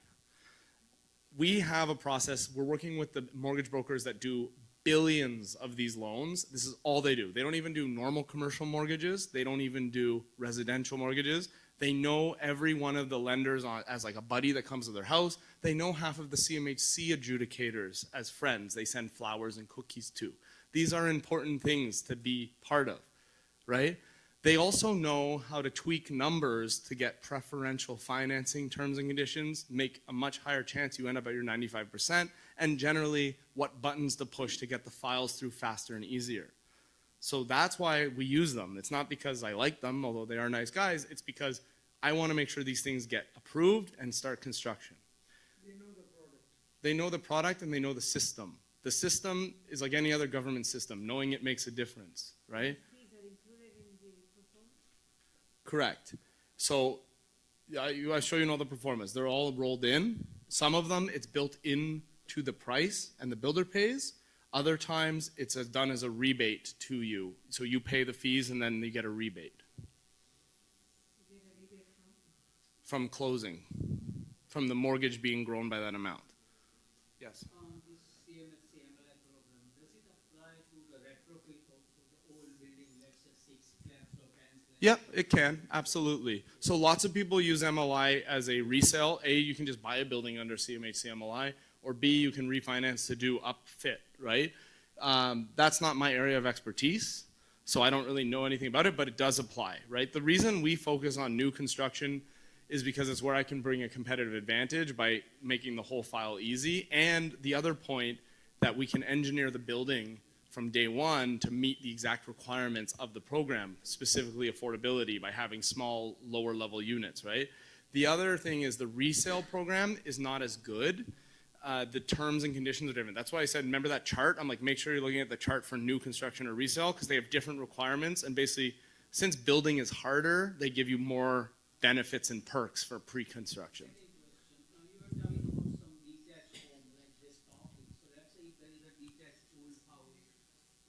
We have a process. We're working with the mortgage brokers that do billions of these loans. This is all they do. They don't even do normal commercial mortgages. They don't even do residential mortgages. They know every one of the lenders as like a buddy that comes to their house. They know half of the CMHC adjudicators as friends. They send flowers and cookies to. These are important things to be part of, right? They also know how to tweak numbers to get preferential financing terms and conditions, make a much higher chance you end up at your 95%, and generally what buttons to push to get the files through faster and easier. So that's why we use them. It's not because I like them, although they are nice guys. It's because I want to make sure these things get approved and start construction. They know the product. They know the product and they know the system. The system is like any other government system. Knowing it makes a difference, right? Correct. So I'll show you all the performance. They're all rolled in. Some of them, it's built into the price and the builder pays. Other times, it's done as a rebate to you. So you pay the fees and then you get a rebate. You get a rebate From closing. From the mortgage being grown by that amount. Yes? This CMHC MLI program, does it apply to the retrofit of the old building, let's say 6 flats or 10 flats? Yeah, it can, absolutely. So lots of people use MLI as a resale. A, you can just buy a building under CMHC MLI, or B, you can refinance to do upfit, right? That's not my area of expertise, so I don't really know anything about it, but it does apply, right? The reason we focus on new construction is because it's where I can bring a competitive advantage by making the whole file easy, and the other point that we can engineer the building from day one to meet the exact requirements of the program, specifically affordability, by having small, lower level units, right? The other thing is the resale program is not as good. The terms and conditions are different. That's why I said, remember that chart? I'm like, make sure you're looking at the chart for new construction or resale, because they have different requirements, and basically, since building is harder, they give you more benefits and perks for pre-construction. Now you were talking about some detached home like this topic. So let's say if there is a detached old house,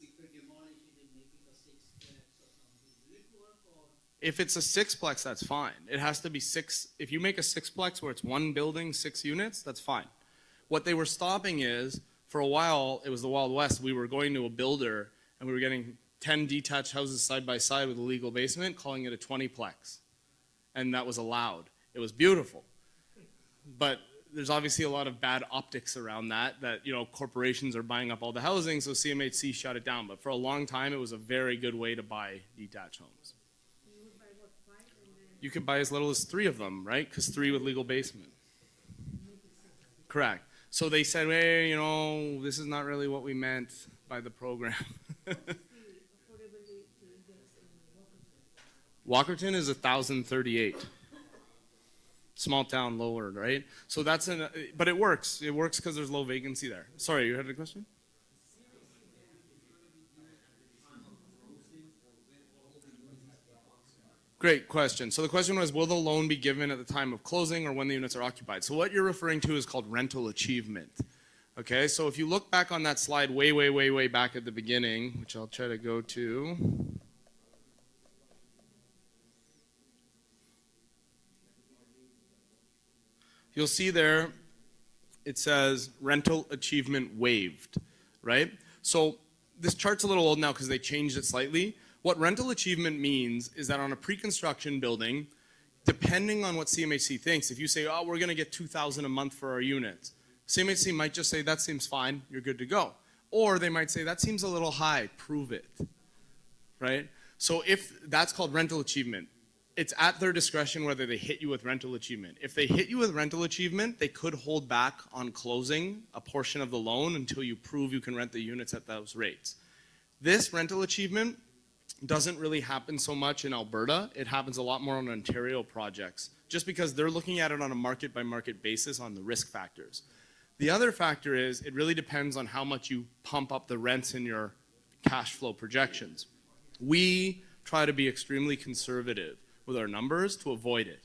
if you demolish it and make it a 6 flats or something, will it work or? If it's a 6plex, that's fine. It has to be 6. If you make a 6plex where it's one building, 6 units, that's fine. What they were stopping is, for a while, it was the Wild West. We were going to a builder and we were getting 10 detached houses side by side with a legal basement, calling it a 20plex. And that was allowed. It was beautiful. But there's obviously a lot of bad optics around that, you know, corporations are buying up all the housing, so CMHC shut it down. But for a long time, it was a very good way to buy detached homes. You would buy what, 5 and then You could buy as little as 3 of them, right? Because 3 with legal basement. make it 6. Correct. So they said, hey, you know, this is not really what we meant by the program. The affordability index in Walkerton. Walkerton is 1,038. Small town, lower, right? So that's but it works. It works because there's low vacancy there. Sorry, you had a question? Great question. So the question was, will the loan be given at the time of closing or when the units are occupied? So what you're referring to is called rental achievement. Okay, so if you look back on that slide way back at the beginning, which I'll try to go to. You'll see there, it says rental achievement waived, right? So this chart's a little old now because they changed it slightly. What rental achievement means is that on a pre-construction building, depending on what CMHC thinks, if you say, oh, we're going to get $2,000 a month for our units, CMHC might just say, that seems fine, you're good to go. Or they might say, that seems a little high, prove it, right? So if that's called rental achievement, it's at their discretion whether they hit you with rental achievement. If they hit you with rental achievement, they could hold back on closing a portion of the loan until you prove you can rent the units at those rates. This rental achievement doesn't really happen so much in Alberta. It happens a lot more on Ontario projects, just because they're looking at it on a market by market basis on the risk factors. The other factor is it really depends on how much you pump up the rents in your cash flow projections. We try to be extremely conservative with our numbers to avoid it.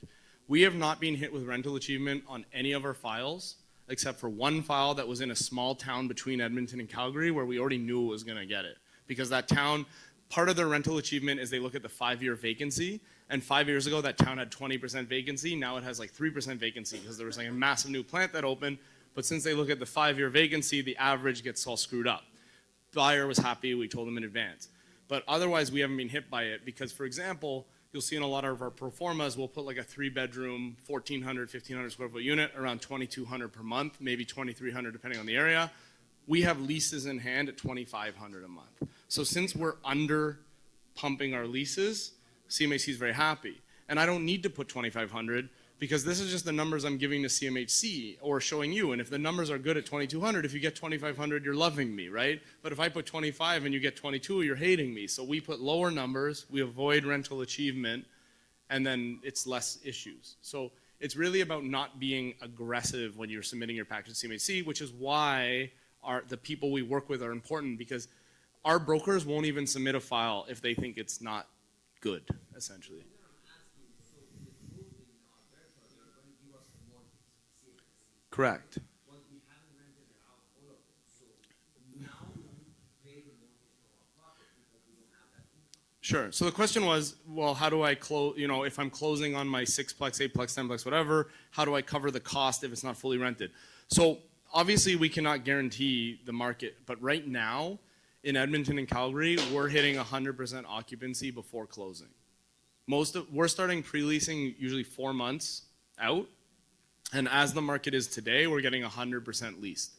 We have not been hit with rental achievement on any of our files, except for one file that was in a small town between Edmonton and Calgary where we already knew it was going to get it. Because that town, part of their rental achievement is they look at the 5-year vacancy, and 5 years ago that town had 20% vacancy. Now it has like 3% vacancy because there was like a massive new plant that opened. But since they look at the 5-year vacancy, the average gets all screwed up. Buyer was happy, we told them in advance. But otherwise we haven't been hit by it because, for example, you'll see in a lot of our pro formas, we'll put like a 3-bedroom, 1,400, 1,500 square foot unit, around 2,200 per month, maybe 2,300 depending on the area. We have leases in hand at 2,500 a month. So since we're under pumping our leases, CMHC is very happy. And I don't need to put 2,500 because this is just the numbers I'm giving to CMHC or showing you. And if the numbers are good at 2,200, if you get 2,500, you're loving me, right? But if I put 25 and you get 22, you're hating me. So we put lower numbers, we avoid rental achievement, and then it's less issues. So it's really about not being aggressive when you're submitting your package to CMHC, which is why the people we work with are important, because our brokers won't even submit a file if they think it's not good, essentially. Correct. Sure. So the question was, well, how do I close, if I'm closing on my 6-plex, 8-plex, 10-plex, whatever, how do I cover the cost if it's not fully rented? So obviously we cannot guarantee the market, but right now in Edmonton and Calgary, we're hitting 100% occupancy before closing. We're starting pre-leasing usually 4 months out. And as the market is today, we're getting 100% leased.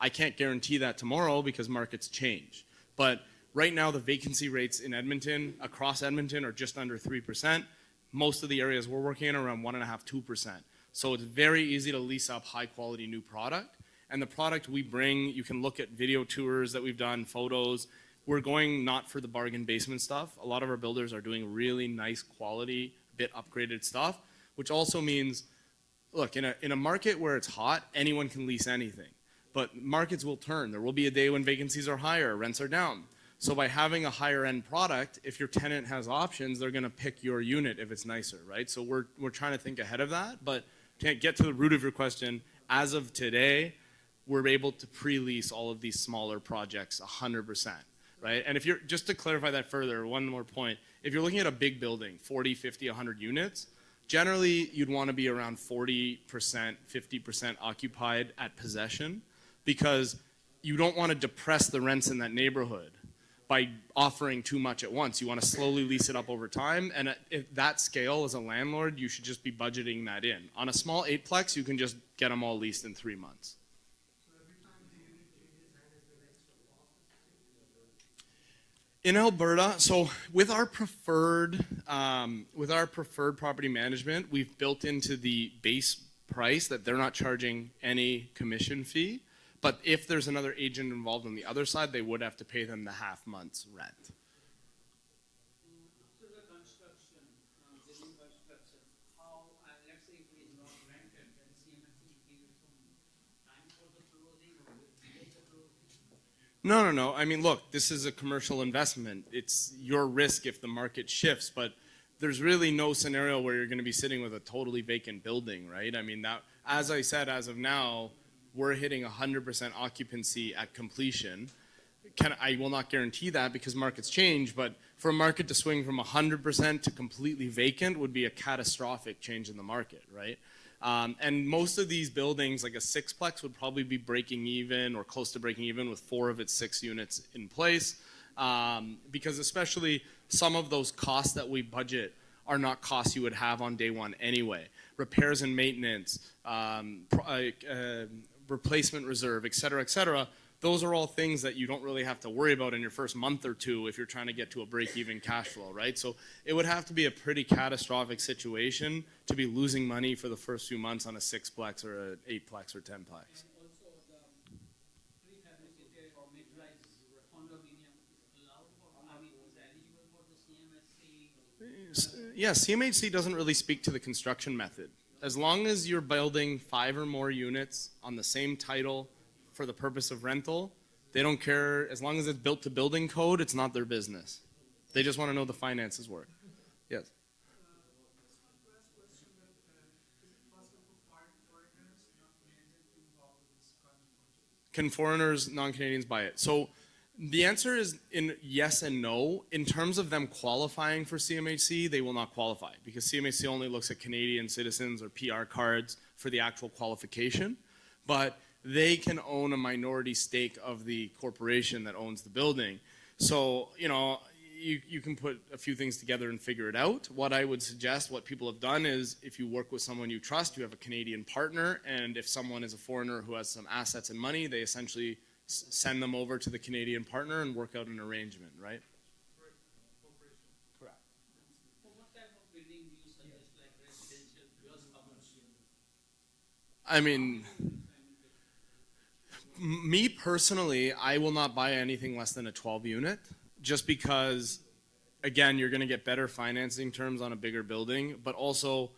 I can't guarantee that tomorrow because markets change. But right now, the vacancy rates in Edmonton, across Edmonton, are just under 3%. Most of the areas we're working in are around 1.5%, 2%. So it's very easy to lease up high-quality new product. And the product we bring, you can look at video tours that we've done, photos. We're going not for the bargain basement stuff. A lot of our builders are doing really nice quality, bit upgraded stuff, which also means, look, in a market where it's hot, anyone can lease anything. But markets will turn. There will be a day when vacancies are higher, rents are down. So by having a higher end product, if your tenant has options, they're gonna pick your unit if it's nicer, right? So we're trying to think ahead of that. But to get to the root of your question, as of today, we're able to pre-lease all of these smaller projects 100%, right? And if you're, just to clarify that further, one more point, if you're looking at a big building, 40, 50, 100 units, generally, you'd want to be around 40%, 50% occupied at possession because you don't want to depress the rents in that neighborhood by offering too much at once. You want to slowly lease it up over time. And at that scale, as a landlord, you should just be budgeting that in. On a small 8-plex, you can just get them all leased in 3 months. In Alberta, so with our preferred property management, we've built into the base price that they're not charging any commission fee. But if there's another agent involved on the other side, they would have to pay them the half month's rent. So the construction, building construction, how, let's say if it is not rented, then CMHC give you some time for the closing or delay the closing? No. I mean, look, this is a commercial investment. It's your risk if the market shifts, but there's really no scenario where you're going to be sitting with a totally vacant building, right? I mean, that, as I said, as of now, we're hitting 100% occupancy at completion. I will not guarantee that because markets change, but for a market to swing from 100% to completely vacant would be a catastrophic change in the market, right? And most of these buildings, like a 6-plex, would probably be breaking even or close to breaking even with 4 of its 6 units in place. Because especially some of those costs that we budget are not costs you would have on day one anyway. Repairs and maintenance, replacement reserve, et cetera, those are all things that you don't really have to worry about in your first month or two if you're trying to get to a break-even cash flow, right? So it would have to be a pretty catastrophic situation to be losing money for the first few months on a 6-plex or an 8-plex or 10-plex. And also the prefabricated or mid-rise condominium is allowed for, I mean, is eligible for the CMHC? Yeah, CMHC doesn't really speak to the construction method. As long as you're building 5 or more units on the same title for the purpose of rental, they don't care. As long as it's built to building code, it's not their business. They just want to know the finances work. Yes. Can foreigners, non-Canadians buy it? So the answer is in yes and no. In terms of them qualifying for CMHC, they will not qualify because CMHC only looks at Canadian citizens or PR cards for the actual qualification. But they can own a minority stake of the corporation that owns the building. So, you know, you can put a few things together and figure it out. What I would suggest, what people have done is if you work with someone you trust, you have a Canadian partner, and if someone is a foreigner who has some assets and money, they essentially send them over to the Canadian partner and work out an arrangement, right? Correct. For what type of building do you suggest, like residential plus commercial? I mean, me personally, I will not buy anything less than a 12 unit just because, again, you're going to get better financing terms on a bigger building, but also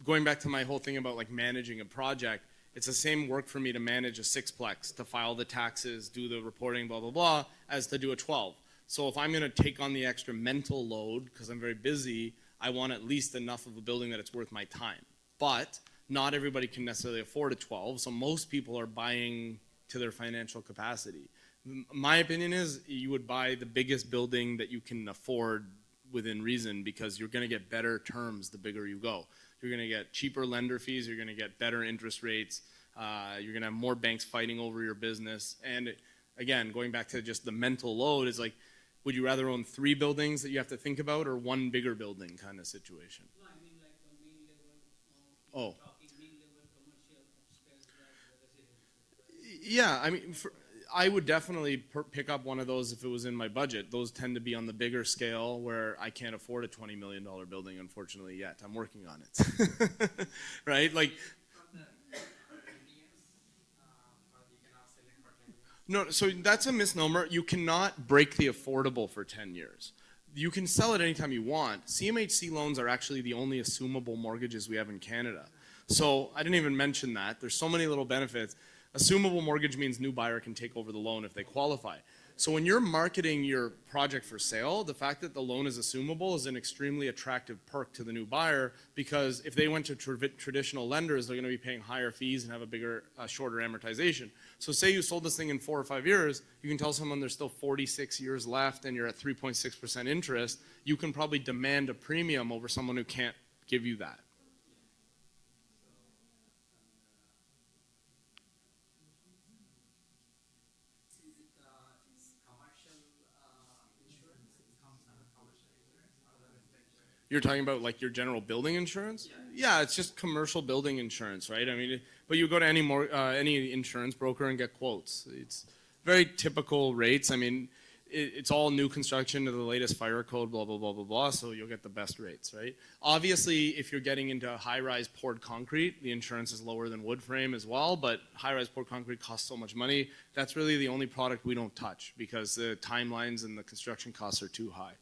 going back to my whole thing about like managing a project, it's the same work for me to manage a 6-plex, to file the taxes, do the reporting, blah, blah, blah, as to do a 12. So if I'm going to take on the extra mental load because I'm very busy, I want at least enough of a building that it's worth my time. But not everybody can necessarily afford a 12, so most people are buying to their financial capacity. My opinion is you would buy the biggest building that you can afford within reason because you're going to get better terms the bigger you go. You're going to get cheaper lender fees, you're going to get better interest rates, you're going to have more banks fighting over your business. And again, going back to just the mental load is like, would you rather own 3 buildings that you have to think about or 1 bigger building kind of situation? No, I mean like the main level, Oh. talking main level commercial upstairs, like the residential. Yeah, I mean, I would definitely pick up one of those if it was in my budget. Those tend to be on the bigger scale where I can't afford a $20 million building, unfortunately, yet. I'm working on it. Right? Like, no, so that's a misnomer. You cannot break the affordable for 10 years. You can sell it anytime you want. CMHC loans are actually the only assumable mortgages we have in Canada. So I didn't even mention that. There's so many little benefits. Assumable mortgage means new buyer can take over the loan if they qualify. So when you're marketing your project for sale, the fact that the loan is assumable is an extremely attractive perk to the new buyer because if they went to traditional lenders, they're going to be paying higher fees and have a bigger, shorter amortization. So say you sold this thing in 4 or 5 years, you can tell someone there's still 46 years left and you're at 3.6% interest, you can probably demand a premium over someone who can't give you that. You're talking about like your general building insurance? Yeah, it's just commercial building insurance, right? I mean, but you go to any insurance broker and get quotes. It's very typical rates. I mean, it's all new construction to the latest fire code, blah, blah, blah, blah, blah, so you'll get the best rates, right? Obviously, if you're getting into high-rise poured concrete, the insurance is lower than wood frame as well, but high-rise poured concrete costs so much money. That's really the only product we don't touch because the timelines and the construction costs are too high.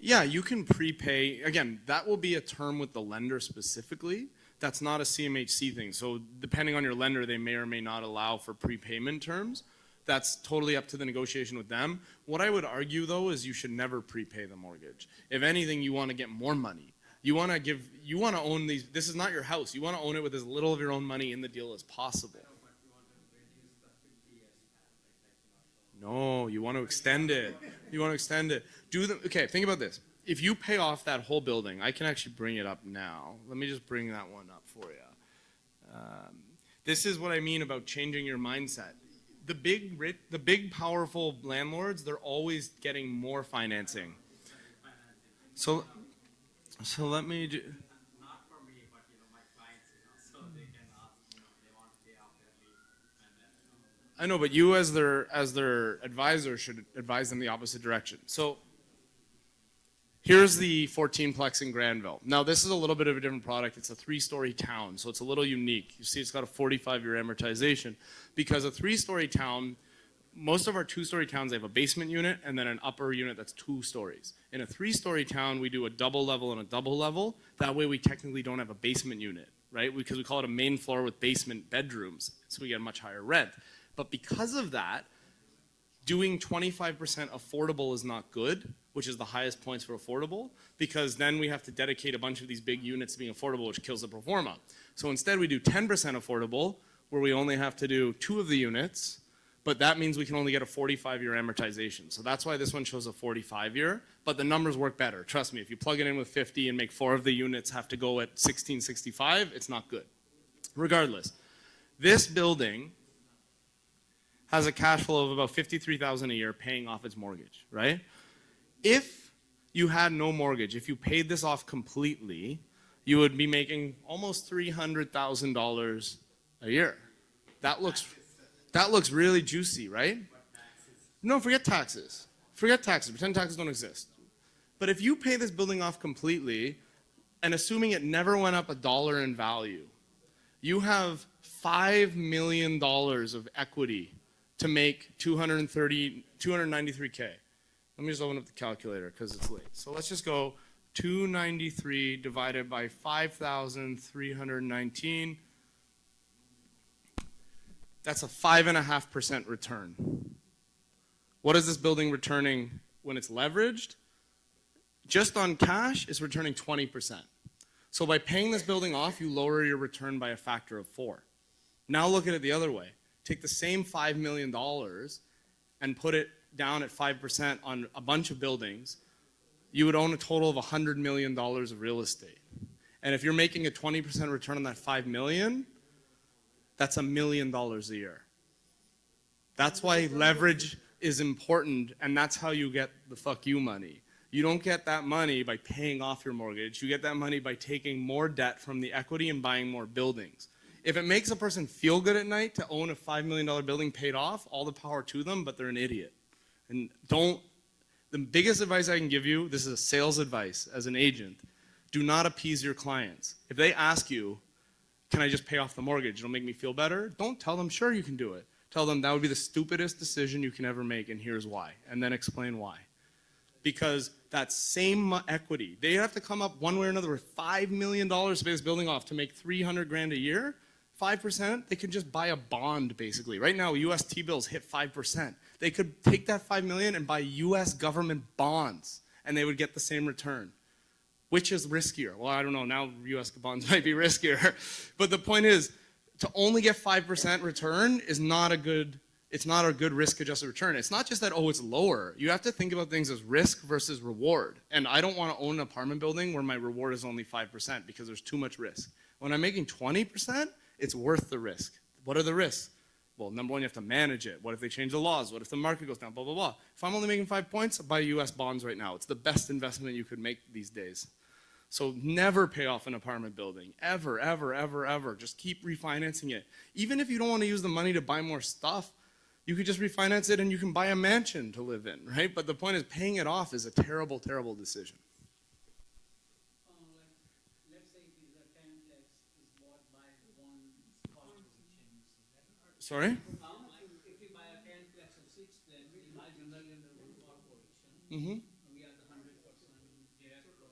Yeah, you can prepay. Again, that will be a term with the lender specifically. That's not a CMHC thing. So depending on your lender, they may or may not allow for prepayment terms. That's totally up to the negotiation with them. What I would argue, though, is you should never prepay the mortgage. If anything, you want to get more money. You want to own these. This is not your house. You want to own it with as little of your own money in the deal as possible. No, you want to extend it. You want to extend it. Okay, think about this. if you pay off that whole building, I can actually bring it up now. Let me just bring that one up for you. This is what I mean about changing your mindset. The big powerful landlords, they're always getting more financing. So let me do. Not for me, but my clients, so they can ask, they want to pay off their lease, and then, I know, but you as their advisor should advise them the opposite direction. So here's the 14-plex in Granville. Now this is a little bit of a different product. It's a 3-story town, so it's a little unique. You see it's got a 45-year amortization because a 3-story town, most of our 2-story towns, they have a basement unit and then an upper unit that's 2 stories. In a 3-story town, we do a double level and a double level. That way we technically don't have a basement unit, right? Because we call it a main floor with basement bedrooms, so we get a much higher rent. But because of that, doing 25% affordable is not good, which is the highest points for affordable, because then we have to dedicate a bunch of these big units to being affordable, which kills the pro forma. So instead we do 10% affordable, where we only have to do 2 of the units, but that means we can only get a 45-year amortization. So that's why this one shows a 45-year, but the numbers work better. Trust me, if you plug it in with 50 and make 4 of the units have to go at 1665, it's not good. Regardless, this building has a cash flow of about $53,000 a year paying off its mortgage, right? If you had no mortgage, if you paid this off completely, you would be making almost $300,000 a year. That looks really juicy, right? No, forget taxes. Forget taxes. Pretend taxes don't exist. But if you pay this building off completely, and assuming it never went up $1 in value, you have $5 million of equity to make 293K. Let me just open up the calculator because it's late. So let's just go 293 divided by 5,319. That's a 5.5% return. What is this building returning when it's leveraged? Just on cash, it's returning 20%. So by paying this building off, you lower your return by a factor of 4. Now look at it the other way. Take the same $5 million and put it down at 5% on a bunch of buildings, you would own a total of $100 million of real estate. And if you're making a 20% return on that $5 million, that's $1 million a year. That's why leverage is important, and that's how you get the fuck you money. You don't get that money by paying off your mortgage. You get that money by taking more debt from the equity and buying more buildings. If it makes a person feel good at night to own a $5 million building paid off, all the power to them, but they're an idiot. And the biggest advice I can give you, this is a sales advice as an agent, do not appease your clients. If they ask you, can I just pay off the mortgage? It'll make me feel better. Don't tell them, sure you can do it. Tell them that would be the stupidest decision you can ever make and here's why. And then explain why. Because that same equity, they have to come up one way or another with $5 million to pay this building off to make $300,000 a year. 5%, they could just buy a bond basically. Right now, US T-bills hit 5%. They could take that $5 million and buy US government bonds and they would get the same return. Which is riskier? Well, I don't know, now US bonds might be riskier. But the point is, to only get 5% return is not a good, it's not a good risk-adjusted return. It's not just that, oh, it's lower. You have to think about things as risk versus reward. And I don't want to own an apartment building where my reward is only 5% because there's too much risk. When I'm making 20%, it's worth the risk. What are the risks? Well, number one, you have to manage it. What if they change the laws? What if the market goes down? Blah, blah, blah. If I'm only making 5 points, I'll buy US bonds right now. It's the best investment you could make these days. So never pay off an apartment building. Ever, ever, ever, ever. Just keep refinancing it. Even if you don't want to use the money to buy more stuff, you could just refinance it and you can buy a mansion to live in, right? But the point is paying it off is a terrible, terrible decision. Let's say if the 10-plex is bought by one corporation. Sorry? If we buy a 10-plex or 6-plex, we buy generally under one corporation. Mm-hmm. We are the 100% director.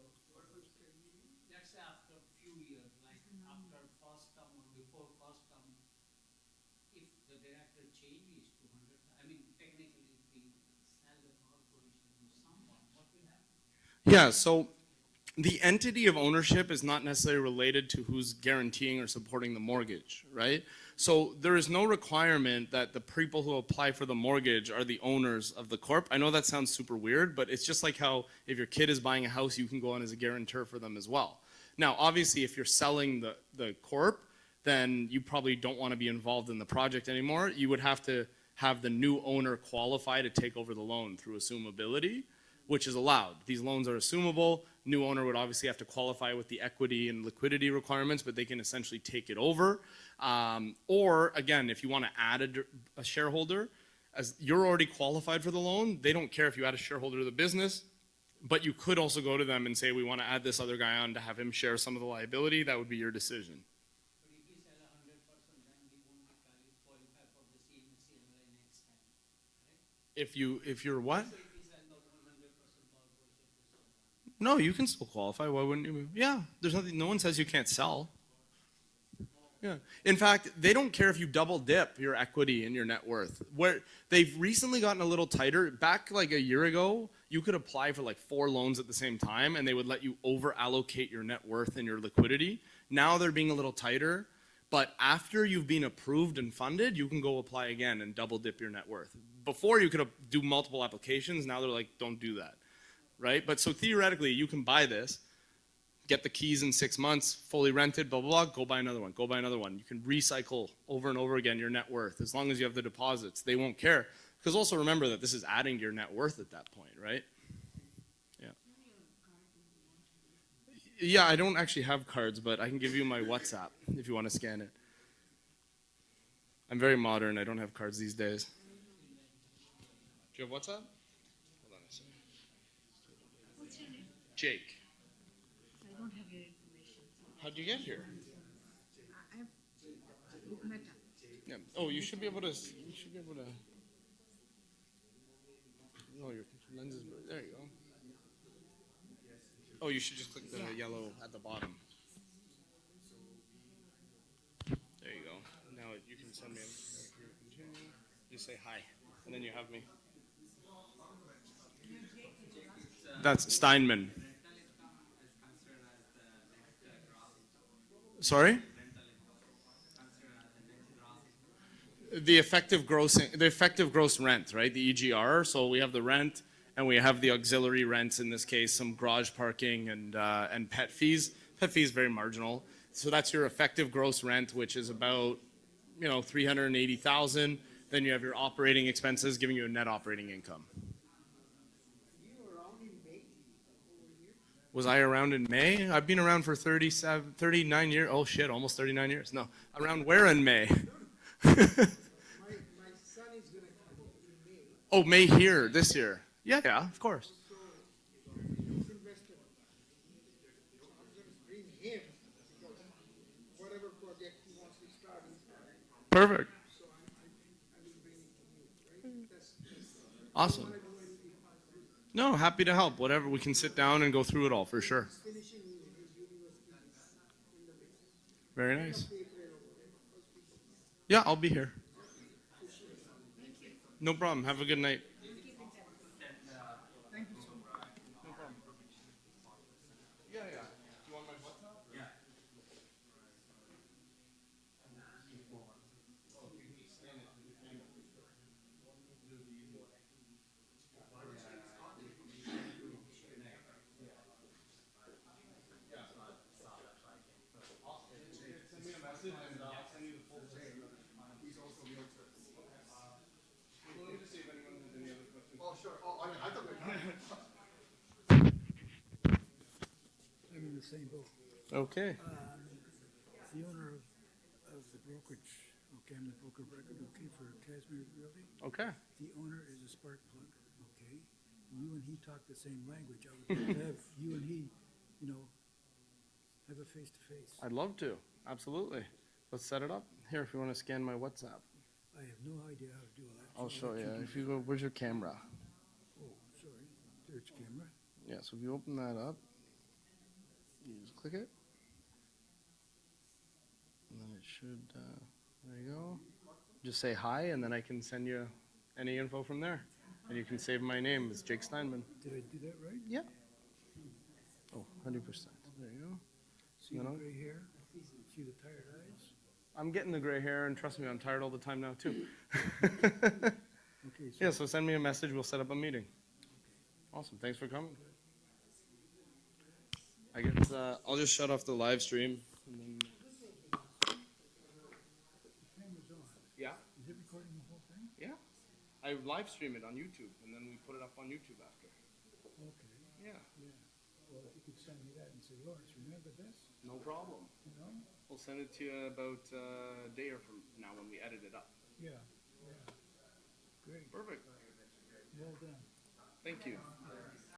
Let's say after a few years, like after first term or before first term, if the director changes to 100, I mean, technically, if we sell the corporation to someone, what will happen? Yeah, so the entity of ownership is not necessarily related to who's guaranteeing or supporting the mortgage, right? So there is no requirement that the people who apply for the mortgage are the owners of the corp. I know that sounds super weird, but it's just like how if your kid is buying a house, you can go on as a guarantor for them as well. Now, obviously, if you're selling the corp, then you probably don't want to be involved in the project anymore. You would have to have the new owner qualify to take over the loan through assumability, which is allowed. These loans are assumable. New owner would obviously have to qualify with the equity and liquidity requirements, but they can essentially take it over. Or again, if you want to add a shareholder, as you're already qualified for the loan, they don't care if you add a shareholder to the business, but you could also go to them and say, we want to add this other guy on to have him share some of the liability. That would be your decision. But if we sell 100%, then we won't be qualify for the CMHC MLI next time, right? If you're what? So if we sell the 100% corporation to someone. No, you can still qualify. Why wouldn't you? Yeah, there's nothing. No one says you can't sell. Yeah. In fact, they don't care if you double dip your equity and your net worth. Where they've recently gotten a little tighter. Back like a year ago, you could apply for like 4 loans at the same time, and they would let you over allocate your net worth and your liquidity. Now they're being a little tighter. But after you've been approved and funded, you can go apply again and double dip your net worth. Before you could do multiple applications. Now they're like, don't do that. Right? But so theoretically, you can buy this, get the keys in 6 months, fully rented, blah, blah, blah, go buy another one, go buy another one. You can recycle over and over again your net worth as long as you have the deposits. They won't care. Because also remember that this is adding to your net worth at that point, right? Yeah. Yeah, I don't actually have cards, but I can give you my WhatsApp if you want to scan it. I'm very modern. I don't have cards these days. Do you have WhatsApp? Hold on a second. What's your name? Jake. I don't have your information. How'd you get here? I have Meta. Yeah. Oh, you should be able to. You should be able to. Oh, your lenses. There you go. Oh, you should just click the yellow at the bottom. There you go. Now you can send me. Continue. Just say hi, and then you have me. That's Steinman. Sorry? The effective gross rent, right? The EGR. So we have the rent, and we have the auxiliary rents. In this case, some garage parking and pet fees. Pet fees very marginal. So that's your effective gross rent, which is about $380,000. Then you have your operating expenses, giving you a net operating income. Was I around in May? I've been around for 39 years. Oh shit, almost 39 years. No, around where in May? My son is going to come in May, Oh, May here, this year. Yeah, of course. so he's invested. So I'm going to bring him because whatever project he wants to start, he's starting. Perfect. So I will bring it to you, right? That's Awesome. No, happy to help. Whatever, we can sit down and go through it all for sure. finishing his university in the May. Very nice. April or whatever. Yeah, I'll be here. No problem. Have a good night. I'm in the same boat. Okay. The owner of the brokerage, okay, I'm the broker of record, okay, for Casimir Realty. Okay. The owner is a spark plug, okay? You and he talk the same language. I would like to have you and he, have a face-to-face. I'd love to. Absolutely. Let's set it up. Here, if you want to scan my WhatsApp. I have no idea how to do all that. I'll so show let you. do If you go, where's your camera? Oh, sorry, there's camera. Yeah, so if you open that up, you just click it. And then it should, there you go. Just say hi, and then I can send you any info from there. And you can save my name. It's Jake Steinman. Did I do that right? Yeah. Oh, 100%. There you go. See the gray hair? See the tired eyes? I'm getting the gray hair, and trust me, I'm tired all the time now too. Okay, so Yeah, so send me a message. We'll set up a meeting. Awesome. Thanks for coming. I guess I'll just shut off the live stream. And then, the camera's on. yeah, Is it recording the whole thing? yeah. I live stream it on YouTube, and then we put it up on YouTube after. Okay, Yeah, yeah. Well, if you could send me that and say, Lawrence, remember this? no problem. You know? We'll send it to you about a day or from now when we edit it up. Yeah, yeah. Great. Perfect. Well done. Thank you.